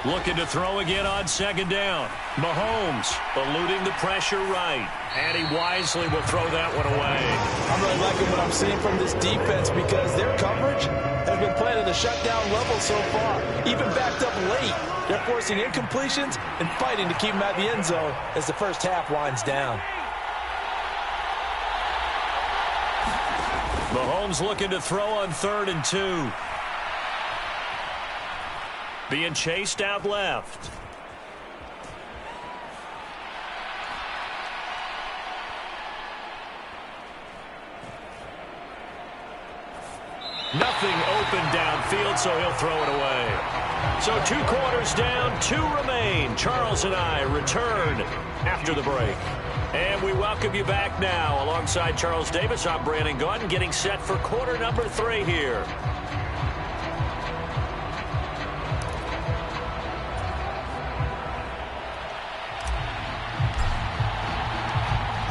Looking to throw again on second down. Mahomes eluding the pressure right. And he wisely will throw that one away.
I'm really liking what I'm seeing from this defense because their coverage has been playing at a shutdown level so far. Even backed up late, they're forcing incompletions and fighting to keep them out of the end zone as the first half winds down.
Mahomes looking to throw on 3rd and 2. Being chased out left. Nothing open downfield, so he'll throw it away. So 2 quarters down, 2 remain. Charles and I return after the break. And we welcome you back now. Alongside Charles Davis, I'm Brandon Gaudin, getting set for quarter number 3 here.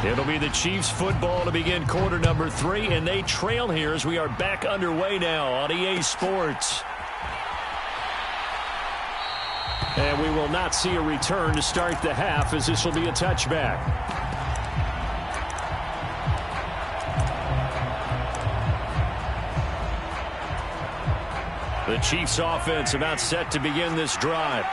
It'll be the Chiefs football to begin quarter number 3, and they trail here as we are back underway now on EA Sports. And we will not see a return to start the half, as this will be a touchback. The Chiefs offense about set to begin this drive.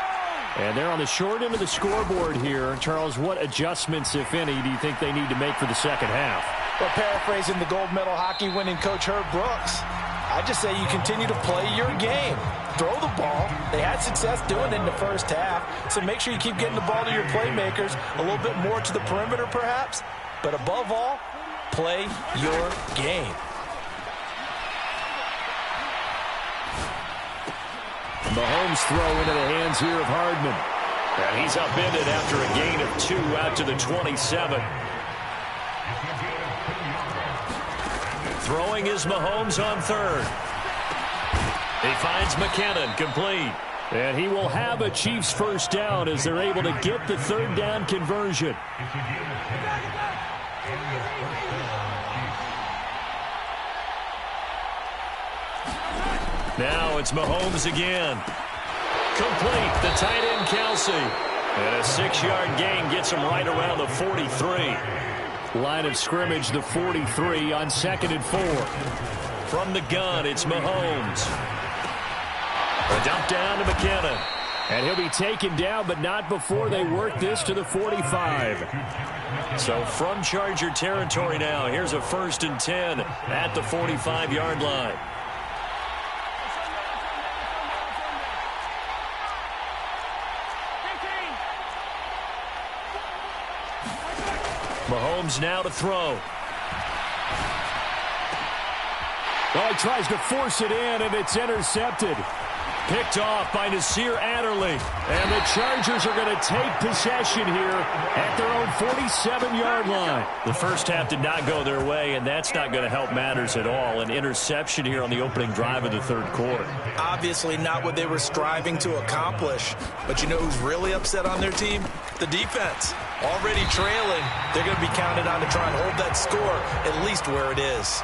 And they're on the short end of the scoreboard here. Charles, what adjustments, if any, do you think they need to make for the second half?
Well, paraphrasing the gold medal hockey winning coach Herb Brooks, I just say you continue to play your game. Throw the ball. They had success doing it in the first half, so make sure you keep getting the ball to your playmakers, a little bit more to the perimeter perhaps, but above all, play your game.
Mahomes throw into the hands here of Hardman. And he's upended after a gain of 2 out to the 27. Throwing is Mahomes on 3rd. He finds McKinnon, complete. And he will have a Chiefs first down as they're able to get the 3rd down conversion. Now it's Mahomes again. Complete, the tight end Kelsey. And a 6-yard gain gets him right around the 43. Line of scrimmage, the 43 on 2nd and 4. From the gun, it's Mahomes. A dump down to McKinnon. And he'll be taken down, but not before they work this to the 45. So from Charger territory now, here's a 1st and 10 at the 45-yard line. Mahomes now to throw.
Oh, he tries to force it in, and it's intercepted.
Picked off by Nasir Adderley. And the Chargers are going to take possession here at their own 47-yard line. The first half did not go their way, and that's not going to help matters at all. An interception here on the opening drive of the 3rd quarter.
Obviously not what they were striving to accomplish. But you know who's really upset on their team? The defense. Already trailing, they're going to be counted on to try and hold that score at least where it is.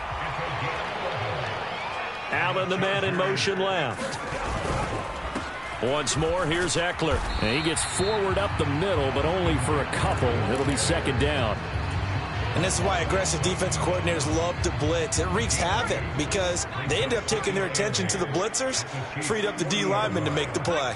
Allen, the man in motion left. Once more, here's Eckler.
And he gets forward up the middle, but only for a couple. It'll be 2nd down.
And this is why aggressive defense coordinators love to blitz. It wreaks havoc because they end up taking their attention to the blitzers, freed up the D lineman to make the play.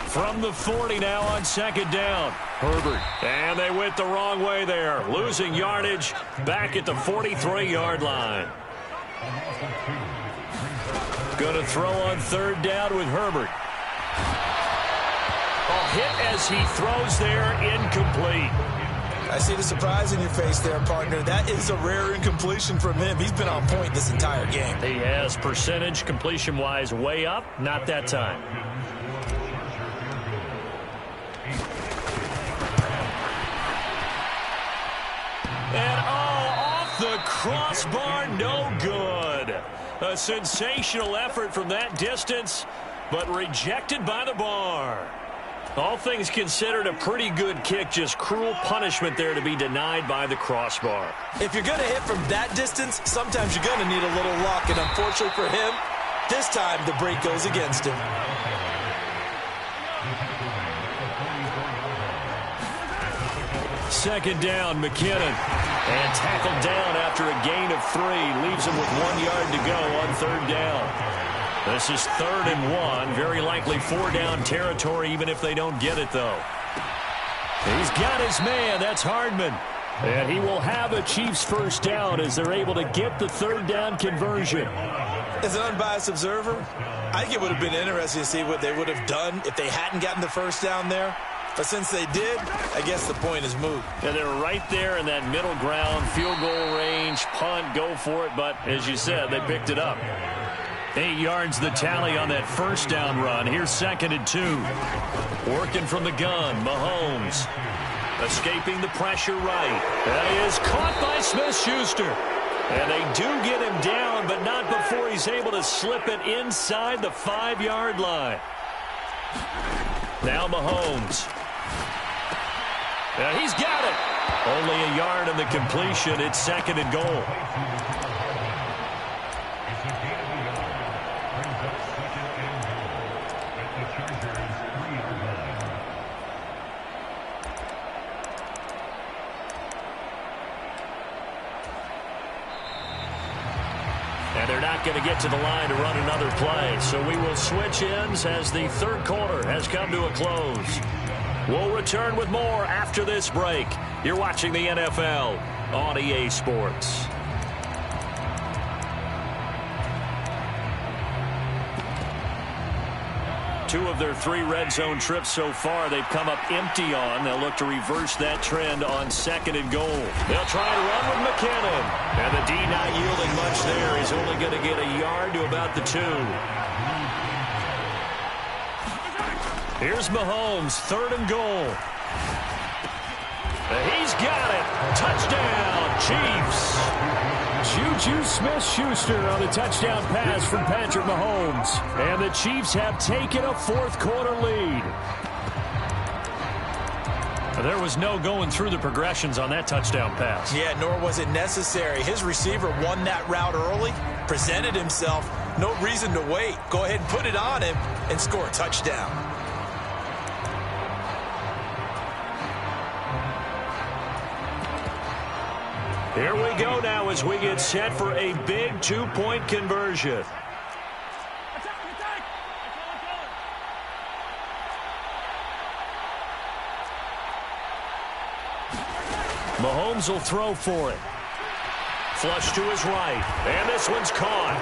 From the 40 now on 2nd down. Herbert. And they went the wrong way there. Losing yardage back at the 43-yard line. Going to throw on 3rd down with Herbert. A hit as he throws there, incomplete.
I see the surprise in your face there, partner. That is a rare incompletion from him. He's been on point this entire game.
He has percentage completion-wise way up. Not that time. And, oh, off the crossbar, no good. A sensational effort from that distance, but rejected by the bar. All things considered, a pretty good kick, just cruel punishment there to be denied by the crossbar.
If you're going to hit from that distance, sometimes you're going to need a little luck, and unfortunately for him, this time the break goes against him.
Second down, McKinnon. And tackled down after a gain of 3. Leaves him with 1 yard to go on third down. This is 3rd and 1. Very likely 4-down territory, even if they don't get it, though. He's got his man. That's Hardman. And he will have a Chiefs first down as they're able to get the 3rd down conversion.
As an unbiased observer, I think it would have been interesting to see what they would have done if they hadn't gotten the first down there. But since they did, I guess the point is moot.
Yeah, they're right there in that middle ground, field goal range, punt, go for it. But as you said, they picked it up. 8 yards the tally on that first down run. Here's 2nd and 2. Working from the gun, Mahomes. Escaping the pressure right. That is caught by Smith-Schuster. And they do get him down, but not before he's able to slip it inside the 5-yard line. Now Mahomes. He's got it. Only a yard on the completion. It's 2nd and goal. And they're not going to get to the line to run another play. So we will switch ends as the third quarter has come to a close. We'll return with more after this break. You're watching the NFL on EA Sports. Two of their 3 red zone trips so far they've come up empty on. They'll look to reverse that trend on 2nd and goal. They'll try to run with McKinnon. And the D not yielding much there. He's only going to get a yard to about the 2. Here's Mahomes, 3rd and goal. He's got it. Touchdown, Chiefs. Juju Smith-Schuster on the touchdown pass from Patrick Mahomes. And the Chiefs have taken a 4th quarter lead. There was no going through the progressions on that touchdown pass.
Yeah, nor was it necessary. His receiver won that route early, presented himself. No reason to wait. Go ahead and put it on him and score a touchdown.
Here we go now as we get set for a big 2-point conversion. Mahomes will throw for it. Flush to his right. And this one's caught.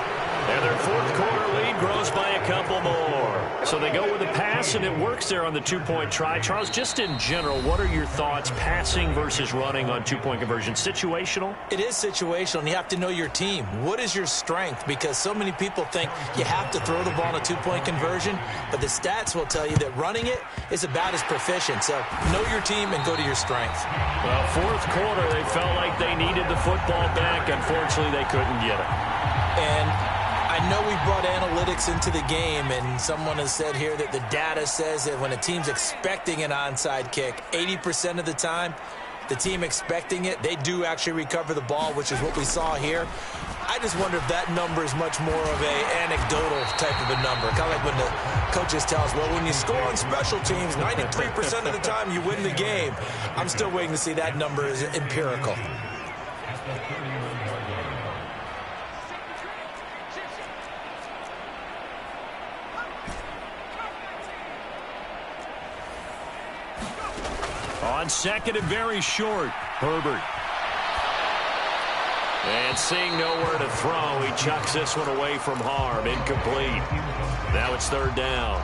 And their 4th quarter lead grows by a couple more. So they go with a pass, and it works there on the 2-point try. Charles, just in general, what are your thoughts passing versus running on 2-point conversion? Situational?
It is situational, and you have to know your team. What is your strength? Because so many people think you have to throw the ball on a 2-point conversion, but the stats will tell you that running it is about as proficient. So know your team and go to your strength.
Well, 4th quarter, they felt like they needed the football back. Unfortunately, they couldn't get it.
And I know we brought analytics into the game, and someone has said here that the data says that when a team's expecting an onside kick, 80% of the time, the team expecting it, they do actually recover the ball, which is what we saw here. I just wonder if that number is much more of an anecdotal type of a number. Kind of like when the coaches tell us, well, when you score on special teams, 93% of the time you win the game. I'm still waiting to see that number is empirical.
On 2nd and very short, Herbert. And seeing nowhere to throw, he chucks this one away from harm. Incomplete. Now it's 3rd down.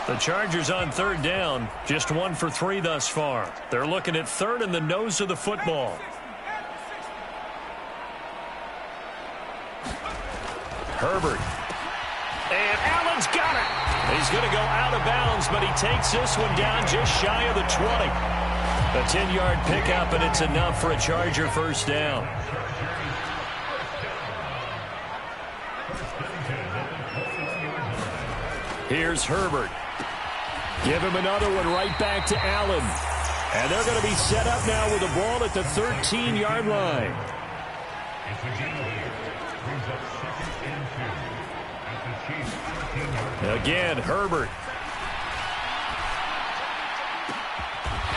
The Chargers on 3rd down, just 1 for 3 thus far. They're looking at 3rd in the nose of the football. Herbert. And Allen's got it. He's going to go out of bounds, but he takes this one down just shy of the 20. A 10-yard pickup, and it's enough for a Charger first down. Here's Herbert. Give him another one right back to Allen. And they're going to be set up now with the ball at the 13-yard line. Again, Herbert.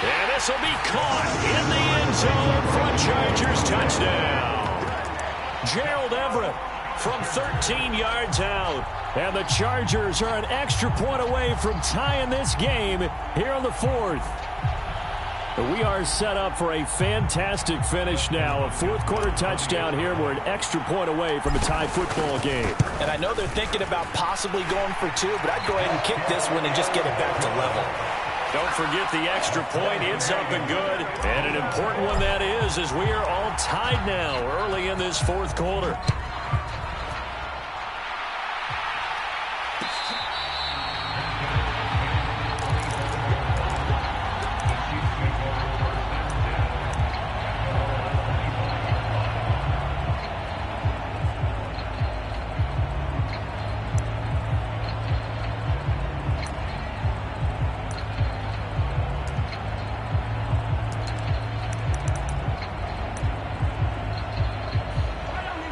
And this will be caught in the end zone for a Chargers touchdown. Gerald Everett from 13 yards out. And the Chargers are an extra point away from tying this game here on the 4th. We are set up for a fantastic finish now. A fourth-quarter touchdown here. We're an extra point away from a tie football game.
And I know they're thinking about possibly going for 2, but I'd go ahead and kick this one and just get it back to level.
Don't forget the extra point. It's up and good. And an important one that is, as we are all tied now early in this fourth quarter.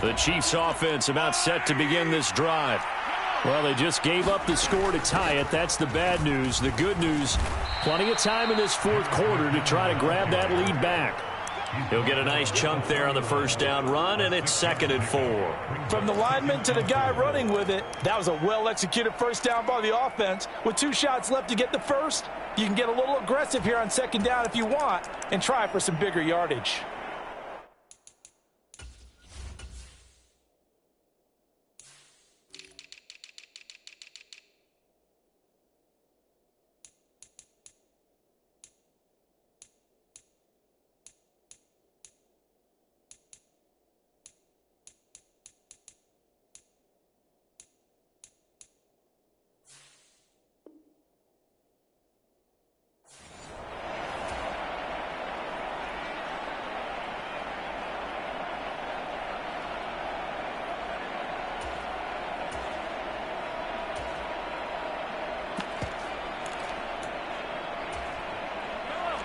The Chiefs offense about set to begin this drive. Well, they just gave up the score to tie it. That's the bad news. The good news, plenty of time in this fourth quarter to try to grab that lead back. He'll get a nice chunk there on the first down run, and it's 2nd and 4.
From the lineman to the guy running with it, that was a well-executed first down by the offense. With 2 shots left to get the first, you can get a little aggressive here on 2nd down if you want and try for some bigger yardage.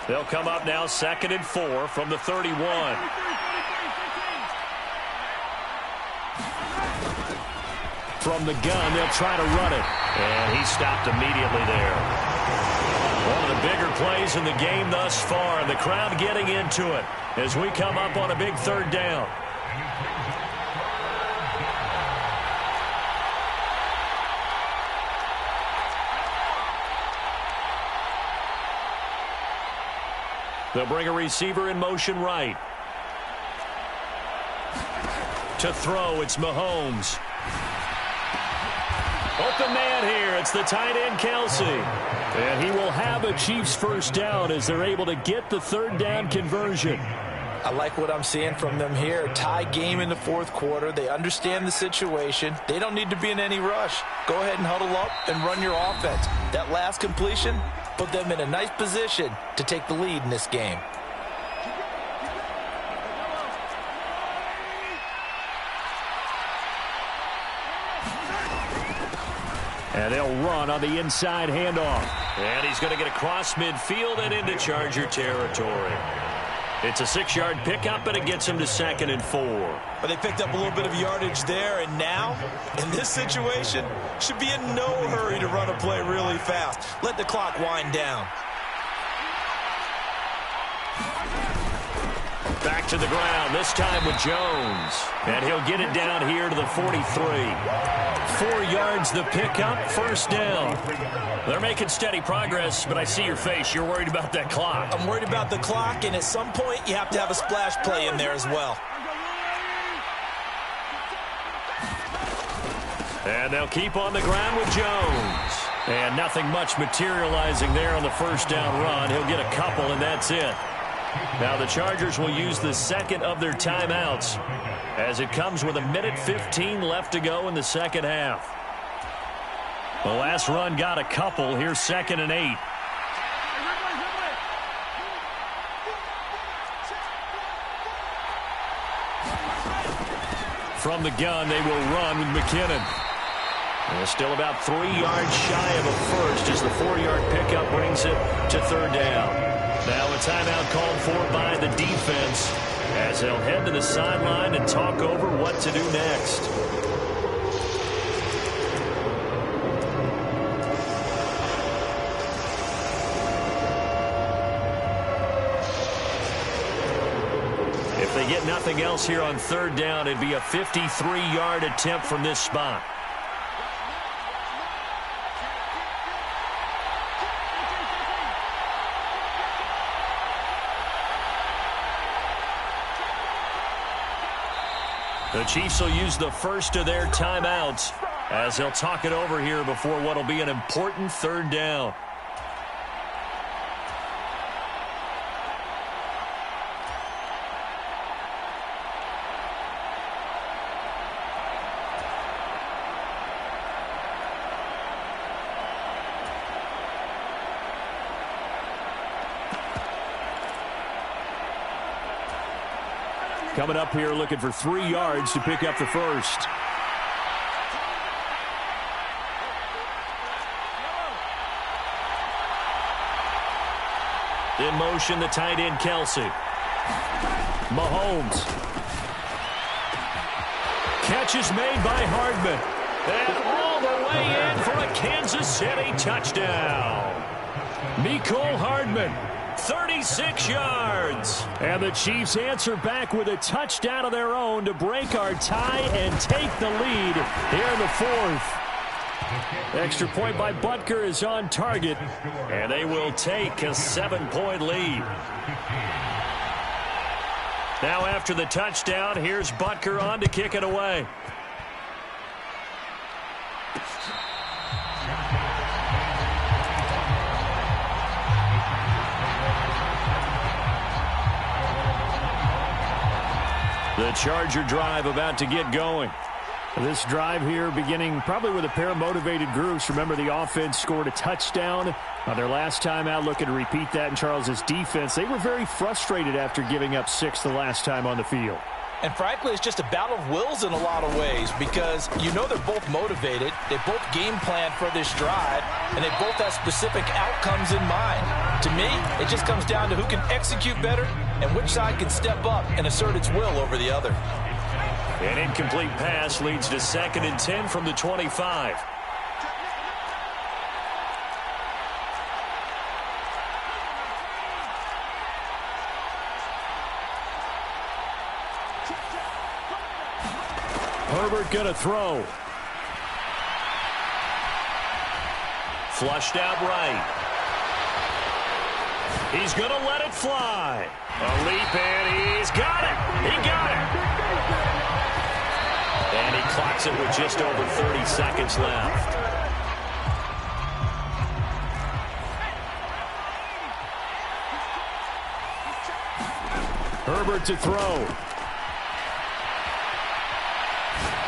They'll come up now 2nd and 4 from the 31. From the gun, they'll try to run it. And he stopped immediately there. One of the bigger plays in the game thus far. The crowd getting into it as we come up on a big 3rd down. They'll bring a receiver in motion right. To throw, it's Mahomes. Open man here. It's the tight end, Kelsey. And he will have a Chiefs first down as they're able to get the 3rd down conversion.
I like what I'm seeing from them here. Tie game in the fourth quarter. They understand the situation. They don't need to be in any rush. Go ahead and huddle up and run your offense. That last completion put them in a nice position to take the lead in this game.
And they'll run on the inside handoff. And he's going to get across midfield and into Charger territory. It's a 6-yard pickup, and it gets him to 2nd and 4.
But they picked up a little bit of yardage there, and now, in this situation, should be in no hurry to run a play really fast. Let the clock wind down.
Back to the ground, this time with Jones. And he'll get it down here to the 43. 4 yards the pickup, first down. They're making steady progress, but I see your face. You're worried about that clock.
I'm worried about the clock, and at some point, you have to have a splash play in there as well.
And they'll keep on the ground with Jones. And nothing much materializing there on the first down run. He'll get a couple, and that's it. Now the Chargers will use the 2nd of their timeouts as it comes with 1:15 left to go in the second half. The last run got a couple. Here's 2nd and 8. From the gun, they will run with McKinnon. They're still about 3 yards shy of a first as the 4-yard pickup brings it to 3rd down. Now a timeout called for by the defense as they'll head to the sideline and talk over what to do next. If they get nothing else here on 3rd down, it'd be a 53-yard attempt from this spot. The Chiefs will use the first of their timeouts as they'll talk it over here before what will be an important 3rd down. Coming up here looking for 3 yards to pick up the first. In motion, the tight end, Kelsey. Mahomes. Catch is made by Hardman. And all the way in for a Kansas City touchdown. Mecole Hardman. 36 yards. And the Chiefs answer back with a touchdown of their own to break our tie and take the lead here in the 4th. Extra point by Butker is on target, and they will take a 7-point lead. Now after the touchdown, here's Butker on to kick it away. The Charger drive about to get going.
This drive here beginning probably with a pair of motivated groups. Remember, the offense scored a touchdown on their last time out. Looking to repeat that in Charles's defense. They were very frustrated after giving up 6 the last time on the field.
And frankly, it's just a battle of wills in a lot of ways because you know they're both motivated. They both game plan for this drive, and they both have specific outcomes in mind. To me, it just comes down to who can execute better and which side can step up and assert its will over the other.
An incomplete pass leads to 2nd and 10 from the 25. Herbert gonna throw. Flushed out right. He's gonna let it fly. A leap and he's got it. He got it. And he clocks it with just over 30 seconds left. Herbert to throw.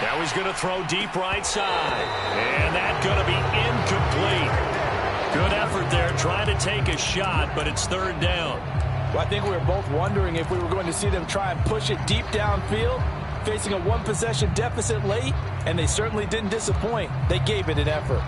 Now he's going to throw deep right side. And that's going to be incomplete. Good effort there, trying to take a shot, but it's 3rd down.
Well, I think we were both wondering if we were going to see them try and push it deep downfield, facing a 1-possession deficit late, and they certainly didn't disappoint. They gave it an effort.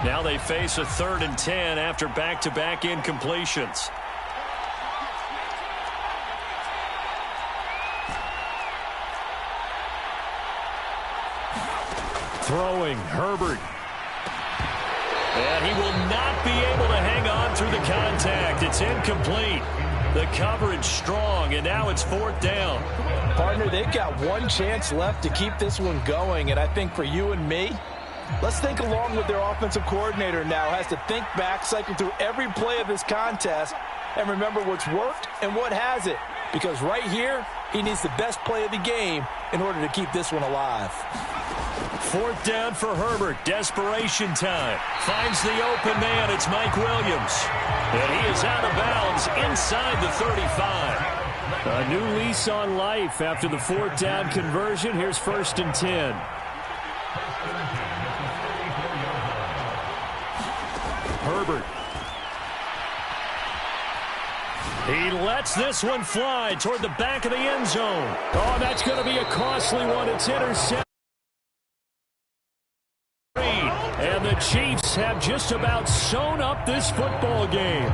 Now they face a 3rd and 10 after back-to-back incompletions. Throwing, Herbert. And he will not be able to hang on through the contact. It's incomplete. The coverage strong, and now it's 4th down.
Partner, they've got one chance left to keep this one going, and I think for you and me, let's think along with their offensive coordinator now. Has to think back, cycle through every play of this contest, and remember what's worked and what hasn't. Because right here, he needs the best play of the game in order to keep this one alive.
4th down for Herbert. Desperation time. Finds the open man. It's Mike Williams. And he is out of bounds inside the 35.
A new lease on life after the 4th down conversion. Here's 1st and 10. Herbert. He lets this one fly toward the back of the end zone. Oh, that's going to be a costly one. It's intercepted. And the Chiefs have just about sewn up this football game.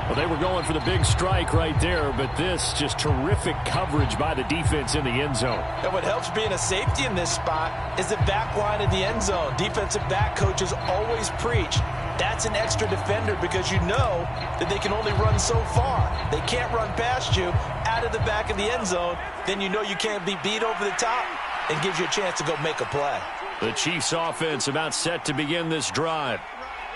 Well, they were going for the big strike right there, but this just terrific coverage by the defense in the end zone.
And what helps being a safety in this spot is the back line in the end zone. Defensive back coaches always preach. That's an extra defender because you know that they can only run so far. They can't run past you out of the back of the end zone. Then you know you can't be beat over the top and gives you a chance to go make a play.
The Chiefs offense about set to begin this drive.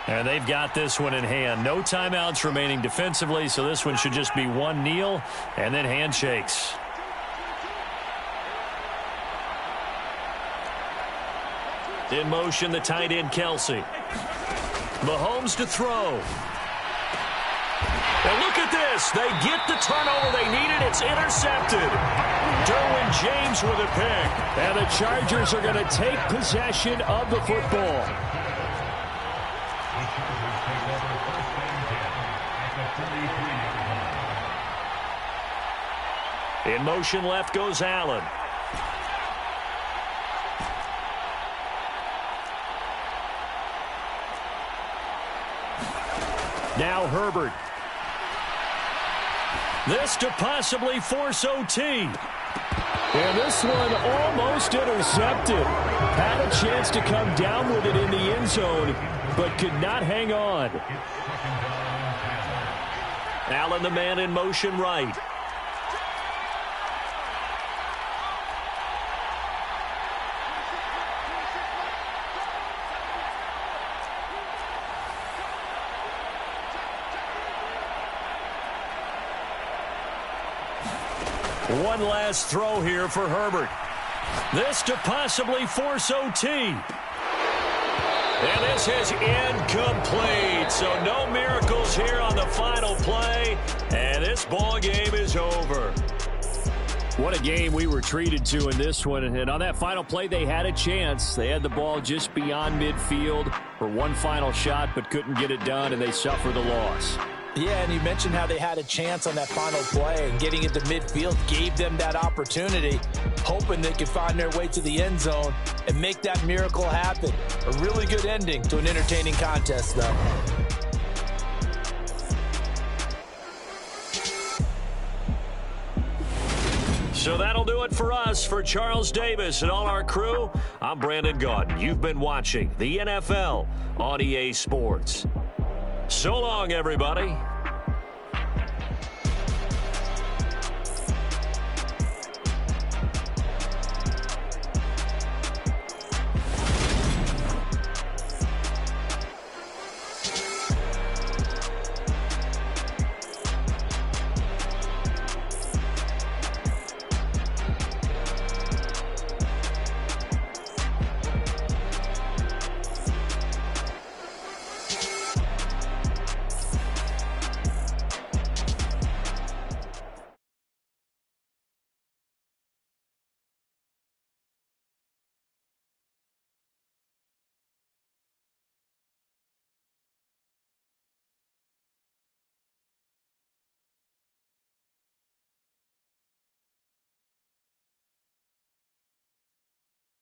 And they've got this one in hand. No timeouts remaining defensively, so this one should just be one kneel and then handshakes. In motion, the tight end, Kelsey. Mahomes to throw. And look at this. They get the turnover they needed. It's intercepted. Derwin James with a pick.
And the Chargers are going to take possession of the football.
In motion left goes Allen.
Now Herbert.
This to possibly force OT.
And this one almost intercepted. Had a chance to come down with it in the end zone, but could not hang on.
Allen, the man in motion right. One last throw here for Herbert. This to possibly force OT. And this is incomplete. So no miracles here on the final play. And this ball game is over.
What a game we were treated to in this one. And on that final play, they had a chance. They had the ball just beyond midfield for one final shot, but couldn't get it done, and they suffer the loss.
Yeah, and you mentioned how they had a chance on that final play, and getting into midfield gave them that opportunity, hoping they could find their way to the end zone and make that miracle happen. A really good ending to an entertaining contest, though.
So that'll do it for us. For Charles Davis and all our crew, I'm Brandon Gaudin. You've been watching the NFL on EA Sports. So long, everybody.